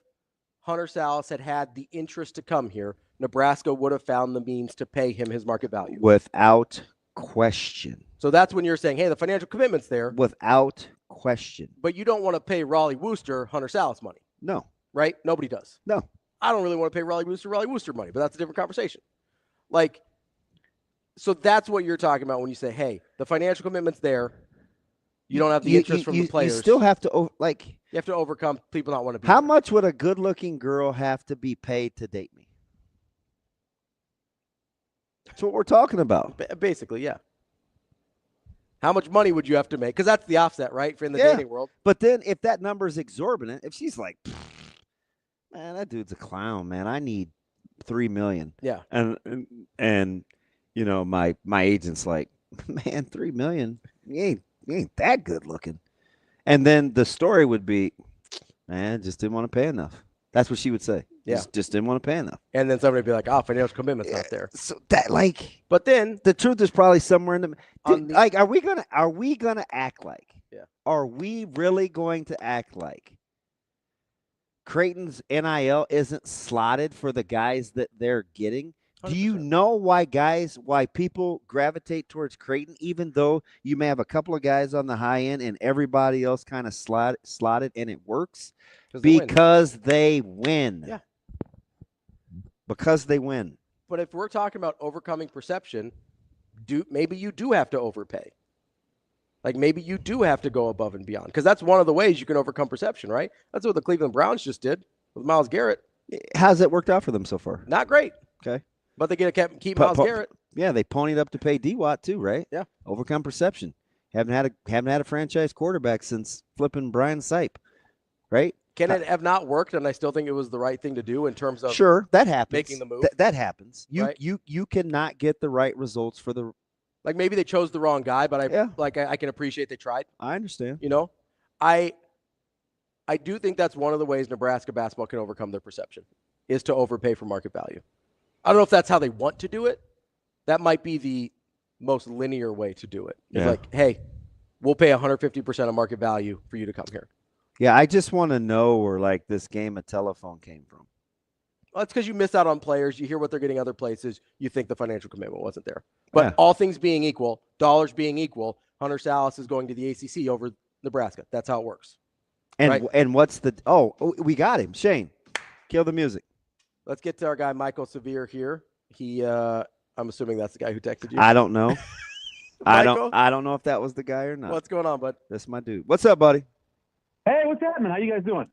Hunter Salas had the interest to come here, Nebraska would have found the means to pay him his market value. Without question. So that's when you're saying, hey, the financial commitment's there. Without question. But you don't want to pay Raleigh Wooster Hunter Salas money. No. Right? Nobody does. No. I don't really want to pay Raleigh Wooster money, but that's a different conversation. Like, so that's what you're talking about when you say, hey, the financial commitment's there. You don't have the interest from the players. You still have to, you have to overcome people not want to be How there. much would a good-looking girl have to be paid to date me? That's what we're talking about. Basically, yeah. How much money would you have to make? Because that's the offset, right, for in the dating world. But then if that number is exorbitant, if she's like, man, that dude's a clown, man. I need $3 million. Yeah. And my agent's like, man, $3 million? You ain't that good looking. And then the story would be, man, just didn't want to pay enough. That's what she would say. Yeah. Just didn't want to pay enough. And then somebody would be like, oh, financial commitment's not there. So that but then the truth is probably somewhere in the like, are we gonna act like? Yeah. Are we really going to act like Creighton's NIL isn't slotted for the guys that they're getting? 100%. Do you know why people gravitate towards Creighton, even though you may have a couple of guys on the high end and everybody else kind of slotted and it works? Because they win. Yeah. Because they win. But if we're talking about overcoming perception, maybe you do have to overpay. Like maybe you do have to go above and beyond because that's one of the ways you can overcome perception, right? That's what the Cleveland Browns just did with Myles Garrett. How's it worked out for them so far? Not great. Okay. But they get to keep Myles Garrett. Yeah, they ponied up to pay D-Watt too, right? Yeah. Overcome perception. Haven't had a franchise quarterback since flipping Brian Sipe, right? Can it have not worked? And I still think it was the right thing to do in terms of that happens. Making the move. That happens. Right? You cannot get the right results for the. Like maybe they chose the wrong guy, but I can appreciate they tried. I understand. You know, I do think that's one of the ways Nebraska basketball can overcome their perception is to overpay for market value. I don't know if that's how they want to do it. That might be the most linear way to do it. It's like, hey, we'll pay 150% of market value for you to come here. Yeah, I just want to know where like this game of telephone came from. Well, it's because you miss out on players. You hear what they're getting other places. You think the financial commitment wasn't there. But all things being equal, dollars being equal, Hunter Salas is going to the ACC over Nebraska. That's how it works. And what's the we got him. Shane, kill the music. Let's get to our guy Michael Severe here. He I'm assuming that's the guy who texted you. I don't know. I don't know if that was the guy or not. What's going on, bud? That's my dude. What's up, buddy? Hey, what's happening? How you guys doing?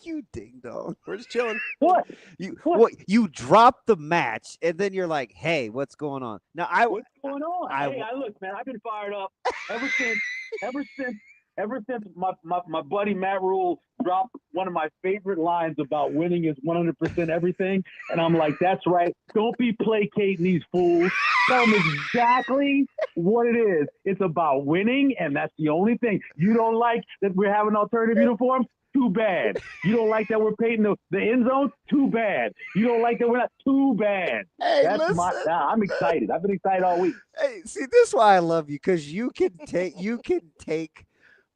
You ding dong. We're just chilling. What? You dropped the match and then you're like, "Hey, what's going on?" Now what's going on? Look, man, I've been fired up ever since my buddy Matt Rule dropped one of my favorite lines about winning is 100% everything, and I'm like, that's right. Don't be placating these fools. Tell them exactly what it is. It's about winning, and that's the only thing. You don't like that we're having alternative uniforms? Too bad. You don't like that we're painting the end zones? Too bad. You don't like that we're not? Too bad. Hey, listen. I'm excited. I've been excited all week. Hey, see, this is why I love you, because you can take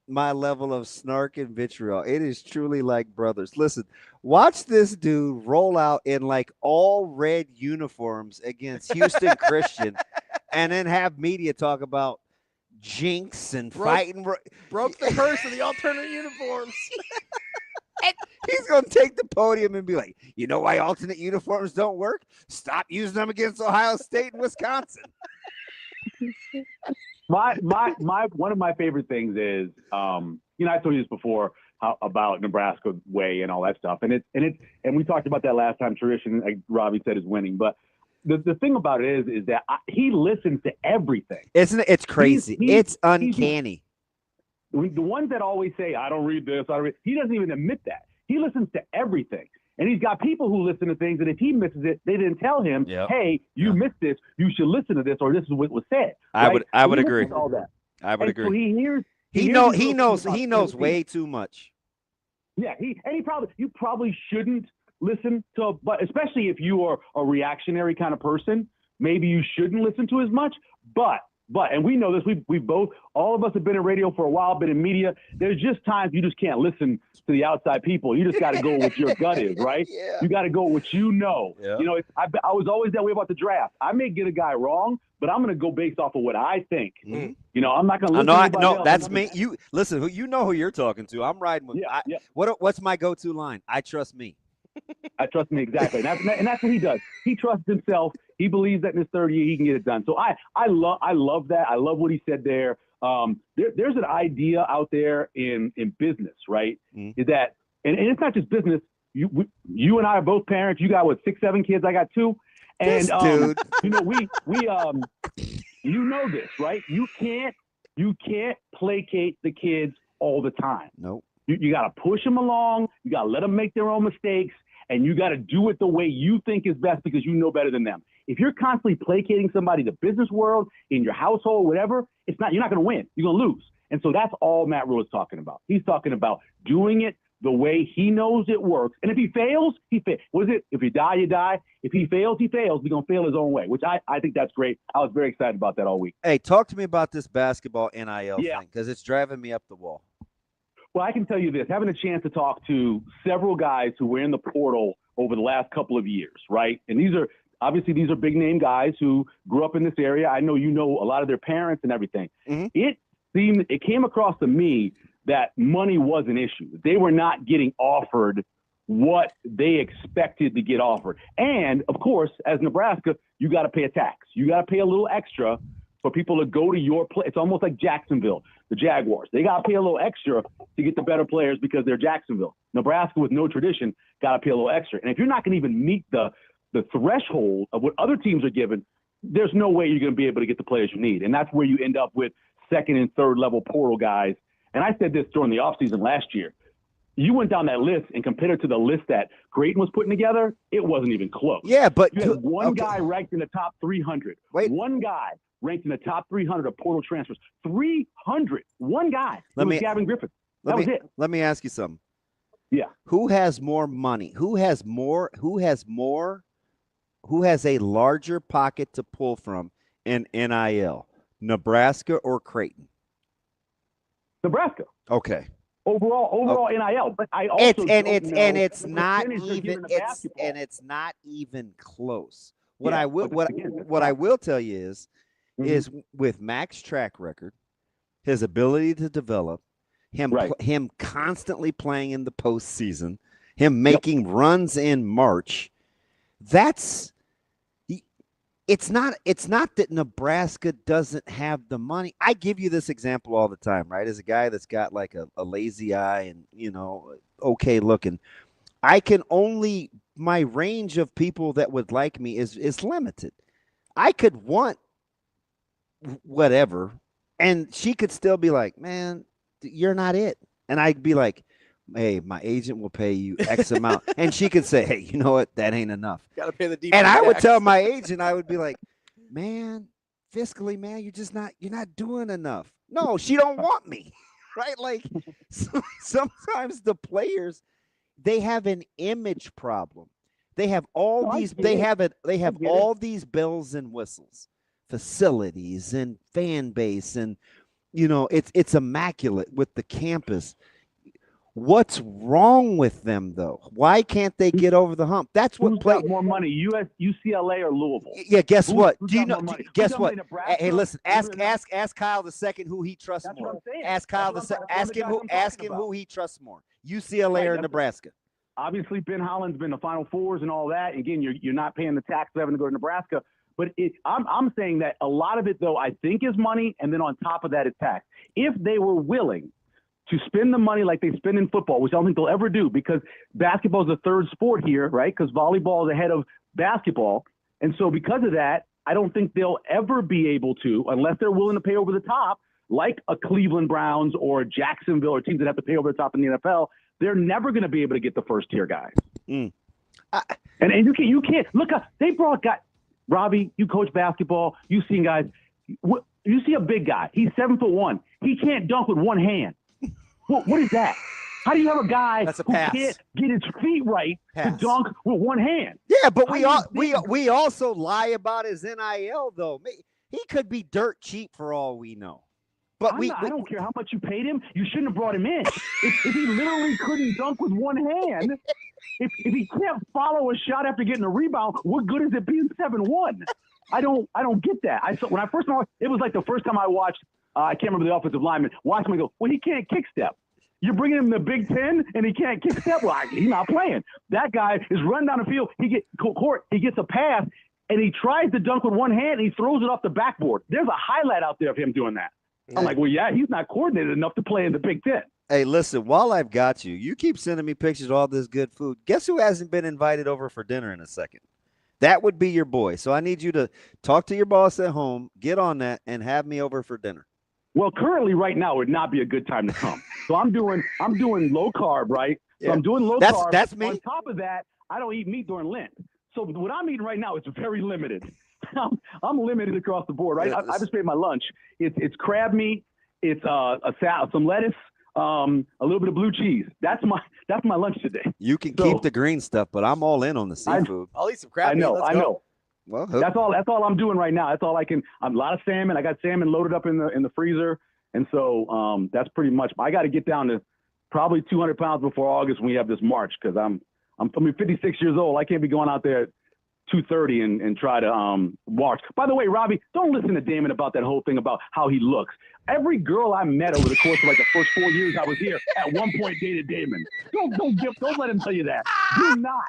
my level of snark and vitriol. It is truly like brothers. Listen, watch this dude roll out in like all red uniforms against Houston Christian and then have media talk about jinx and fighting. Broke the curse of the alternate uniforms. And he's going to take the podium and be like, you know why alternate uniforms don't work? Stop using them against Ohio State and Wisconsin. My one of my favorite things is, I told you this before about Nebraska way and all that stuff, and we talked about that last time. Tradition, like Ravi said, is winning, but the thing about it is that he listens to everything. Isn't it? It's crazy. It's uncanny. The ones that always say, "I don't read this," he doesn't even admit that. He listens to everything. And he's got people who listen to things, and if he misses it, they didn't tell him, "Hey, you missed this. You should listen to this, or this is what was said." Right? I would agree. All that. I would agree. So he hears. He knows way too much. Yeah, you probably shouldn't listen to, but especially if you are a reactionary kind of person, maybe you shouldn't listen to as much. But and we know this. We both, all of us have been in radio for a while, been in media. There's just times you just can't listen to the outside people. You just got to go with what your gut is, right? Yeah. You got to go with what you know. Yeah. You know, I was always that way about the draft. I may get a guy wrong, but I'm going to go based off of what I think. Mm-hmm. You know, I'm not going to listen to anybody else. That's me. You listen. You know who you're talking to. I'm riding with. Yeah. What's my go-to line? I trust me. I trust me, exactly. And that's what he does. He trusts himself. He believes that in his third year he can get it done. So I love that. I love what he said there. There's an idea out there in business, right? Mm-hmm. Is that and it's not just business. You and I are both parents. You got 6, 7 kids. I got 2. And dude. we you know this, right? You can't placate the kids all the time. Nope. You got to push them along. You got to let them make their own mistakes. And you got to do it the way you think is best because you know better than them. If you're constantly placating somebody, the business world, in your household, whatever, you're not going to win. You're going to lose. And so that's all Matt Rule is talking about. He's talking about doing it the way he knows it works. And if he fails, he fails. What is it? If you die, you die. If he fails, he fails. He's going to fail his own way, which I think that's great. I was very excited about that all week. Hey, talk to me about this basketball NIL thing because it's driving me up the wall. Well, I can tell you this, having a chance to talk to several guys who were in the portal over the last couple of years, right? And these are big name guys who grew up in this area. I know you know a lot of their parents and everything. Mm-hmm. It came across to me that money was an issue. They were not getting offered what they expected to get offered. And of course, as Nebraska, you got to pay a tax. You got to pay a little extra for people to go to your place. It's almost like Jacksonville, the Jaguars. They got to pay a little extra to get the better players because they're Jacksonville. Nebraska, with no tradition, got to pay a little extra. And if you're not going to even meet the threshold of what other teams are given, there's no way you're going to be able to get the players you need. And that's where you end up with second and third level portal guys. And I said this during the offseason last year. You went down that list and compared it to the list that Creighton was putting together, it wasn't even close. Yeah, but you had one guy ranked in the top 300. Wait. One guy ranked in the top 300 of portal transfers. 300. One guy. It was Gavin Griffith. That was it. Let me ask you something. Yeah. Who has more money? Who has a larger pocket to pull from in NIL? Nebraska or Creighton? Nebraska. Okay. Overall NIL, but I also it's not even close. What I will tell you is with Mac's track record, his ability to develop, him constantly playing in the postseason, him making runs in March, it's not that Nebraska doesn't have the money. I give you this example all the time, right? As a guy that's got like a lazy eye and, okay looking, my range of people that would like me is limited. I could want whatever, and she could still be like, man, you're not it. And I'd be like, hey, my agent will pay you X amount. And she could say, hey, you know what? That ain't enough. Got to pay the And I would tell my agent, I would be like, man, fiscally, man, you're not doing enough. No, she don't want me. Right? Like sometimes the players, they have an image problem. They have all these bells and whistles, facilities and fan base, and it's immaculate with the campus. What's wrong with them, though? Why can't they get over the hump? That's what got more money, UCLA or Louisville? Yeah, guess what? Who's Do you got know? more money? Guess Who's what? got money, Hey, listen. Nebraska? Ask Kyle the second who he trusts That's more. what I'm saying. Ask Kyle That's the what second. I'm talking Ask him about. who he trusts more. UCLA or Nebraska? Obviously, Ben Holland's been to Final Fours and all that. Again, you're not paying the tax having to go to Nebraska. But I'm saying that a lot of it, though, I think is money, and then on top of that is tax. If they were willing to spend the money like they spend in football, which I don't think they'll ever do because basketball is the third sport here, right? Because volleyball is ahead of basketball. And so because of that, I don't think they'll ever be able to, unless they're willing to pay over the top, like a Cleveland Browns or a Jacksonville or teams that have to pay over the top in the NFL. They're never going to be able to get the first tier guys. And you can't look up. They got Ravi. You coach basketball. You've seen guys. You see a big guy. He's 7'1". He can't dunk with one hand. What is that? How do you have a guy who can't get his feet right to dunk with one hand? Yeah, but we also lie about his NIL though. He could be dirt cheap for all we know. But I don't care how much you paid him. You shouldn't have brought him in. if he literally couldn't dunk with one hand, if he can't follow a shot after getting a rebound, what good is it being 7'1"? I don't get that. When I first saw it was like the first time I watched. I can't remember the offensive lineman. Watch him and go, well, he can't kick step. You're bringing him the Big Ten and he can't kick step. Well, he's not playing. That guy is running down the field. He gets a pass and he tries to dunk with one hand and he throws it off the backboard. There's a highlight out there of him doing that. I'm like, well, yeah, he's not coordinated enough to play in the Big Ten. Hey, listen, while I've got you, you keep sending me pictures of all this good food. Guess who hasn't been invited over for dinner in a second? That would be your boy. So I need you to talk to your boss at home, get on that, and have me over for dinner. Well, currently right now would not be a good time to come. So I'm doing low carb, right? So I'm doing low carb. That's me. On top of that, I don't eat meat during Lent. So what I'm eating right now is very limited. I'm limited across the board, right? I just made my lunch. It's crab meat, it's a salad, some lettuce, a little bit of blue cheese. That's my lunch today. You can keep the green stuff, but I'm all in on the seafood. I'll eat some crab meat. I know. Well, that's all I'm doing right now. That's all I can. A lot of salmon. I got salmon loaded up in the freezer, and so that's pretty much. I got to get down to probably 200 pounds before August when we have this march because I'm 56 years old. I can't be going out there at 2:30 and try to march. By the way, Ravi, don't listen to Damon about that whole thing about how he looks. Every girl I met over the course of like the first 4 years I was here at one point dated Damon. Don't let him tell you that. Do not.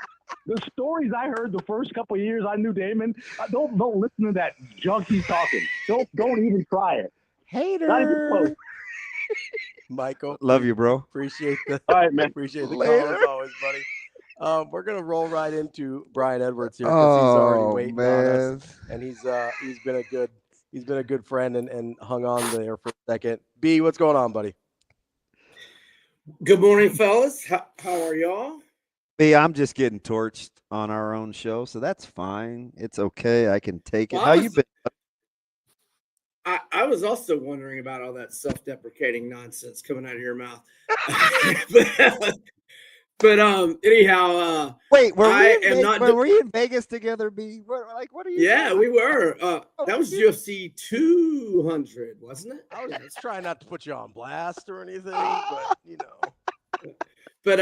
The stories I heard the first couple of years I knew Damon, don't listen to that junk he's talking. Don't even try it. Hater. Not even close. Michael, Love you, bro. appreciate the All right, man. appreciate the Later. call as always, buddy. We're gonna roll right into Brian Edwards here because he's already waiting on us, and he's been a good friend and hung on there for a second. B, what's going on, buddy? Good morning, fellas. How are y'all? Hey, I'm just getting torched on our own show, so that's fine. It's okay. I can take it. Well, How you been? I was also wondering about all that self-deprecating nonsense coming out of your mouth. but anyhow, Wait, were we in not Vegas together, B? What are you Yeah, doing? we were. That was UFC 200, wasn't it? I was just trying not to put you on blast or anything, but you know. But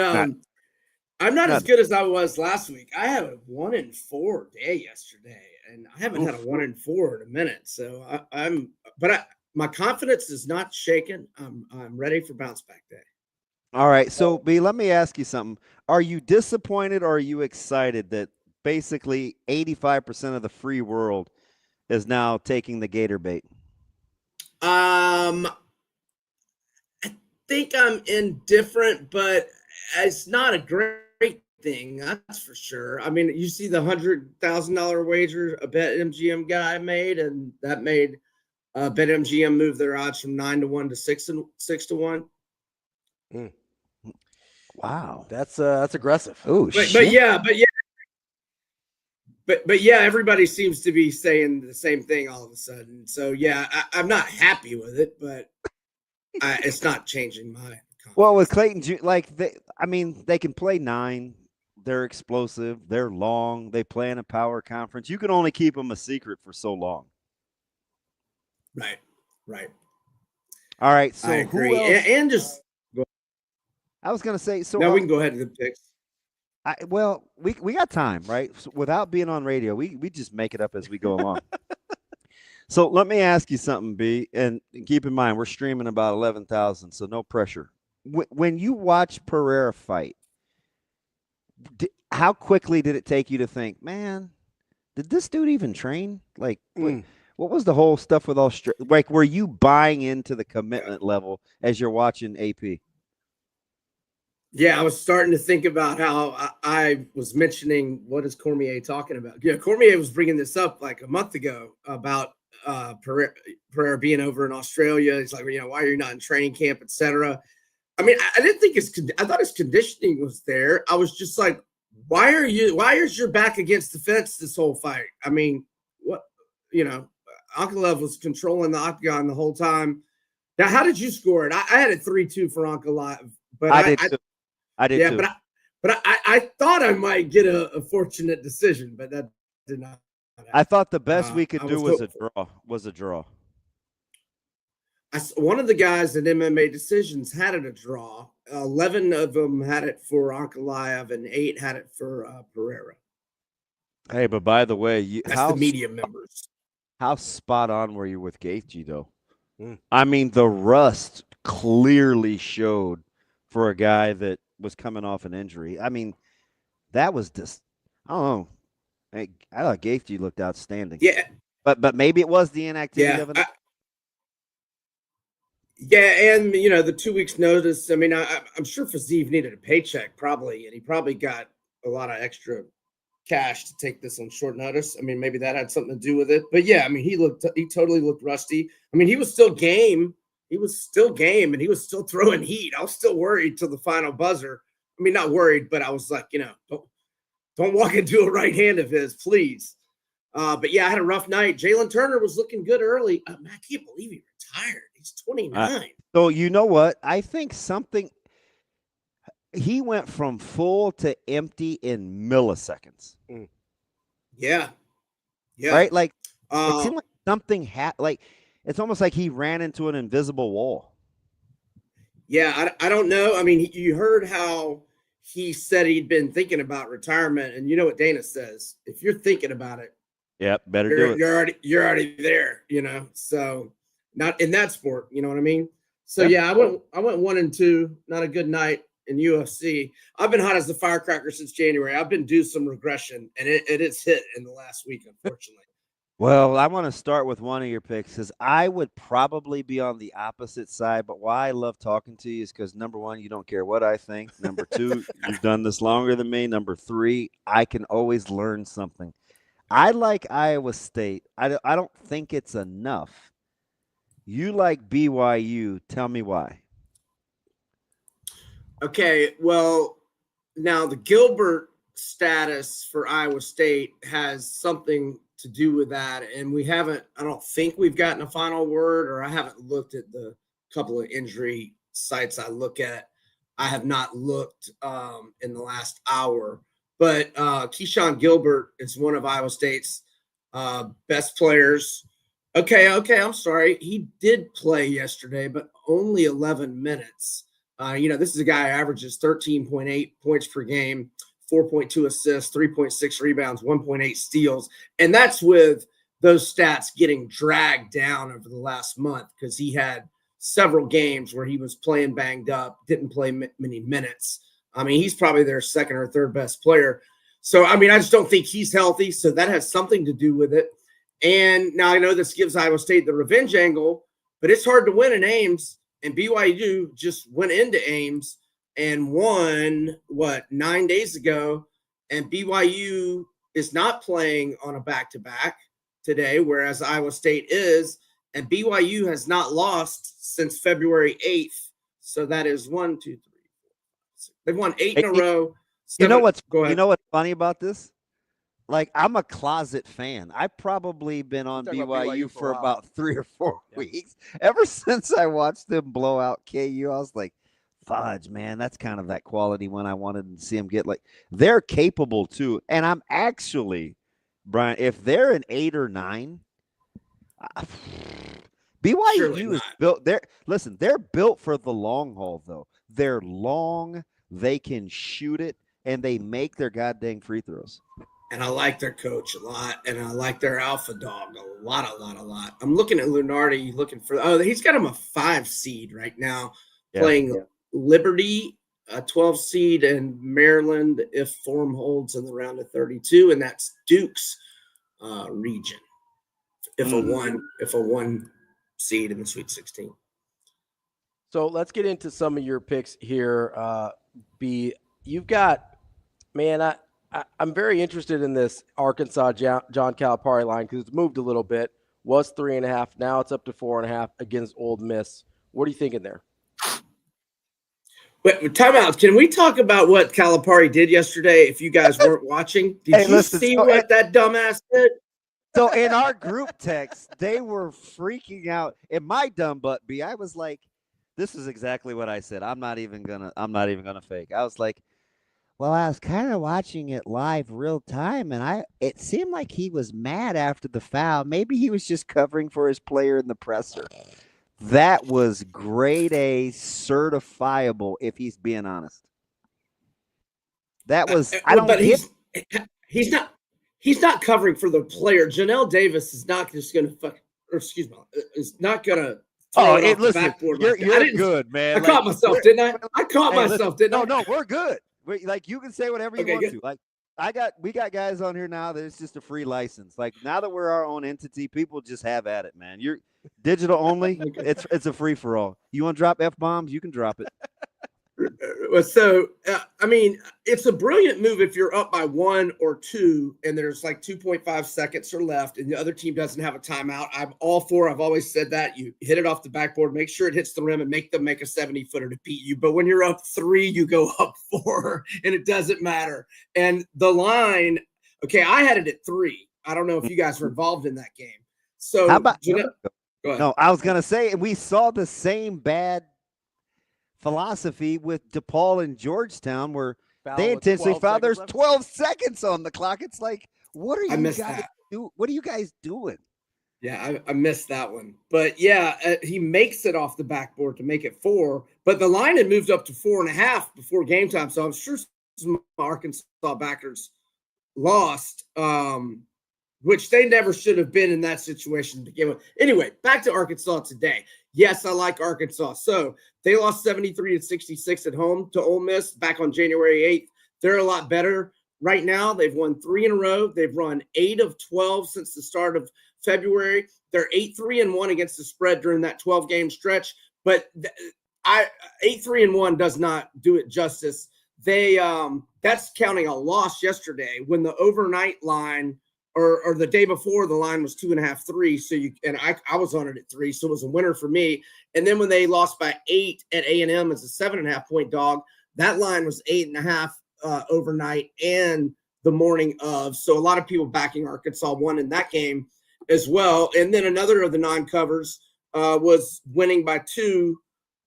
I'm not as good as I was last week. I had a 1-4 day yesterday, and I haven't had a 1-4 in a minute. So my confidence is not shaken. I'm ready for bounce back day. All right, so B, let me ask you something. Are you disappointed or are you excited that basically 85% of the free world is now taking the gator bait? I think I'm indifferent, but it's not a great thing, that's for sure. I mean, you see the $100,000 wager a BetMGM guy made, and that made BetMGM move their odds from 9-1 to 6-1. Mm. Wow, that's aggressive. Oh, but yeah, everybody seems to be saying the same thing all of a sudden. So yeah, I'm not happy with it, but it's not changing my confidence. Well, with Clayton, they can play 9. They're explosive. They're long. They play in a power conference. You can only keep them a secret for so long. Right. All right. So I agree. who else? And just I was going to say, so now we can go ahead to the picks. We got time, right? So without being on radio, we just make it up as we go along. So let me ask you something, B, and keep in mind we're streaming about 11,000, so no pressure. When you watch Pereira fight, how quickly did it take you to think, man, did this dude even train? Like, what was the whole stuff with Australia? Like, were you buying into the commitment level as you're watching AP? Yeah, I was starting to think about how I was mentioning what is Cormier talking about. Yeah, Cormier was bringing this up like a month ago about Pereira being over in Australia. He's like, why are you not in training camp, etc. I mean, I didn't think I thought his conditioning was there. I was just like, why is your back against the fence this whole fight? I mean, Ankalaev was controlling the octagon the whole time. Now, how did you score it? I had it 3-2 for Ankalaev, but I did too. But I thought I might get a fortunate decision, but that did not happen. I thought the best we could do was a draw. One of the guys at MMA Decisions had it a draw. 11 of them had it for Ankalaev, and 8 had it for Pereira. Hey, but by the way, that's the media members. How spot on were you with Gaethje, though? I mean, the rust clearly showed for a guy that was coming off an injury. I mean, that was just, I don't know. I thought Gaethje looked outstanding. Yeah. But maybe it was the inactivity of it. Yeah, and the 2 weeks notice. I mean, I'm sure Fiziev needed a paycheck probably, and he probably got a lot of extra cash to take this on short notice. I mean, maybe that had something to do with it. But yeah, I mean, he totally looked rusty. I mean, he was still game. He was still game, and he was still throwing heat. I was still worried till the final buzzer. I mean, not worried, but I was like, don't walk into a right hand of his, please. But yeah, I had a rough night. Jalen Turner was looking good early. I can't believe he retired. He's 29. So you know what? I think he went from full to empty in milliseconds. Yeah. Right? Like it seemed like something like it's almost like he ran into an invisible wall. Yeah, I don't know. I mean, you heard how he said he'd been thinking about retirement, and you know what Dana says: if you're thinking about it, better do it. You're already there, So not in that sport, you know what I mean? So yeah, I went 1-2. Not a good night. in UFC. I've been hot as a firecracker since January. I've been due some regression, and it is hit in the last week, unfortunately. Well, I want to start with one of your picks because I would probably be on the opposite side. But why I love talking to you is because, number one, you don't care what I think. Number two, you've done this longer than me. Number three, I can always learn something. I like Iowa State. I don't think it's enough. You like BYU. Tell me why. Okay, well, now the Gilbert status for Iowa State has something to do with that, and I don't think we've gotten a final word, or I haven't looked at the couple of injury sites I look at. I have not looked in the last hour, but Keyshawn Gilbert is one of Iowa State's best players. Okay, I'm sorry. He did play yesterday, but only 11 minutes. This is a guy who averages 13.8 points per game, 4.2 assists, 3.6 rebounds, 1.8 steals. And that's with those stats getting dragged down over the last month because he had several games where he was playing banged up, didn't play many minutes. I mean, he's probably their second or third best player. So, I mean, I just don't think he's healthy. So that has something to do with it. And now I know this gives Iowa State the revenge angle, but it's hard to win in Ames. And BYU just went into Ames and won, 9 days ago. And BYU is not playing on a back-to-back today, whereas Iowa State is. And BYU has not lost since February 8th. So that is 1, 2, 3, 4, 5, 6. They've won 8 in a row. You know what's funny about this? Like, I'm a closet fan. I've probably been on BYU for about 3 or 4 weeks. Ever since I watched them blow out KU, I was like, fudge, man, that's kind of that quality one I wanted to see them get. Like, they're capable too. And I'm actually, Brian, if they're an 8 or 9, BYU is built. They're built for the long haul, though. They're long, they can shoot it, and they make their goddamn free throws. And I like their coach a lot, and I like their alpha dog a lot. I'm looking at Lunardi, he's got him a 5 seed right now, playing Liberty, a 12 seed, and Maryland if form holds in the round of 32, and that's Duke's region. If a 1 seed in the Sweet 16. So let's get into some of your picks here. B, you've got, man, I'm very interested in this Arkansas John Calipari line because it's moved a little bit. Was 3.5, now it's up to 4.5 against Ole Miss. What are you thinking there? Wait, time out. Can we talk about what Calipari did yesterday? If you guys weren't watching, did you see what that dumbass did? So in our group text, they were freaking out. In my dumb butt B, I was like, "This is exactly what I said. I'm not even gonna fake." I was like, well, I was kind of watching it live real time, and it seemed like he was mad after the foul. Maybe he was just covering for his player in the presser. That was grade A, certifiable, if he's being honest. That was he's not covering for the player. Janelle Davis is not just going to is not going to. Listen, you're good, man. I caught myself, didn't I? I caught myself, didn't I? No, we're good. Like, you can say whatever you want to. Like, we got guys on here now that it's just a free license. Like, now that we're our own entity, people just have at it, man. You're digital only. It's a free for all. You want to drop F-bombs? You can drop it. So, I mean, it's a brilliant move if you're up by 1 or 2 and there's like 2.5 seconds or left and the other team doesn't have a timeout. I'm all for, I've always said that. You hit it off the backboard, make sure it hits the rim and make them make a 70-footer to beat you. But when you're up 3, you go up 4 and it doesn't matter. And the line, okay, I had it at 3. I don't know if you guys were involved in that game. So, how about, go ahead. No, I was going to say, we saw the same bad philosophy with DePaul and Georgetown where they intentionally fouled. There's 12 seconds on the clock. It's like, what are you guys doing? Yeah, I missed that one. But yeah, he makes it off the backboard to make it 4. But the line had moved up to 4.5 before game time. So I'm sure some Arkansas backers lost, which they never should have been in that situation to begin with. Anyway, back to Arkansas today. Yes, I like Arkansas. So they lost 73-66 at home to Ole Miss back on January 8th. They're a lot better right now. They've won 3 in a row. They've run 8 of 12 since the start of February. They're 8-3-1 against the spread during that 12-game stretch. But 8-3-1 does not do it justice. They that's counting a loss yesterday when the overnight line or the day before the line was 2.5, 3. So I was on it at 3, so it was a winner for me. And then when they lost by 8 at A&M as a 7.5 point dog, that line was 8.5 overnight and the morning of. So a lot of people backing Arkansas won in that game as well. And then another of the non-covers was winning by 1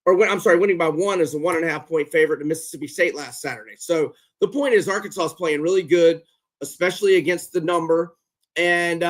as a 1.5 point favorite to Mississippi State last Saturday. So the point is Arkansas is playing really good, especially against the number. And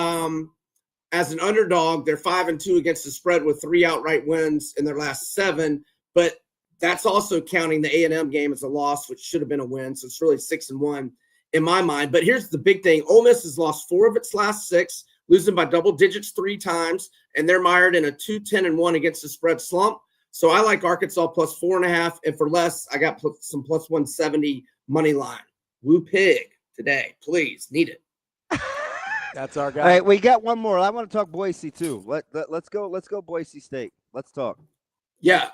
as an underdog, they're 5-2 against the spread with 3 outright wins in their last 7. But that's also counting the A&M game as a loss, which should have been a win. So it's really 6-1 in my mind. But here's the big thing. Ole Miss has lost 4 of its last 6, losing by double digits 3 times. And they're mired in a 2-10-1 against the spread slump. So I like Arkansas plus 4.5. And for less, I got some plus 170 money line. Woo pig today. Please. Need it. That's our guy. All right, we got one more. I want to talk Boise too. Let's go Boise State. Let's talk. Yeah,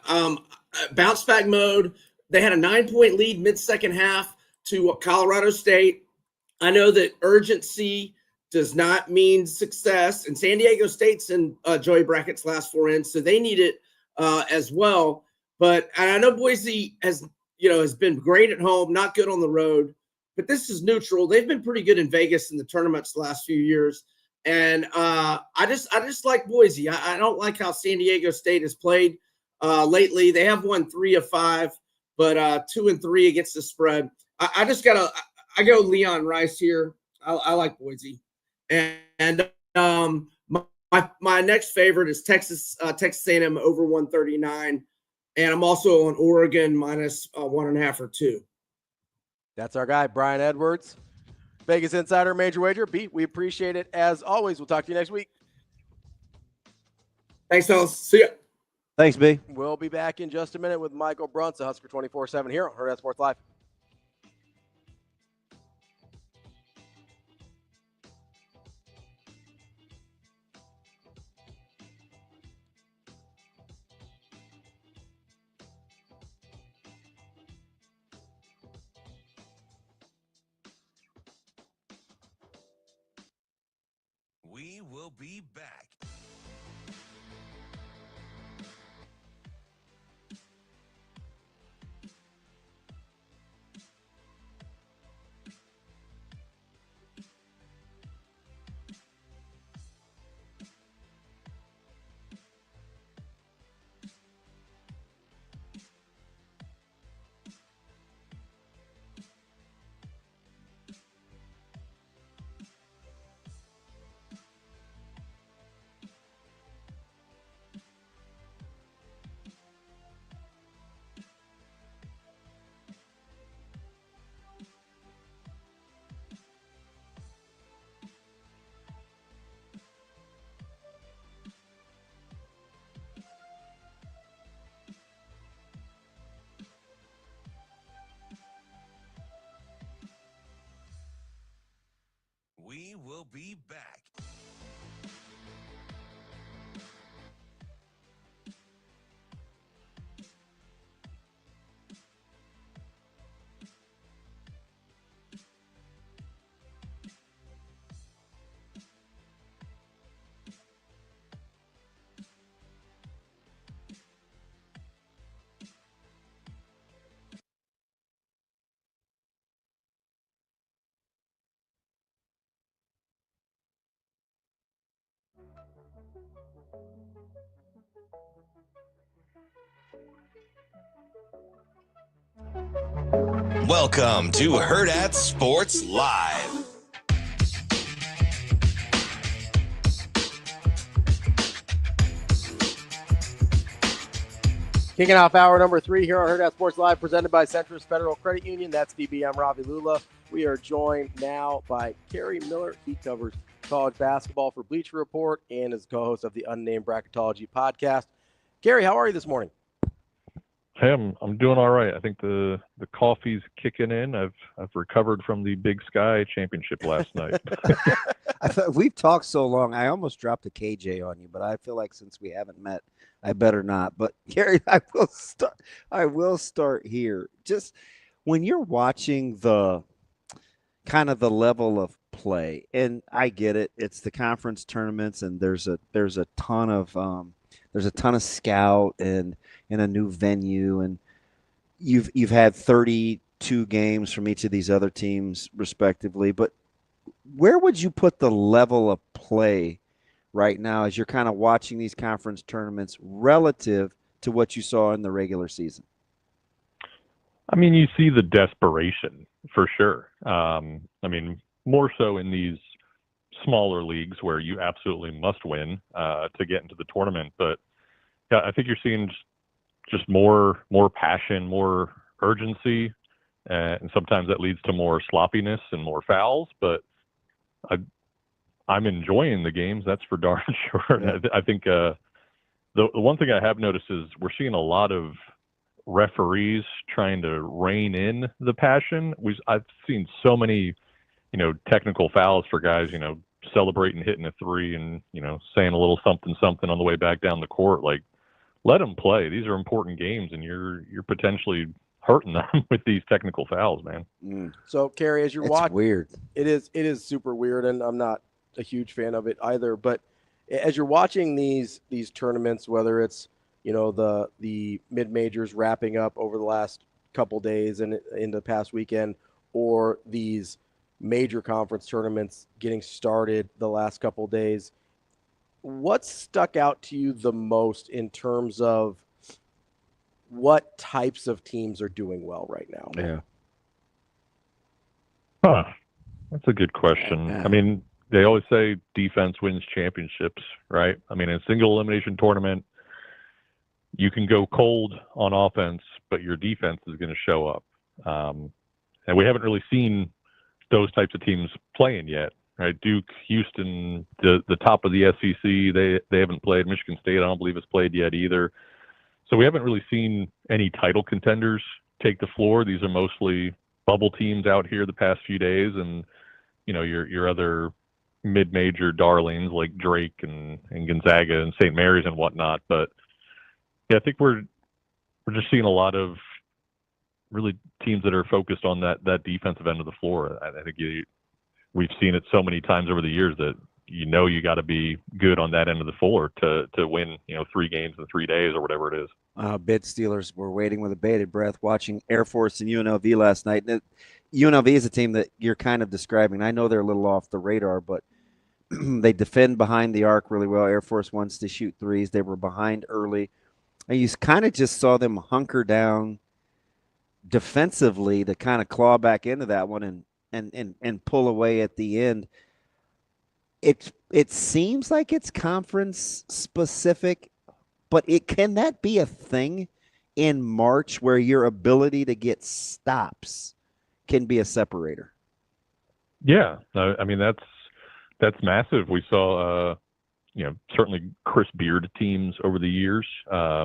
bounce back mode. They had a 9-point lead mid-second half to Colorado State. I know that urgency does not mean success, and San Diego State's in Joey Brackett's last 4 ends, so they need it as well. But I know Boise has been great at home, not good on the road. But this is neutral. They've been pretty good in Vegas in the tournaments the last few years. And I just like Boise. I don't like how San Diego State has played lately. They have won 3 of 5, but 2-3 against the spread. I go Leon Rice here. I like Boise. And my next favorite is Texas A&M over 139. And I'm also on Oregon minus 1.5 or 2. That's our guy, Brian Edwards, Vegas Insider Major Wager. Beat, we appreciate it as always. We'll talk to you next week. Thanks, fellas. See ya. Thanks, B. We'll be back in just a minute with Michael Brunson, Husker 24/7 here on Hurrdat Sports Live. We will be back. We will be back. Welcome to Hurrdat Sports Live. Kicking off hour number 3 here on Hurrdat Sports Live, presented by Centris Federal Credit Union. That's DBM Ravi Lulla. We are joined now by Kerry Miller. He covers college basketball for Bleacher Report and is co-host of the Unnamed Bracketology podcast. Kerry, how are you this morning? Hey, I'm doing all right. I think the coffee's kicking in. I've recovered from the Big Sky Championship last night. I thought we've talked so long. I almost dropped a KJ on you, but I feel like since we haven't met, I better not. But Kerry, I will start here. Just when you're watching the kind of the level of play, and I get it. It's the conference tournaments, and there's a ton of scout and in a new venue, and you've had 32 games from each of these other teams respectively, but where would you put the level of play right now as you're kind of watching these conference tournaments relative to what you saw in the regular season? I mean, you see the desperation for sure. I mean, more so in these smaller leagues where you absolutely must win to get into the tournament, but yeah, I think you're seeing just more passion, more urgency, and sometimes that leads to more sloppiness and more fouls. But I'm enjoying the games, that's for darn sure. Yeah. I think the one thing I have noticed is we're seeing a lot of referees trying to rein in the passion. I've seen so many, technical fouls for guys, celebrating hitting a three and saying a little something on the way back down the court. Like, let them play. These are important games, and you're potentially hurting them with these technical fouls, man. So, Kerry, as you're watching, weird. It is super weird, and I'm not a huge fan of it either. But as you're watching these tournaments, whether it's the mid majors wrapping up over the last couple days and in the past weekend, or these major conference tournaments getting started the last couple days, what stuck out to you the most in terms of what types of teams are doing well right now? Yeah. That's a good question. I mean, they always say defense wins championships, right? I mean, in a single elimination tournament, you can go cold on offense, but your defense is going to show up. And we haven't really seen those types of teams playing yet. Right, Duke, Houston, the top of the SEC, they haven't played. Michigan State, I don't believe has played yet either. So we haven't really seen any title contenders take the floor. These are mostly bubble teams out here the past few days, and your other mid-major darlings like Drake and Gonzaga and St. Mary's and whatnot. But yeah, I think we're just seeing a lot of really teams that are focused on that defensive end of the floor. I think we've seen it so many times over the years that you got to be good on that end of the floor to win 3 games in 3 days or whatever it is. Bid Steelers were waiting with a bated breath watching Air Force and UNLV last night. UNLV is a team that you're kind of describing. I know they're a little off the radar, but they defend behind the arc really well. Air Force wants to shoot threes. They were behind early, and you kind of just saw them hunker down defensively to kind of claw back into that one and pull away at the end. It seems like it's conference specific, but can that be a thing in March where your ability to get stops can be a separator? Yeah, I mean that's massive. We saw certainly Chris Beard teams over the years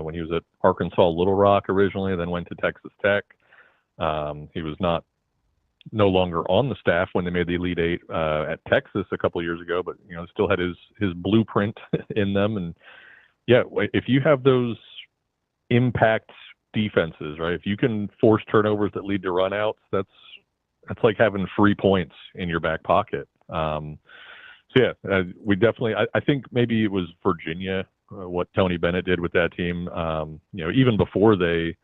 when he was at Arkansas Little Rock originally, then went to Texas Tech. He was no longer on the staff when they made the Elite Eight at Texas a couple of years ago, but still had his blueprint in them. And yeah, if you have those impact defenses, right? If you can force turnovers that lead to runouts, that's like having free points in your back pocket. So yeah, we definitely. I think maybe it was Virginia what Tony Bennett did with that team. Even before they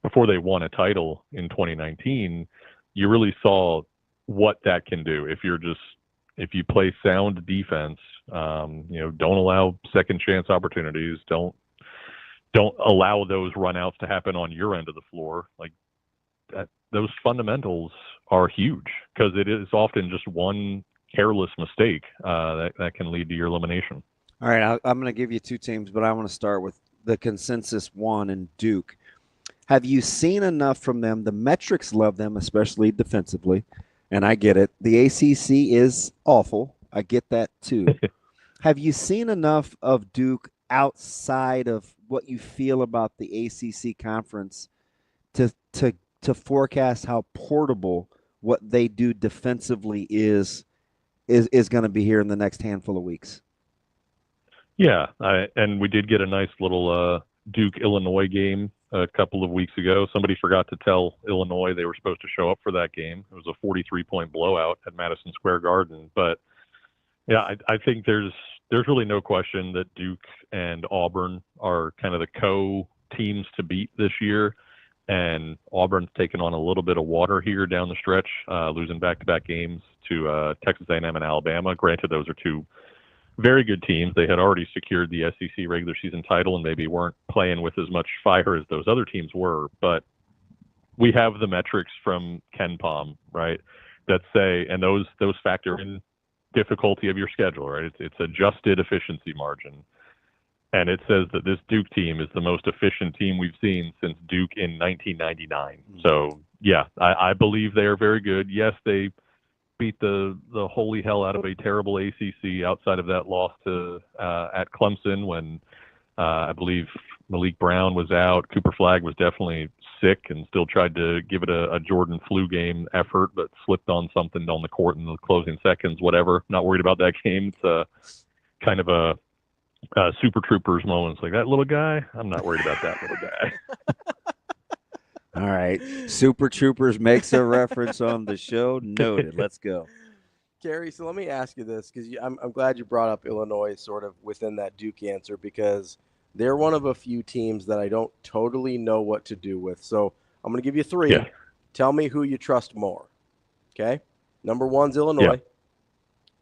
won a title in 2019. You really saw what that can do if you play sound defense. Don't allow second chance opportunities. Don't allow those runouts to happen on your end of the floor. Like that, those fundamentals are huge because it is often just one careless mistake that can lead to your elimination. All right, I'm going to give you 2 teams, but I want to start with the consensus one and Duke. Have you seen enough from them? The metrics love them, especially defensively, and I get it. The ACC is awful. I get that too. Have you seen enough of Duke outside of what you feel about the ACC conference to forecast how portable what they do defensively is going to be here in the next handful of weeks. Yeah, and we did get a nice little Duke-Illinois game a couple of weeks ago. Somebody forgot to tell Illinois they were supposed to show up for that game. It was a 43-point blowout at Madison Square Garden. But, yeah, I think there's really no question that Duke and Auburn are kind of the co-teams to beat this year. And Auburn's taken on a little bit of water here down the stretch, losing back-to-back games to Texas A&M and Alabama. Granted, those are two very good teams. They had already secured the SEC regular season title and maybe weren't playing with as much fire as those other teams were. But we have the metrics from KenPom, right, that say, and those factor in difficulty of your schedule, right? It's adjusted efficiency margin. And it says that this Duke team is the most efficient team we've seen since Duke in 1999. So, yeah, I believe they are very good. Yes, they beat the holy hell out of a terrible ACC outside of that loss to at Clemson when I believe Malik Brown was out. Cooper Flagg was definitely sick and still tried to give it a Jordan flu game effort, but slipped on something on the court in the closing seconds, whatever. Not worried about that game. It's kind of a Super Troopers moments like that little guy. I'm not worried about that little guy. All right. Super Troopers makes a reference on the show. Noted. Let's go. Kerry, so let me ask you this, because I'm glad you brought up Illinois sort of within that Duke answer, because they're one of a few teams that I don't totally know what to do with. So I'm going to give you three. Yeah. Tell me who you trust more. Okay? Number one's Illinois. Yeah.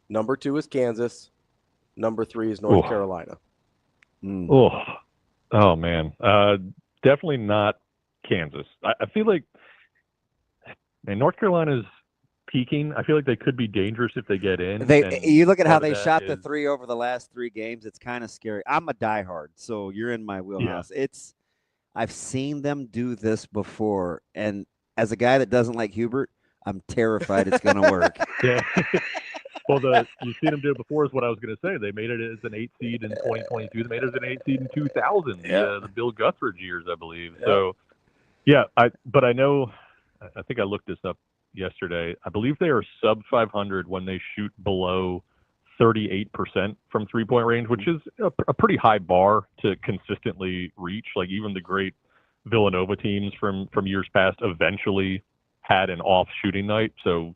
Number two is Kansas. Number three is North Carolina. Oh, man. Definitely not Kansas. I feel like North Carolina's peaking. I feel like they could be dangerous if they get in. You look at how they shot the three over the last 3 games. It's kind of scary. I'm a diehard, so you're in my wheelhouse. Yeah. I've seen them do this before, and as a guy that doesn't like Hubert, I'm terrified it's going to work. Yeah. Well, you've seen them do it before is what I was going to say. They made it as an 8 seed in 2022. They made it as an 8 seed in 2000, the Bill Guthridge years, I believe. Yeah. So, yeah, but I know, I think I looked this up yesterday. I believe they are sub 500 when they shoot below 38% from three-point range, which is a pretty high bar to consistently reach. Like even the great Villanova teams from years past eventually had an off shooting night. So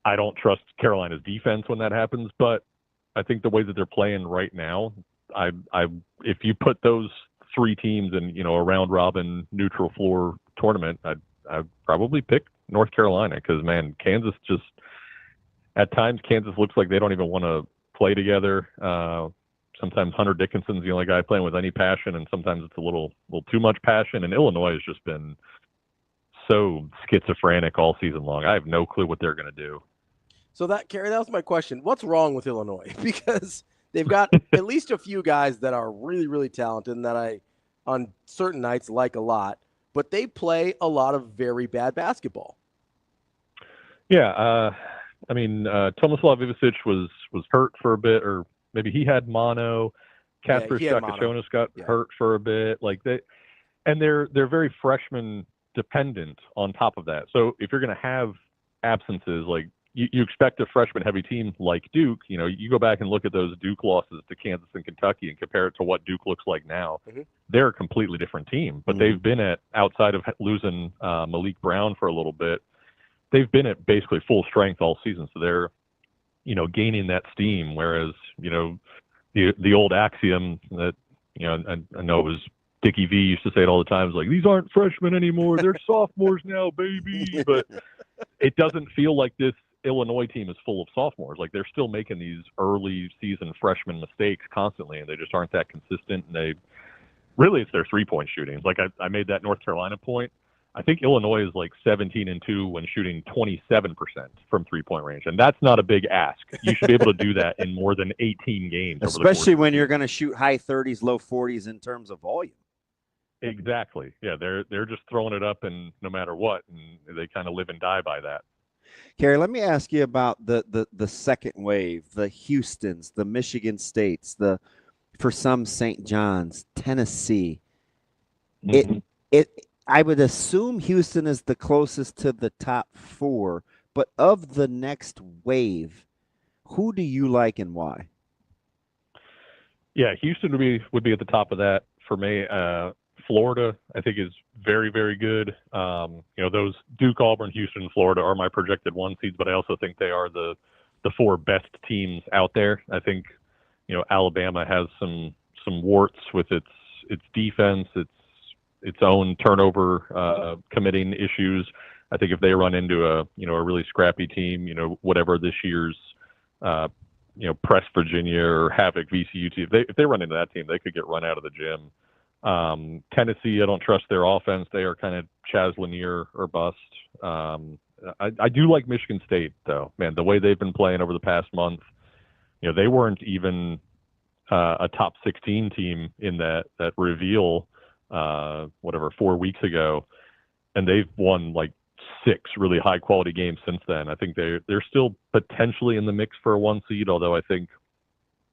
I don't trust Carolina's defense when that happens, but I think the way that they're playing right now, if you put those 3 teams in, a round robin neutral floor tournament, I'd probably pick North Carolina because, man, Kansas just at times Kansas looks like they don't even want to play together. Sometimes Hunter Dickinson's the only guy playing with any passion, and sometimes it's a little too much passion. And Illinois has just been so schizophrenic all season long. I have no clue what they're going to do. So Kerry, that was my question. What's wrong with Illinois? Because they've got at least a few guys that are really, really talented and that I, on certain nights, like a lot, but they play a lot of very bad basketball. Yeah. Tomislav Ivic was hurt for a bit, or maybe he had mono. Kasper Shakachonis got hurt for a bit. They're very freshman dependent on top of that. So if you're going to have absences, like you expect a freshman heavy team like Duke, you go back and look at those Duke losses to Kansas and Kentucky and compare it to what Duke looks like now. Mm-hmm. They're a completely different team, but they've been outside of losing Malik Brown for a little bit, they've been at basically full strength all season. So they're, gaining that steam. Whereas, the old axiom that, I know it was Dickie V used to say it all the time, is like, these aren't freshmen anymore. They're sophomores now, baby. But it doesn't feel like this Illinois team is full of sophomores. Like they're still making these early season freshman mistakes constantly, and they just aren't that consistent. And it's their 3-point shooting. Like I made that North Carolina point. I think Illinois is like 17-2 when shooting 27% from 3-point range. And that's not a big ask. You should be able to do that in more than 18 games. Especially when you're going to shoot high 30s, low 40s in terms of volume. Exactly. Yeah, they're just throwing it up and no matter what, and they kind of live and die by that. Kerry, let me ask you about the second wave, the Houstons, the Michigan States, the for some St. John's, Tennessee. Mm-hmm. I would assume Houston is the closest to the top 4, but of the next wave, who do you like and why? Yeah, Houston would be at the top of that for me. Florida, I think, is very, very good. Those Duke, Auburn, Houston, Florida are my projected 1 seeds, but I also think they are the 4 best teams out there. I think, Alabama has some warts with its defense, its own turnover committing issues. I think if they run into a really scrappy team, whatever this year's press Virginia or Havoc VCU team, if they run into that team, they could get run out of the gym. Tennessee, I don't trust their offense. They are kind of Chaz Lanier or bust. I do like Michigan State, though. Man, the way they've been playing over the past month, they weren't even a top 16 team in that reveal, 4 weeks ago, and they've won like 6 really high quality games since then. I think they're still potentially in the mix for a 1 seed, although I think,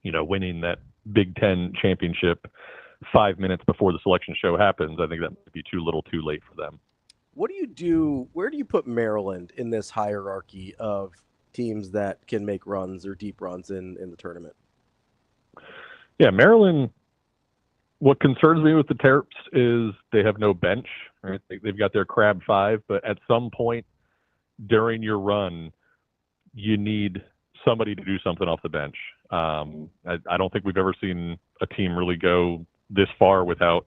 winning that Big Ten championship 5 minutes before the selection show happens, I think that might be too little too late for them. What do you do? Where do you put Maryland in this hierarchy of teams that can make runs or deep runs in the tournament? Yeah, Maryland, what concerns me with the Terps is they have no bench. Right? They've got their crab 5, but at some point during your run, you need somebody to do something off the bench. I don't think we've ever seen a team really go this far without,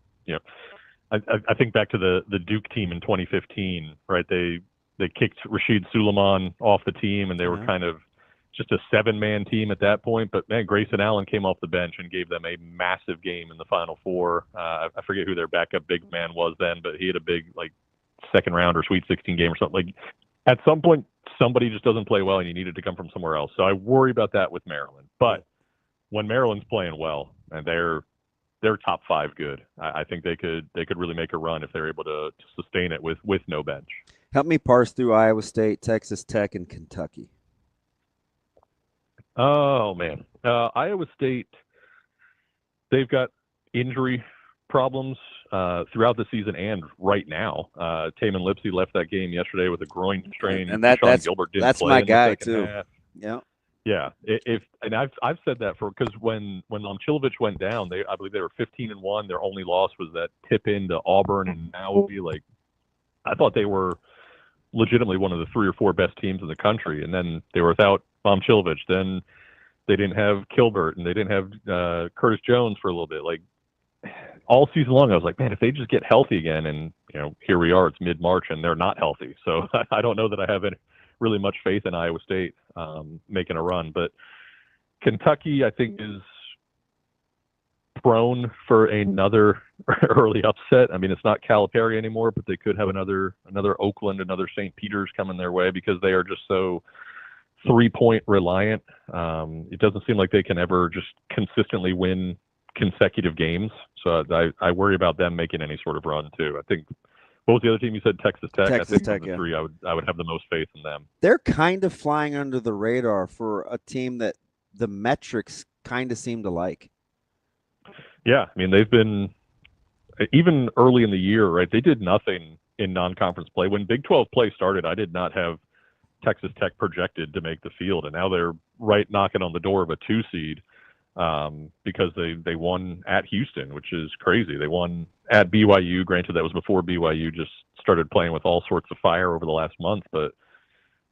I think back to the Duke team in 2015, right? They kicked Rashid Suleiman off the team, and they were kind of just a 7-man team at that point. But, man, Grayson Allen came off the bench and gave them a massive game in the Final Four. I forget who their backup big man was then, but he had a big, second round or Sweet 16 game or something. At some point, somebody just doesn't play well, and you need it to come from somewhere else. So I worry about that with Maryland. But when Maryland's playing well, and they're top 5 good, I think they could really make a run if they're able to sustain it with no bench. Help me parse through Iowa State, Texas Tech, and Kentucky. Oh, man. Iowa State, they've got injury problems throughout the season and right now. Taman Lipsey left that game yesterday with a groin strain. And that's Gilbert didn't that's play my in the guy, second too. half. Yeah. Yeah, I've said that because when Momcilovic went down, I believe they were 15-1. Their only loss was that tip into Auburn and Maui. I thought they were legitimately one of the 3 or 4 best teams in the country, and then they were without Momcilovic. Then they didn't have Kilbert, and they didn't have Curtis Jones for a little bit. All season long, I was like, man, if they just get healthy again, and here we are, it's mid-March, and they're not healthy. So I don't know that I have really much faith in Iowa State making a run. But Kentucky, I think, is prone for another early upset. I mean, it's not Calipari anymore, but they could have another Oakland, another St. Peter's coming their way because they are just so 3-point reliant. It doesn't seem like they can ever just consistently win consecutive games. So I worry about them making any sort of run too. I think, what was the other team you said? Texas Tech. Texas I think Tech, of the 3, I would have the most faith in them. They're kind of flying under the radar for a team that the metrics kind of seem to like. Yeah, I mean, they've been, even early in the year, right, they did nothing in non-conference play. When Big 12 play started, I did not have Texas Tech projected to make the field, and now they're right knocking on the door of a 2 seed because they won at Houston, which is crazy. They won at BYU. Granted, that was before BYU just started playing with all sorts of fire over the last month. But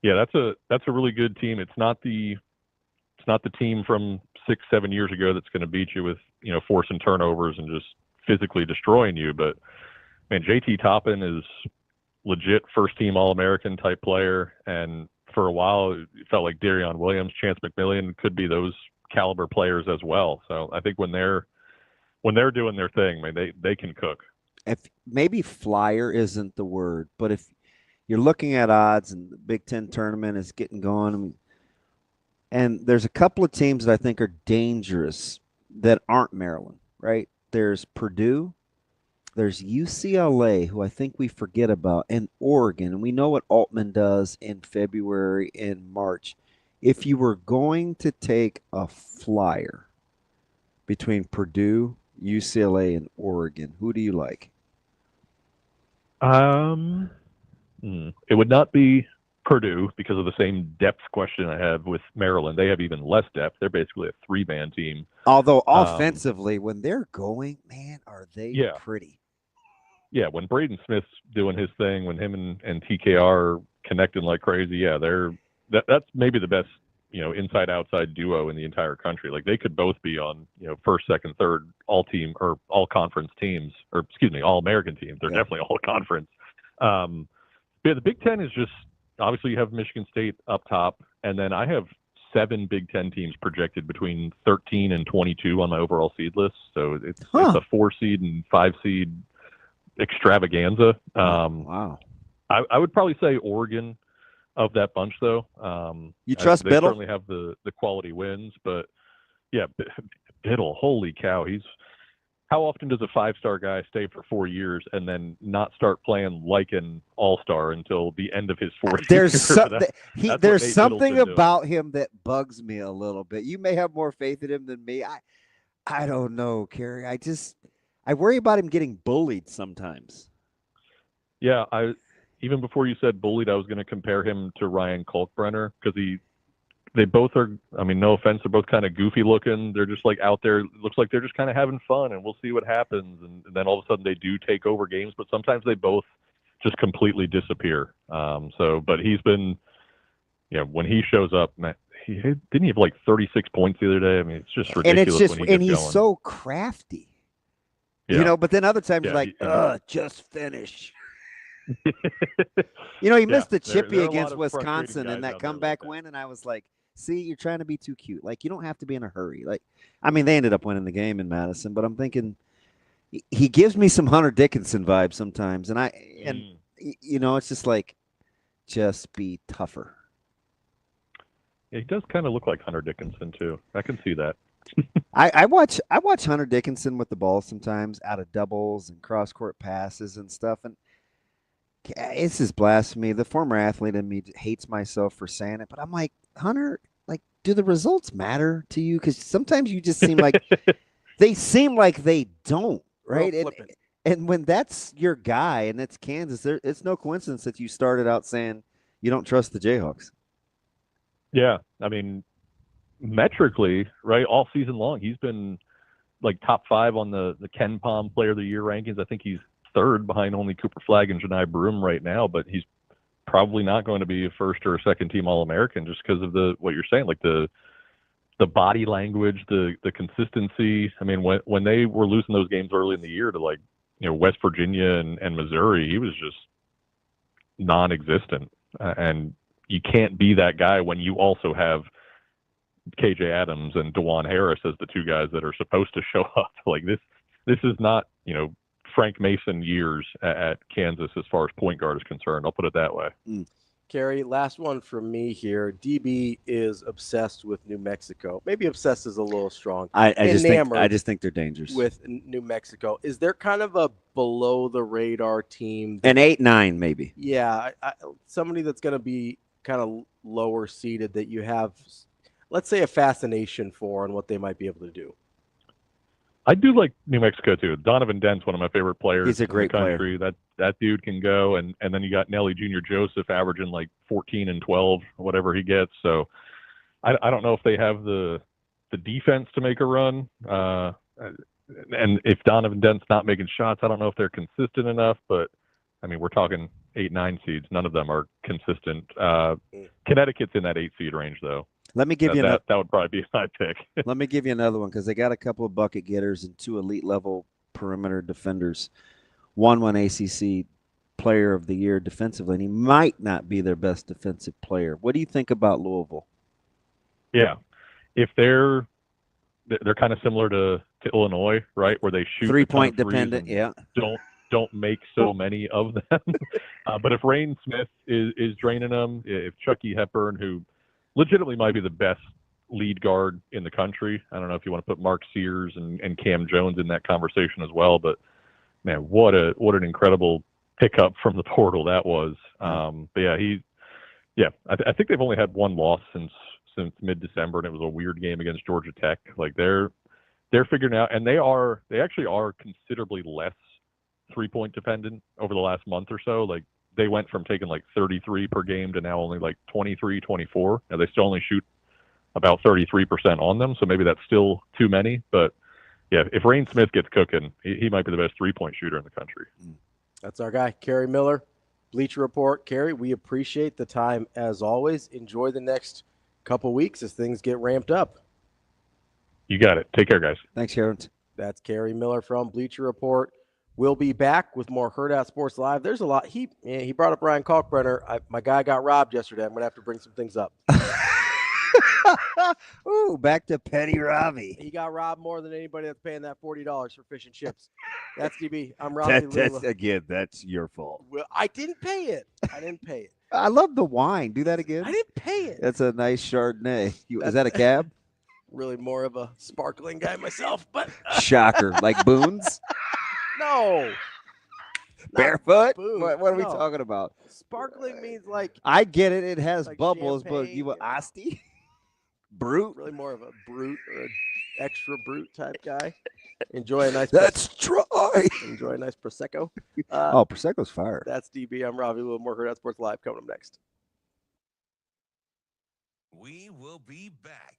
yeah, that's a really good team. It's not the team from 6-7 years ago that's going to beat you with forcing turnovers and just physically destroying you. But man, JT Toppin is legit first team All-American type player, and for a while it felt like Darion Williams, Chance McMillian could be those caliber players as well. So I think when they're doing their thing, man, they can cook. If maybe flyer isn't the word, but if you're looking at odds and the Big Ten tournament is getting going, and there's a couple of teams that I think are dangerous that aren't Maryland, right? There's Purdue, there's UCLA, who I think we forget about, and Oregon. And we know what Altman does in February and March. If you were going to take a flyer between Purdue, UCLA, and Oregon. Who do you like? It would not be Purdue because of the same depth question I have with Maryland. They have even less depth. They're basically a three-man team. Although offensively, when they're going, man, are they pretty. Yeah, when Braden Smith's doing his thing, when him and TKR are connecting like crazy, that's maybe the best, inside-outside duo in the entire country. Like, they could both be on, first, second, third, all-team or all-conference teams, or excuse me, all-American teams. They're definitely all-conference. The Big Ten is just, obviously you have Michigan State up top, and then I have 7 Big Ten teams projected between 13 and 22 on my overall seed list. So it's a 4 seed and 5 seed extravaganza. Wow. I would probably say Oregon of that bunch, though. You trust they Biddle? Certainly have the quality wins, but yeah, Biddle, holy cow. How often does a 5-star guy stay for 4 years and then not start playing like an all-star until the end of his 4th year? There's something about him that bugs me a little bit. You may have more faith in him than me. I don't know, Kerry. I worry about him getting bullied sometimes. Yeah, even before you said bullied, I was going to compare him to Ryan Kalkbrenner because they both are, I mean, no offense, they're both kind of goofy looking. They're just like out there. It looks like they're just kind of having fun, and we'll see what happens. And then all of a sudden they do take over games, but sometimes they both just completely disappear. But he's been, when he shows up, man, didn't he have like 36 points the other day? I mean, it's just ridiculous. And he's so crafty. But then other times like, just finish. He missed the chippy against Wisconsin in that comeback win, and I was like, see, you're trying to be too cute. Like, you don't have to be in a hurry. Like, I mean, they ended up winning the game in Madison, but I'm thinking he gives me some Hunter Dickinson vibes sometimes, and it's just like, just be tougher. Yeah, he does kind of look like Hunter Dickinson too. I can see that. I watch Hunter Dickinson with the ball sometimes out of doubles and cross court passes and stuff, and it's just blasphemy. The former athlete in me hates myself for saying it, but I'm like, Hunter, like, do the results matter to you? Because sometimes you just seem like they don't, right? And when that's your guy and it's Kansas, it's no coincidence that you started out saying you don't trust the Jayhawks. Yeah, I mean, metrically, right, all season long, he's been like top 5 on the Ken Palm Player of the Year rankings. I think he's 3rd behind only Cooper Flagg and Janai Broom right now, but he's probably not going to be a first or a second team All-American just because of what you're saying, like the body language, the consistency. I mean, when they were losing those games early in the year to West Virginia and Missouri, he was just non-existent. And you can't be that guy when you also have KJ Adams and DeJuan Harris as the 2 guys that are supposed to show up. Like, this is not, Frank Mason years at Kansas as far as point guard is concerned. I'll put it that way. Kerry, last one from me here. DB is obsessed with New Mexico. Maybe obsessed is a little strong. I just think they're dangerous with New Mexico. Is there kind of a below the radar team? An 8-9 maybe. Yeah, somebody that's going to be kind of lower seeded that you have, let's say, a fascination for and what they might be able to do. I do like New Mexico too. Donovan Dent's one of my favorite players. He's a great in the country. player. That dude can go, and then you got Nelly Jr. Joseph averaging like 14 and 12, whatever he gets. So I don't know if they have the defense to make a run. And if Donovan Dent's not making shots, I don't know if they're consistent enough. But I mean, we're talking 8-9 seeds. None of them are consistent. Connecticut's in that 8 seed range though. Let me give you that would probably be my pick. Let me give you another one because they got a couple of bucket getters and 2 elite level perimeter defenders. One ACC Player of the Year defensively, and he might not be their best defensive player. What do you think about Louisville? Yeah, if they're kind of similar to Illinois, right, where they shoot 3-point dependent. Yeah, don't make so many of them. But if Rain Smith is draining them, if Chucky Hepburn, who legitimately might be the best lead guard in the country. I don't know if you want to put Mark Sears and Cam Jones in that conversation as well, but man, what an incredible pickup from the portal that was. But yeah, I think they've only had 1 loss since mid-December, and it was a weird game against Georgia Tech. Like they're they're figuring out, and they actually are considerably less 3-point dependent over the last month or so. Like they went from taking like 33 per game to now only like 23, 24. Now they still only shoot about 33% on them, so maybe that's still too many. But yeah, if Rain Smith gets cooking, he might be the best 3-point shooter in the country. That's our guy, Kerry Miller, Bleacher Report. Kerry, we appreciate the time as always. Enjoy the next couple weeks as things get ramped up. You got it. Take care, guys. Thanks, Harold. That's Kerry Miller from Bleacher Report. We'll be back with more Hurrdat Sports Live. There's a lot. He brought up Ryan Kalkbrenner. My guy got robbed yesterday. I'm going to have to bring some things up. Ooh, back to Petty Ravi. He got robbed more than anybody that's paying that $40 for fish and chips. That's DB. I'm Ravi. That's your fault. Well, I didn't pay it. I love the wine. Do that again. I didn't pay it. That's a nice Chardonnay. Is that a cab? Really more of a sparkling guy myself, but shocker. Like Boone's? No. Barefoot? Boone. What are we No. talking about? Sparkling means like I get it. It has like bubbles, but champagne, you Asti? Brute? really more of a brute or an extra brute type guy. Enjoy a nice That's dry. Enjoy a nice Prosecco. Prosecco's fire. That's DB. I'm Ravi. With more Hurrdat Sports Live coming up next. We will be back.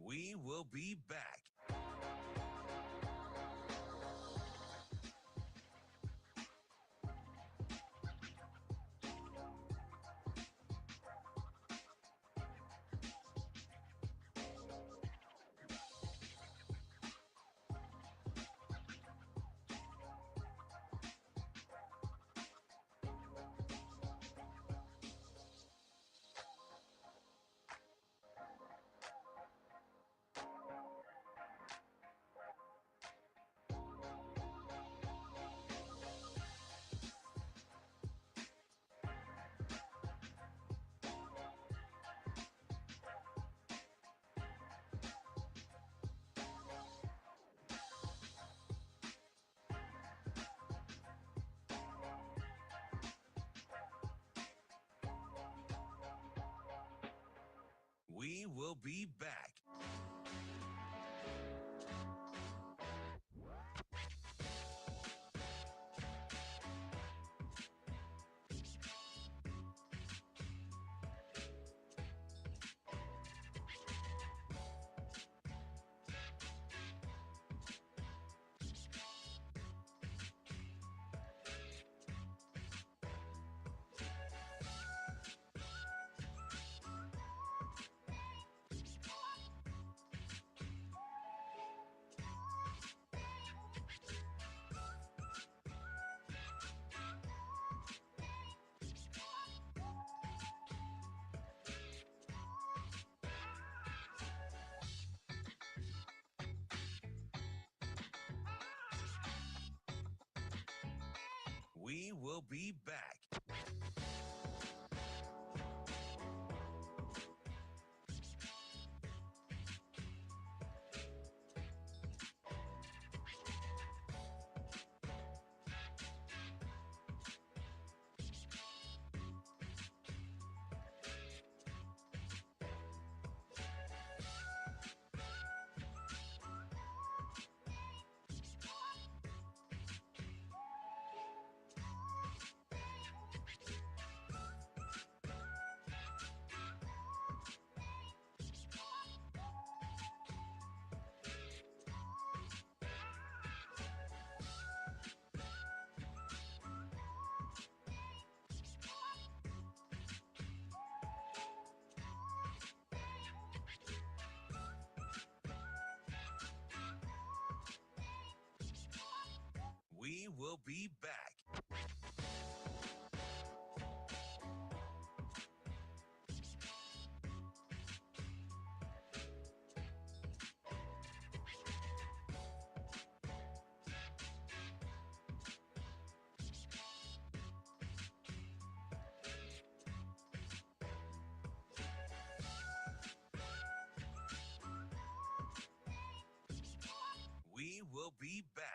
We will be back. We will be back. We will be back. will be back. We will be back.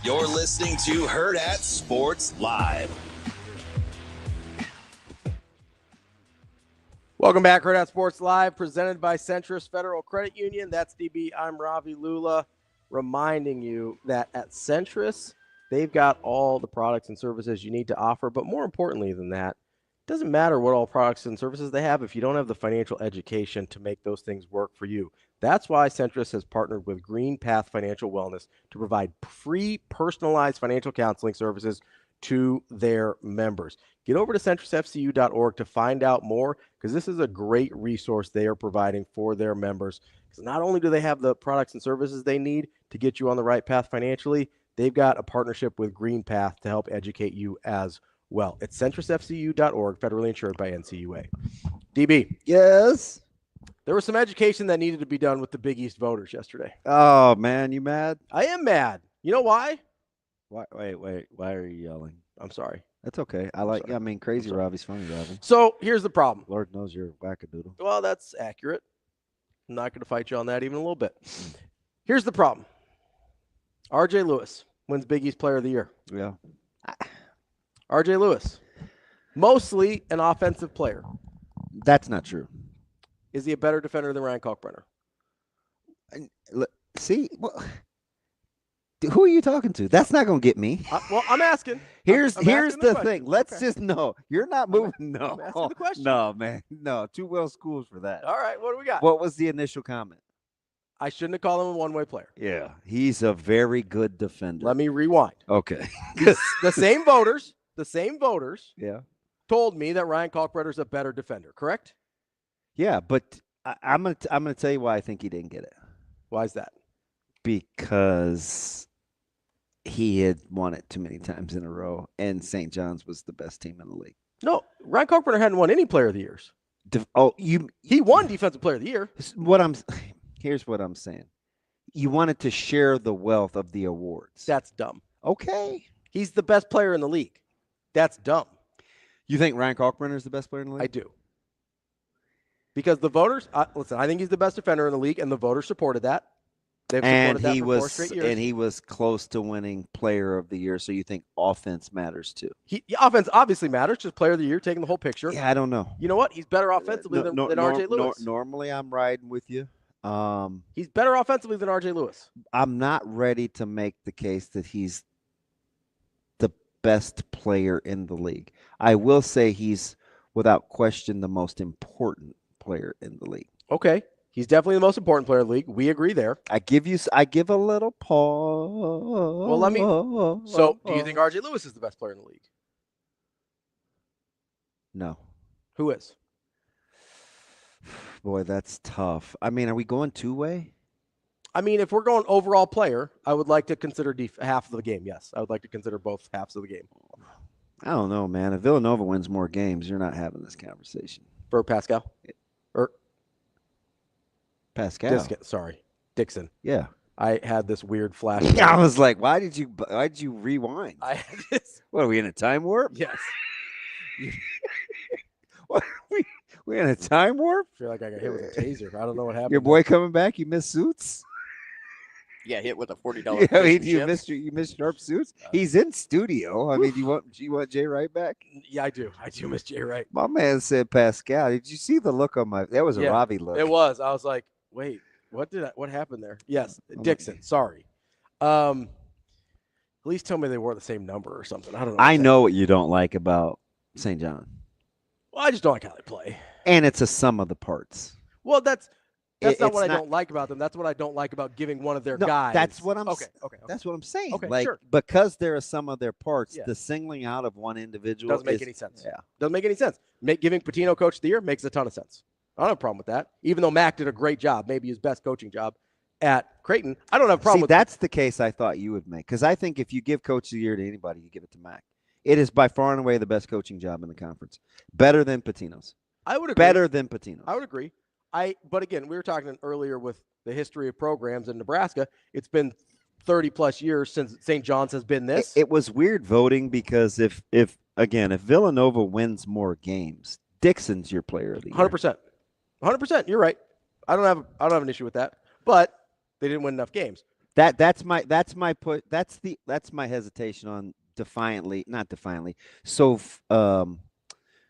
You're listening to Hurrdat Sports Live. Welcome back, Hurrdat Sports Live, presented by Centris Federal Credit Union. That's DB. I'm Ravi Lulla, reminding you that at Centris, they've got all the products and services you need to offer. But more importantly than that, it doesn't matter what all products and services they have if you don't have the financial education to make those things work for you. That's why Centris has partnered with Green Path Financial Wellness to provide free personalized financial counseling services to their members. Get over to centrisfcu.org to find out more, because this is a great resource they are providing for their members. Because not only do they have the products and services they need to get you on the right path financially, they've got a partnership with Green Path to help educate you as well. It's centrisfcu.org, federally insured by NCUA. DB. Yes. There was some education that needed to be done with the Big East voters yesterday. Oh, man, you mad? I am mad. You know why? Wait. Why are you yelling? I'm sorry. That's okay. Crazy Ravi's funny, Ravi. So here's the problem. Lord knows you're a wackadoodle. Well, that's accurate. I'm not going to fight you on that even a little bit. Here's the problem. RJ Lewis wins Big East Player of the Year. Yeah. RJ Lewis, mostly an offensive player. That's not true. Is he a better defender than Ryan Kalkbrenner? See, who are you talking to? That's not going to get me. Well, I'm asking. Here's I'm here's asking the thing. Let's just know. You're not moving. No. I'm asking the question. No, man. No, too well schooled for that. All right, what do we got? What was the initial comment? I shouldn't have called him a one-way player. Yeah, he's a very good defender. Let me rewind. Okay. The same voters Yeah. told me that Ryan Kalkbrenner is a better defender, correct? Yeah, but I'm gonna tell you why I think he didn't get it. Why is that? Because he had won it too many times in a row, and St. John's was the best team in the league. No, Ryan Kalkbrenner hadn't won any Player of the Years. He won Defensive Player of the Year. Here's what I'm saying. You wanted to share the wealth of the awards. That's dumb. Okay. He's the best player in the league. That's dumb. You think Ryan Kalkbrenner is the best player in the league? I do. Because the voters, listen, I think he's the best defender in the league, and the voters supported that. They've supported that for 4 straight years. And he was close to winning Player of the Year, so you think offense matters too? Offense obviously matters, just Player of the Year, taking the whole picture. Yeah, I don't know. You know what? He's better offensively than RJ Lewis. Normally, I'm riding with you. He's better offensively than RJ Lewis. I'm not ready to make the case that he's the best player in the league. I will say he's, without question, the most important player in the league. Okay. He's definitely the most important player in the league. We agree there. I give a little pause. Well, so do you think RJ Lewis is the best player in the league? No. Who is? Boy, that's tough. I mean, are we going two-way? I mean, if we're going overall player, I would like to consider half of the game. Yes, I would like to consider both halves of the game. I don't know, man. If Villanova wins more games, you're not having this conversation. For Pascal? Pascal. Sorry. Dixon. Yeah. I had this weird flash. I was like, why did you rewind? I had this. What, are we in a time warp? Yes. What, we in a time warp? I feel like I got hit with a taser. I don't know what happened. Your boy coming back? You missed Suits? Yeah, hit with a $40 Yeah, fish you and missed chips. you missed Sharp Suits. He's in studio. I mean, you want Jay Wright back? Yeah, I do. I do miss Jay Wright. My man said Pascal. Did you see the look on my? That was a Ravi look. It was. I was like, wait, what happened there? Yes, Dixon. Sorry. At least tell me they wore the same number or something. I don't know. I know what you don't like about St. John. Well, I just don't like how they play. And it's a sum of the parts. Well, that's not what I don't like about them. That's what I don't like about giving one of their guys. That's what I'm. Okay. That's what I'm saying. Okay, like sure. because they're a sum of their parts, Yeah. the singling out of one individual Doesn't make any sense. Yeah, doesn't make any sense. Giving Patino Coach of the Year makes a ton of sense. I don't have a problem with that. Even though Mac did a great job, maybe his best coaching job at Creighton, I don't have a problem with that's the case I thought you would make. Because I think if you give Coach of the Year to anybody, you give it to Mac. It is by far and away the best coaching job in the conference. Better than Patino's. I would agree. Better than Patino's. I would agree. But again, we were talking earlier with the history of programs in Nebraska. It's been 30-plus years since St. John's has been this. It was weird voting because if Villanova wins more games, Dixon's your player of the year. 100%. 100%. You're right. I don't have an issue with that. But they didn't win enough games. That's my hesitation on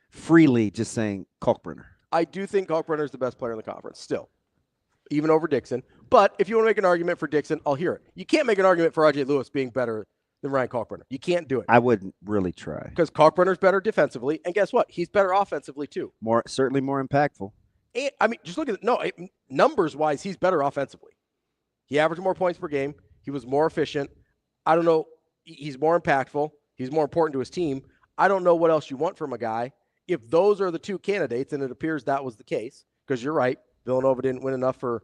freely just saying Kalkbrenner. I do think Kalkbrenner is the best player in the conference still, even over Dixon. But if you want to make an argument for Dixon, I'll hear it. You can't make an argument for R.J. Lewis being better than Ryan Kalkbrenner. You can't do it. I wouldn't really try. Because Kalkbrenner's better defensively, and guess what? He's better offensively too. Certainly more impactful. And, I mean, just look at it. Numbers-wise, he's better offensively. He averaged more points per game. He was more efficient. I don't know. He's more impactful. He's more important to his team. I don't know what else you want from a guy. If those are the two candidates, and it appears that was the case, because you're right, Villanova didn't win enough for.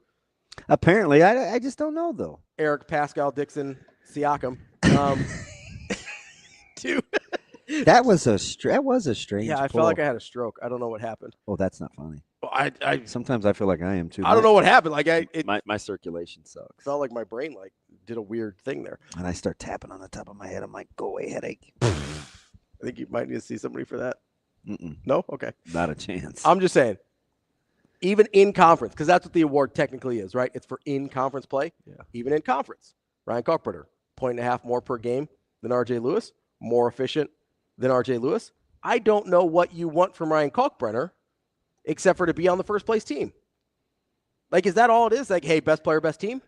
Apparently, I just don't know though. Eric, Pascal, Dixon, Siakam. That was a strange. Yeah, I pull. felt like I had a stroke. I don't know what happened. Oh, that's not funny. Well, Sometimes I feel like I am too. I don't know what happened. Like my circulation sucks. Felt like my brain did a weird thing there. And I start tapping on the top of my head. I'm like, go away, headache. I think you might need to see somebody for that. Mm-mm. No? Okay. Not a chance. I'm just saying, even in conference, because that's what the award technically is, right? It's for in-conference play. Yeah. Even in conference. Ryan Kalkbrenner, 1.5 more per game than R.J. Lewis, more efficient than R.J. Lewis. I don't know what you want from Ryan Kalkbrenner except for to be on the first-place team. Like, is that all it is? Like, hey, best player, best team?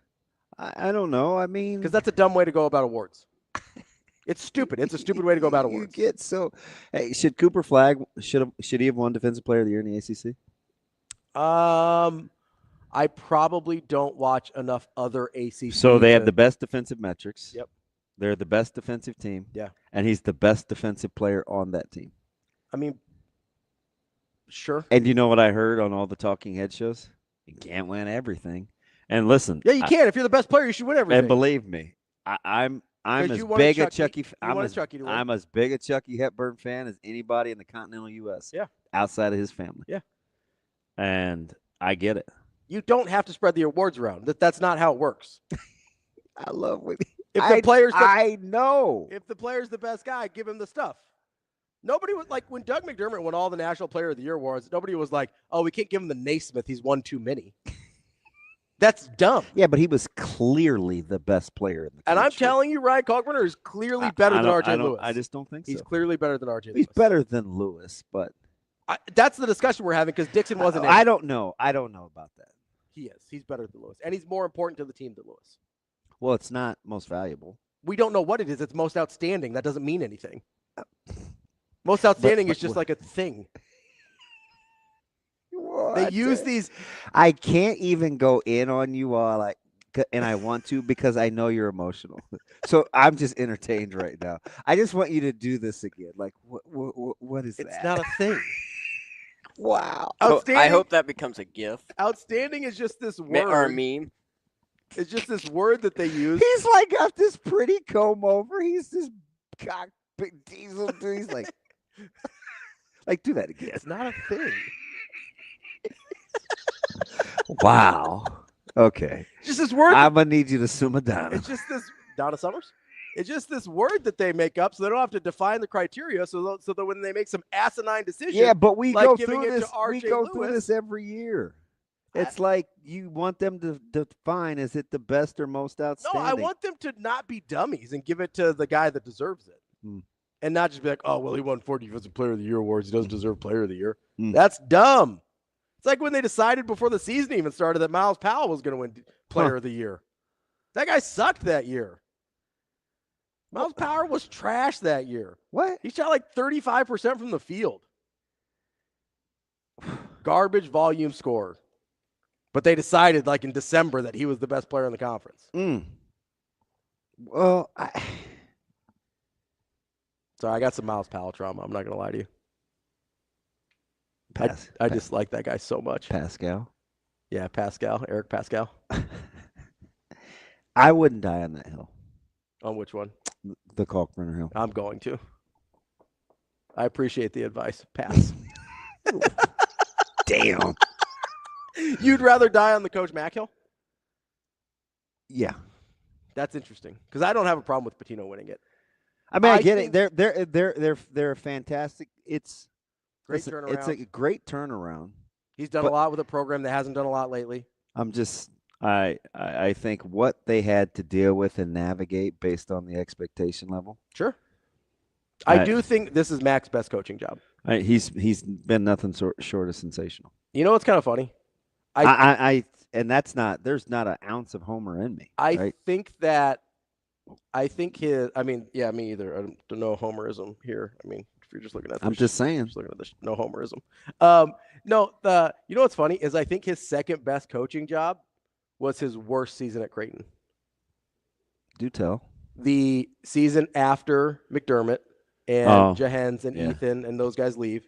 I don't know. I mean, because that's a dumb way to go about awards. It's stupid. It's a stupid way to go about awards. You get so. Hey, should Cooper Flagg should he have won Defensive Player of the Year in the ACC? I probably don't watch enough other ACC. So they have the best defensive metrics. Yep. They're the best defensive team. Yeah. And he's the best defensive player on that team. I mean, sure. And you know what I heard on all the talking head shows? You can't win everything. And listen. Yeah, you can. If you're the best player, you should win everything. And believe me, I'm as big a Chucky. I'm as big a Chucky Hepburn fan as anybody in the continental U.S. Yeah. Outside of his family. Yeah. And I get it. You don't have to spread the awards around. That's not how it works. I love when I know. If the player's the best guy, give him the stuff. Nobody was like when Doug McDermott won all the National Player of the Year awards. Nobody was like, "Oh, we can't give him the Naismith. He's won too many." That's dumb. Yeah, but he was clearly the best player in the country. And I'm telling you, Ryan Kalkbrenner is clearly better than R.J. Lewis. I just don't think so. He's clearly better than R.J. Lewis. He's better than Lewis, but that's the discussion we're having because Dixon wasn't. I don't know. I don't know about that. He is. He's better than Lewis, and he's more important to the team than Lewis. Well, it's not most valuable. We don't know what it is. It's most outstanding. That doesn't mean anything. Most outstanding is just like a thing. What? They use these. I can't even go in on you all and I want to because I know you're emotional. So I'm just entertained right now. I just want you to do this again. Like, what is that? It's not a thing. Wow. I hope that becomes a GIF. Outstanding is just this word. Or a meme. It's just this word that they use. He's like got this pretty comb over. He's this cockpit diesel dude. He's like, do that again. It's not a thing. Wow. Okay. It's just this word. I'm gonna need you to summa down. It's just this Donna Summers. It's just this word that they make up, so they don't have to define the criteria. So that when they make some asinine decision, Yeah, but we like go giving through it this. to RJ We go Lewis, through this every year. It's like you want them to define: is it the best or most outstanding? No, I want them to not be dummies and give it to the guy that deserves it, and not just be like, "Oh, well, he won 4 Defensive Player of the Year awards. He doesn't deserve Player of the Year." That's dumb. It's like when they decided before the season even started that Miles Powell was going to win Player of the Year. That guy sucked that year. Miles Powell was trash that year. What? He shot like 35% from the field. Garbage volume score. But they decided like in December that he was the best player in the conference. Well, Sorry, I got some Miles Powell trauma. I'm not going to lie to you. I just like that guy so much. Pascal. Yeah, Pascal. Eric Pascal. I wouldn't die on that hill. On which one? The Kalkbrenner Hill. I'm going to. I appreciate the advice. Pass. Damn. You'd rather die on the Coach Mack Hill? Yeah. That's interesting because I don't have a problem with Pitino winning it. I mean, I get it. They're fantastic. It's great turnaround. It's a great turnaround. He's done a lot with a program that hasn't done a lot lately. I think what they had to deal with and navigate based on the expectation level. Sure. I do think this is Mac's best coaching job. He's been nothing short of sensational. You know what's kind of funny? And that's not. There's not an ounce of homer in me. I think his. I mean, yeah, me either. I don't know homerism here. I mean, if you're just looking at. I'm just saying. Just looking at this. No homerism. No. You know what's funny is I think his second best coaching job was his worst season at Creighton. Do tell. The season after McDermott and Jahens and Ethan and those guys leave,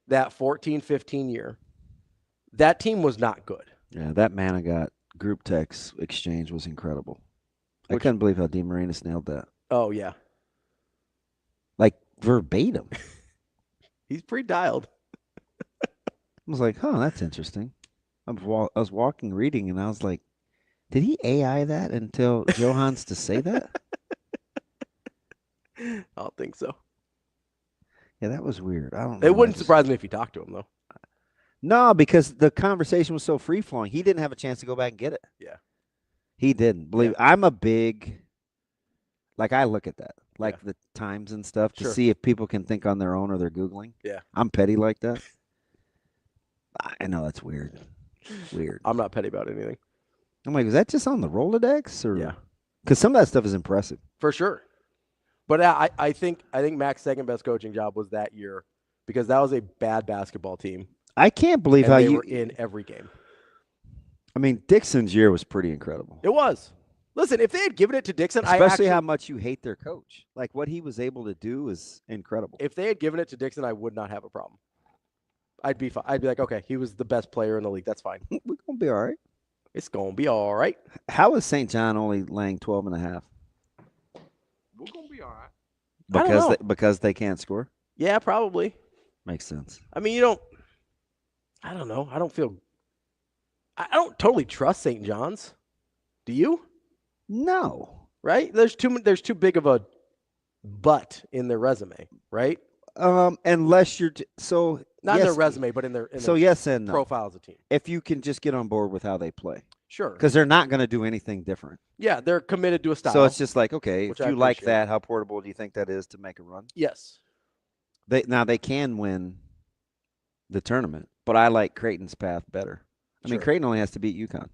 that 14-15 year, that team was not good. Yeah, that Manigat group text exchange was incredible. I couldn't believe how DeMarinis nailed that. Oh, yeah. Like verbatim. He's pretty dialed. I was like, that's interesting. I was walking, reading, and I was like, did he AI that and tell Johans to say that? I don't think so. Yeah, that was weird. I don't know. It wouldn't surprise me if you talked to him, though. No, because the conversation was so free-flowing. He didn't have a chance to go back and get it. Yeah. He didn't. Believe I'm a big, like, I look at that, like the times and stuff to see if people can think on their own or they're Googling. Yeah. I'm petty like that. I know that's weird. Weird. I'm not petty about anything. I'm like, is that just on the Rolodex? Or? Yeah. Because some of that stuff is impressive. For sure. But I think Mac's second best coaching job was that year because that was a bad basketball team. I can't believe how they were in every game. I mean, Dixon's year was pretty incredible. It was. Listen, if they had given it to Dixon, especially how much you hate their coach. Like what he was able to do is incredible. If they had given it to Dixon, I would not have a problem. I'd be fine. I'd be like, okay, he was the best player in the league. That's fine. We're gonna be all right. It's gonna be all right. How is St. John only laying 12.5? We're gonna be all right. Because they can't score? Yeah, probably. Makes sense. I mean, I don't know. I don't totally trust St. John's. Do you? No. Right? There's too big of a butt in their resume, right? Unless you're not in their resume, but in their yes and no. Profile as a team. If you can just get on board with how they play. Sure. Because they're not going to do anything different. Yeah, they're committed to a style. So it's just like, okay, if you like that, how portable do you think that is to make a run? Yes. They can win the tournament, but I like Creighton's path better. I mean, Creighton only has to beat UConn.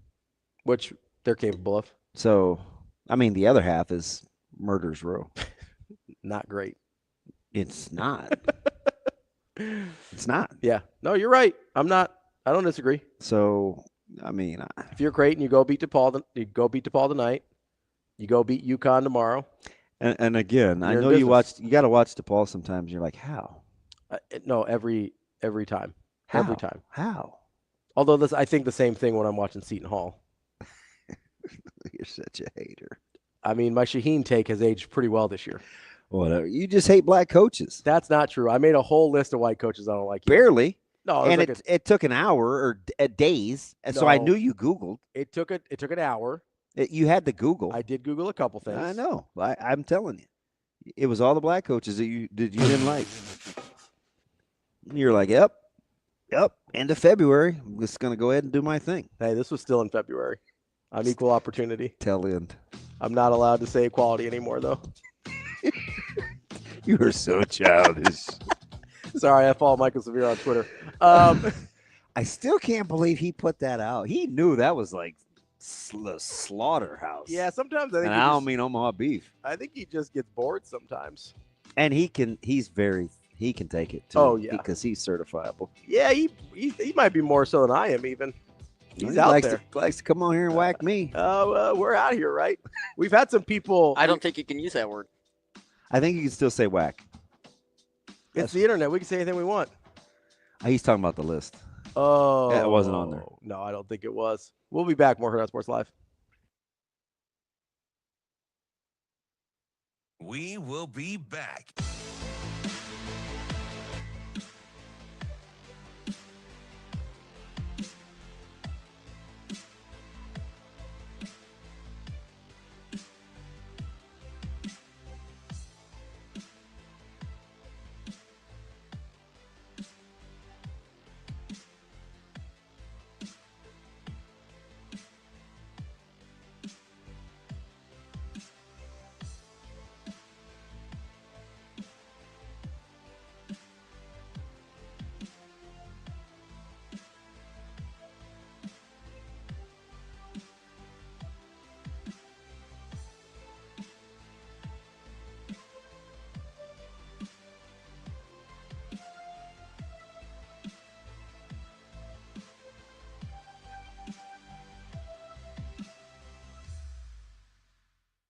Which they're capable of. So, I mean, the other half is Murder's Row. Not great. It's not. It's not. Yeah. No, you're right. I don't disagree. So, I mean, if you're Creighton, you go beat DePaul. You go beat DePaul tonight. You go beat UConn tomorrow. And again, I know you got to watch DePaul sometimes. You're like, how? No, every time. How? Every time. How? Although I think the same thing when I'm watching Seton Hall. You're such a hater. I mean, my Shaheen take has aged pretty well this year. Whatever. You just hate black coaches. That's not true. I made a whole list of white coaches I don't like. Barely. No, And it took an hour or days, and so I No. knew you Googled. It took an hour. You had to Google. I did Google a couple things. I know. I'm telling you, it was all the black coaches that you didn't like. You're like, yep. End of February. I'm just gonna go ahead and do my thing. Hey, this was still in February. I'm equal opportunity. Tail end. I'm not allowed to say equality anymore, though. You are so childish. Sorry, I follow Michael Severe on Twitter. I still can't believe he put that out. He knew that was like slaughterhouse. Yeah, sometimes I think. And I don't mean Omaha beef. I think he just gets bored sometimes. And he can take it too. Oh, yeah. Because he's certifiable. Yeah, he might be more so than I am even. He's He out likes there. likes to come on here and whack me. We're out here, right? We've had some people. I don't think you can use that word. I think you can still say whack. It's the internet. We can say anything we want. He's talking about the list. Oh. Yeah, it wasn't on there. No, I don't think it was. We'll be back. More Hurrdat Sports Live. We will be back.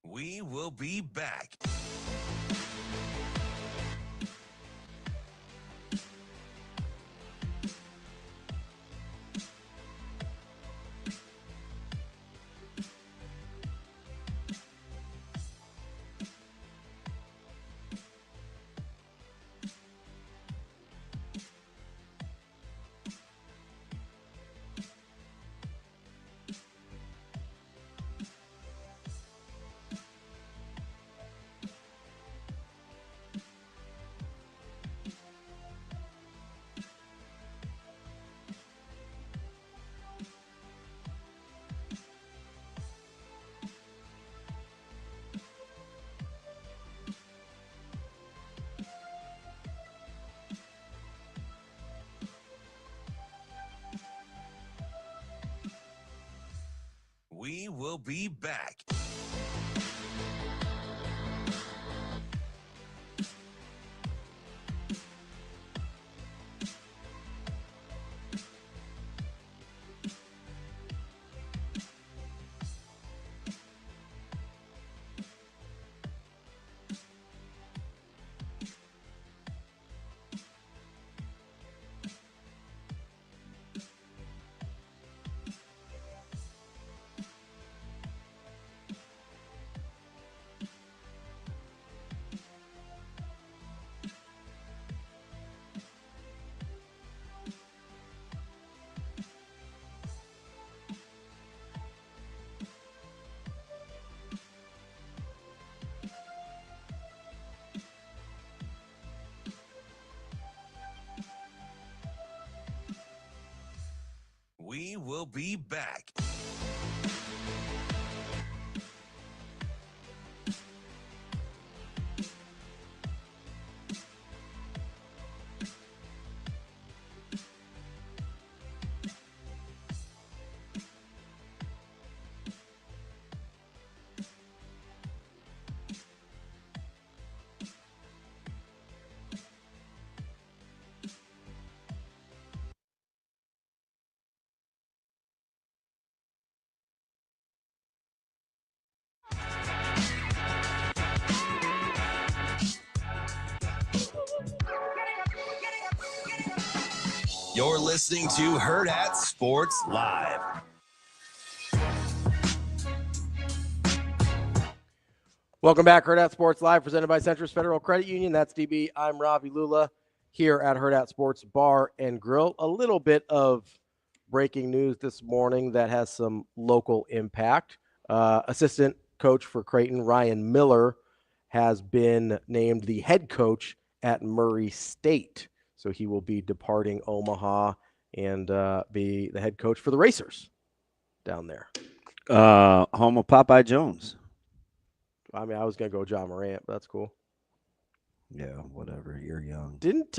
We will be back. We will be back. We will be back. You're listening to Hurrdat Sports Live. Welcome back, Hurrdat Sports Live, presented by Centris Federal Credit Union. That's DB. I'm Ravi Lulla. here at Hurrdat Sports Bar and Grill. A little bit of breaking news this morning that has some local impact. Assistant coach for Creighton, Ryan Miller, has been named the head coach at Murray State. So he will be departing Omaha and be the head coach for the Racers down there. Home of Popeye Jones. I mean, I was going to go John Morant, but that's cool. Yeah, whatever. You're young. Didn't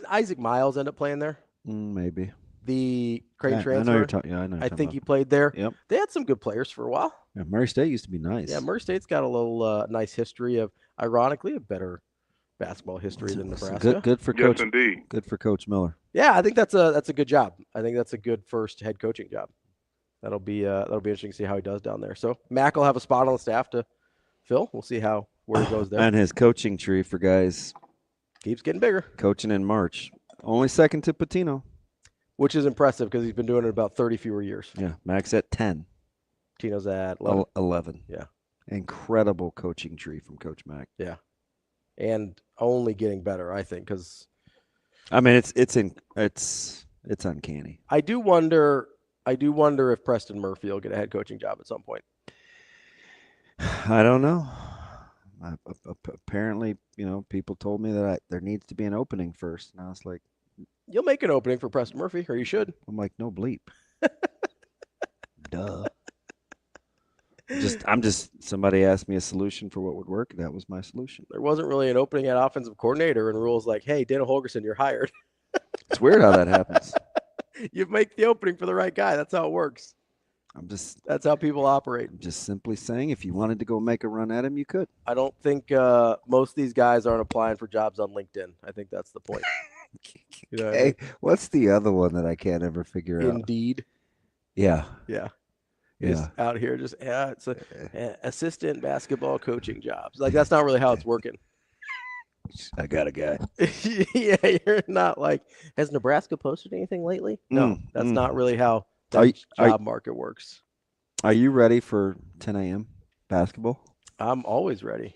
Isaac Miles end up playing there? Maybe. The Creighton transfer? I know you're talking. Yeah, I know. I think he played there. Yep. They had some good players for a while. Yeah, Murray State used to be nice. Yeah, Murray State's got a little nice history of, ironically, a better basketball history than Nebraska. Good for Coach. Yes, indeed. Good for Coach Miller. Yeah, I think that's a good job. I think that's a good first head coaching job. That'll be interesting to see how he does down there. So Mac will have a spot on the staff to fill. We'll see where he goes there. And his coaching tree for guys keeps getting bigger. Coaching in March, only second to Patino, which is impressive because he's been doing it about 30 fewer years. Yeah, Mac's at 10. Tino's at 11. Yeah, incredible coaching tree from Coach Mac. Yeah, and only getting better, I think, because I mean it's uncanny. I do wonder if Preston Murphy will get a head coaching job at some point. I don't know. Apparently, people told me that there needs to be an opening first. And I was like, you'll make an opening for Preston Murphy, or you should. I'm like, no bleep. Duh. Somebody asked me a solution for what would work. That was my solution. There wasn't really an opening at offensive coordinator, and rules like, hey, Dana Holgerson, you're hired. It's weird how that happens. You make the opening for the right guy. That's how it works. That's how people operate. I'm just simply saying, if you wanted to go make a run at him, you could. I don't think most of these guys aren't applying for jobs on LinkedIn. I think that's the point. Hey, what's the other one that I can't ever figure out? Indeed. Yeah. Yeah. Just out here, it's assistant basketball coaching jobs. Like, that's not really how it's working. I got a guy. Yeah, you're not like, has Nebraska posted anything lately? No, that's not really how the job market works. Are you ready for 10 a.m. basketball? I'm always ready.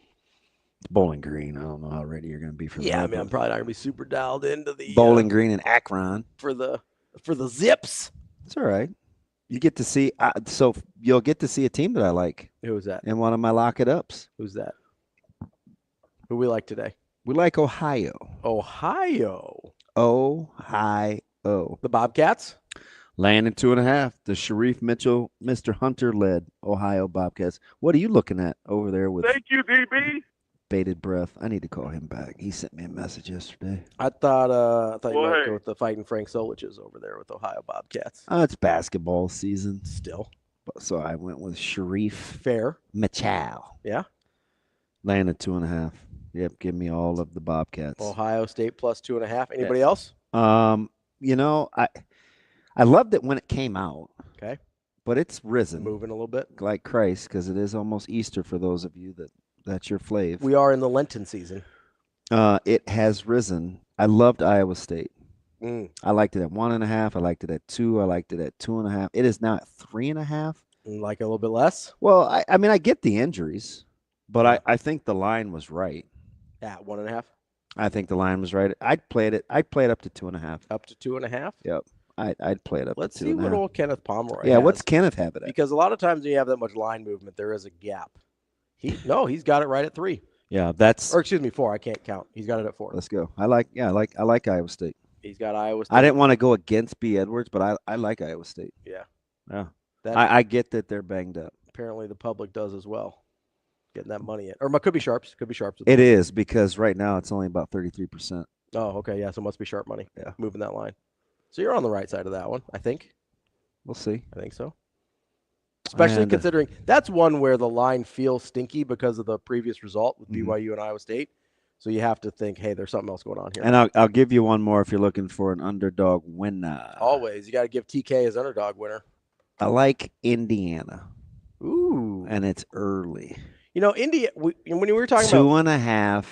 It's Bowling Green. I don't know how ready you're going to be for that. Yeah, I mean, I'm probably not going to be super dialed into the Bowling Green and Akron for the Zips. It's all right. You get to see so you'll get to see a team that I like. Who is that? In one of my lock it ups. Who's that? Who we like today? We like Ohio. Ohio. The Bobcats? Landing 2.5. The Sharif Mitchell, Mr. Hunter-led Ohio Bobcats. What are you looking at over there with Thank you, DB. bated breath? I need to call him back. He sent me a message yesterday. I thought you might go with the fighting Frank Soliches over there with Ohio Bobcats. It's basketball season. Still. So I went with Sharif. Fair. Mitchell. Yeah. Landed 2.5. Yep, give me all of the Bobcats. Ohio State plus 2.5. Anybody else? I loved it when it came out. Okay. But it's risen. Moving a little bit. Like Christ, because it is almost Easter for those of you that's your flav. We are in the Lenten season. It has risen. I loved Iowa State. Mm. I liked it at 1.5. I liked it at 2. I liked it at 2.5. It is now at 3.5. Like a little bit less? Well, I mean, I get the injuries, but I think the line was right. At 1.5? I think the line was right. I'd play it up to 2.5. Up to 2.5? Yep. I'd play it up Let's to 2.5. see what old Kenneth Pomeroy Yeah, has. what's Kenneth have it at? Because a lot of times when you have that much line movement, there is a gap. He's got it right at 3. Yeah, that's. Or excuse me, 4. I can't count. He's got it at 4. Let's go. I like Iowa State. He's got Iowa State. I didn't want to go against B. Edwards, but I like Iowa State. Yeah. Yeah. I get that they're banged up. Apparently the public does as well. Getting that money in. Or it could be Sharps. Could be Sharps. It is, because right now it's only about 33%. Oh, okay. Yeah, so it must be sharp money. Yeah. Moving that line. So you're on the right side of that one, I think. We'll see. I think so. Especially considering that's one where the line feels stinky because of the previous result with BYU and Iowa State. So you have to think, hey, there's something else going on here. And I'll give you one more if you're looking for an underdog winner. Always. You got to give TK as underdog winner. I like Indiana. Ooh. And it's early. When we were talking 2.5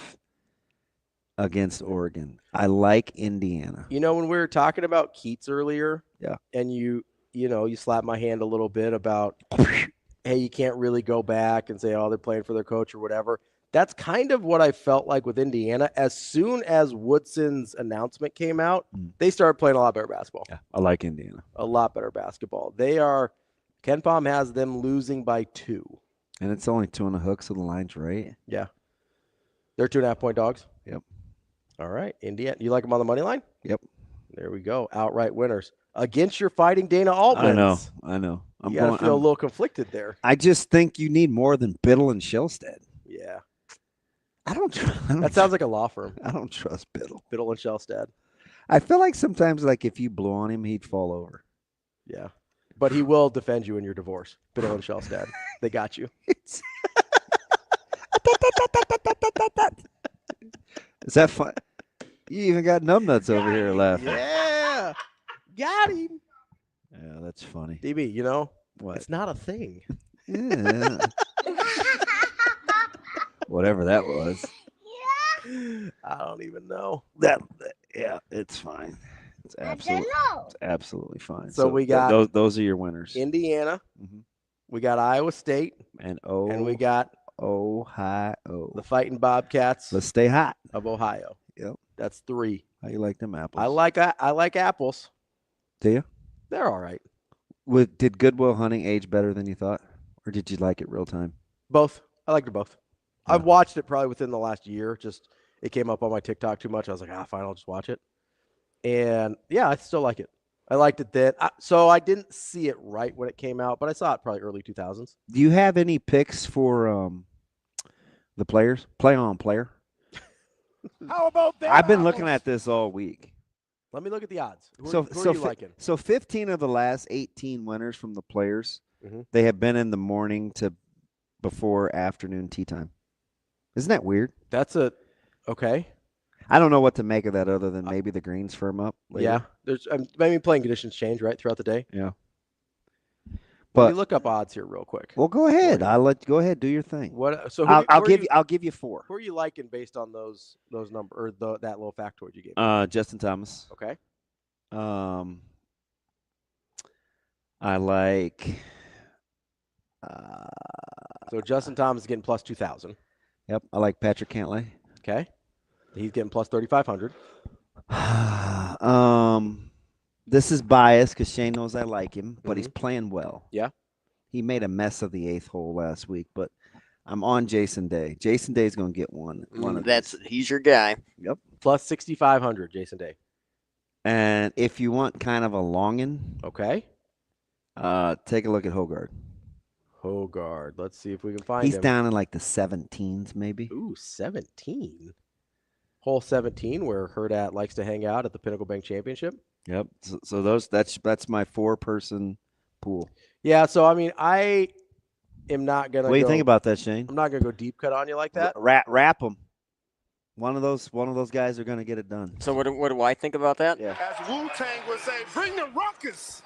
against Oregon. I like Indiana. When we were talking about Keats earlier, yeah, and you slapped my hand a little bit about, hey, you can't really go back and say, oh, they're playing for their coach or whatever. That's kind of what I felt like with Indiana. As soon as Woodson's announcement came out, they started playing a lot better basketball. Yeah, I like Indiana. A lot better basketball. Ken Pom has them losing by 2. And it's only 2 on the hook, so the line's right. Yeah. They're 2.5-point dogs? Yep. All right. Indiana. You like them on the money line? Yep. There we go. Outright winners. Against your Fighting Dana Altmans. I know. You got to feel a little conflicted there. I just think you need more than Biddle and Shellstead. Yeah. That sounds like a law firm. I don't trust Biddle. Biddle and Shellstead. I feel like sometimes, like, if you blow on him, he'd fall over. Yeah. But he will defend you in your divorce. Biddle and Shellstead. They got you. Is that fun? You even got numbnuts over here laughing. Yeah. Got him. Yeah, that's funny. DB, you know, what? It's not a thing. Yeah. Whatever that was. I don't even know. Yeah, it's fine. It's absolutely fine. So we got those are your winners. Indiana. We got Iowa State. And we got Ohio. The Fighting Bobcats. Let's stay hot. Of Ohio. Yep. That's 3. How you like them apples? I like apples. Do you? They're all right. Did Goodwill Hunting age better than you thought? Or did you like it real time? Both. I liked it both. Yeah. I've watched it probably within the last year. Just it came up on my TikTok too much. I was like, fine, I'll just watch it. And yeah, I still like it. I liked it then. So I didn't see it right when it came out, but I saw it probably early 2000s. Do you have any picks for the players? Play on player. How about that? I've been looking at this all week. Let me look at the odds. Who So are you liking? So 15 of the last 18 winners from the players, Mhm. they have been in the morning to before afternoon tea time. Isn't that weird? That's okay. I don't know what to make of that other than maybe the greens firm up later. Yeah, there's maybe playing conditions change right throughout the day. Yeah. Let But me look up odds here real quick. well, go ahead. I'll let you go ahead. Do your thing. What? So I'll give you 4. Who are you liking based on those numbers or that little factoid you gave? Justin Thomas. Okay. I like. So Justin Thomas is getting plus 2,000. Yep, I like Patrick Cantlay. Okay. He's getting plus 3,500. This is biased because Shane knows I like him, but he's playing well. Yeah. He made a mess of the 8th hole last week, but I'm on Jason Day. Jason Day's going to get one. He's your guy. Yep. Plus 6,500, Jason Day. And if you want kind of a longin, okay, take a look at Hurrdat. Hurrdat. Let's see if we can find him. He's down in like the 17s, maybe. Ooh, 17. Hole 17, where Hurrdat likes to hang out at the Pinnacle Bank Championship. Yep. So that's my 4-person pool. Yeah. So I mean, I am not gonna. What do you think about that, Shane? I'm not gonna go deep cut on you like that. Wrap them. One of those guys are gonna get it done. So what do I think about that? Yeah. As Wu-Tang would say, bring the ruckus.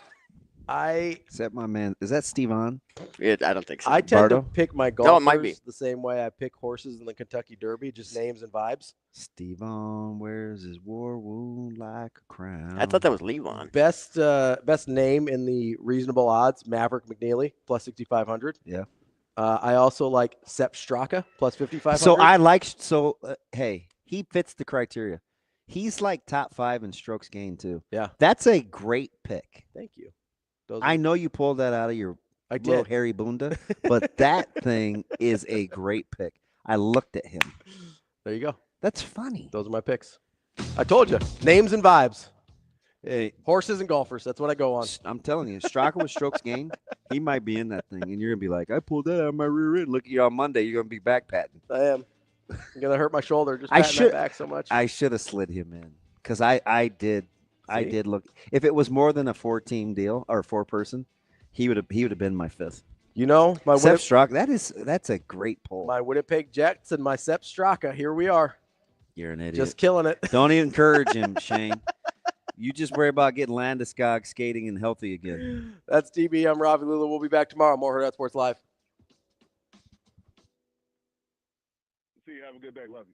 Except my man, is that Steve On? I don't think so. I tend Bardo? to pick my golfers No, it might be. the same way I pick horses in the Kentucky Derby, just names and vibes. Steve On wears his war wound like a crown. I thought that was Levon. Best name in the reasonable odds, Maverick McNeely, plus 6,500. Yeah. I also like Sepp Straka, plus 5,500. So I like hey, he fits the criteria. He's like top 5 in strokes gained too. Yeah. That's a great pick. Thank you. I know you pulled that out of your little hairy bunda, but that thing is a great pick. I looked at him. There you go. That's funny. Those are my picks. I told you, names and vibes. Hey, horses and golfers. That's what I go on. I'm telling you, Straka with strokes gained, he might be in that thing, and you're gonna be like, I pulled that out of my rear end. Look at you on Monday. You're gonna be back patting. I am. I'm gonna hurt my shoulder just patting my back so much. I should have slid him in because I did. See? I did look. If it was more than a 4-team deal or 4-person, he would have been my 5th. You know, my Sepp Straka. That's a great poll. My Winnipeg Jets and my Sepp Straka. Here we are. You're an idiot. Just killing it. Don't encourage him, Shane. You just worry about getting Landeskog skating and healthy again. That's DB. I'm Ravi Lulla. We'll be back tomorrow. More Hurrdat Sports Live. See you. Have a good day. Love you.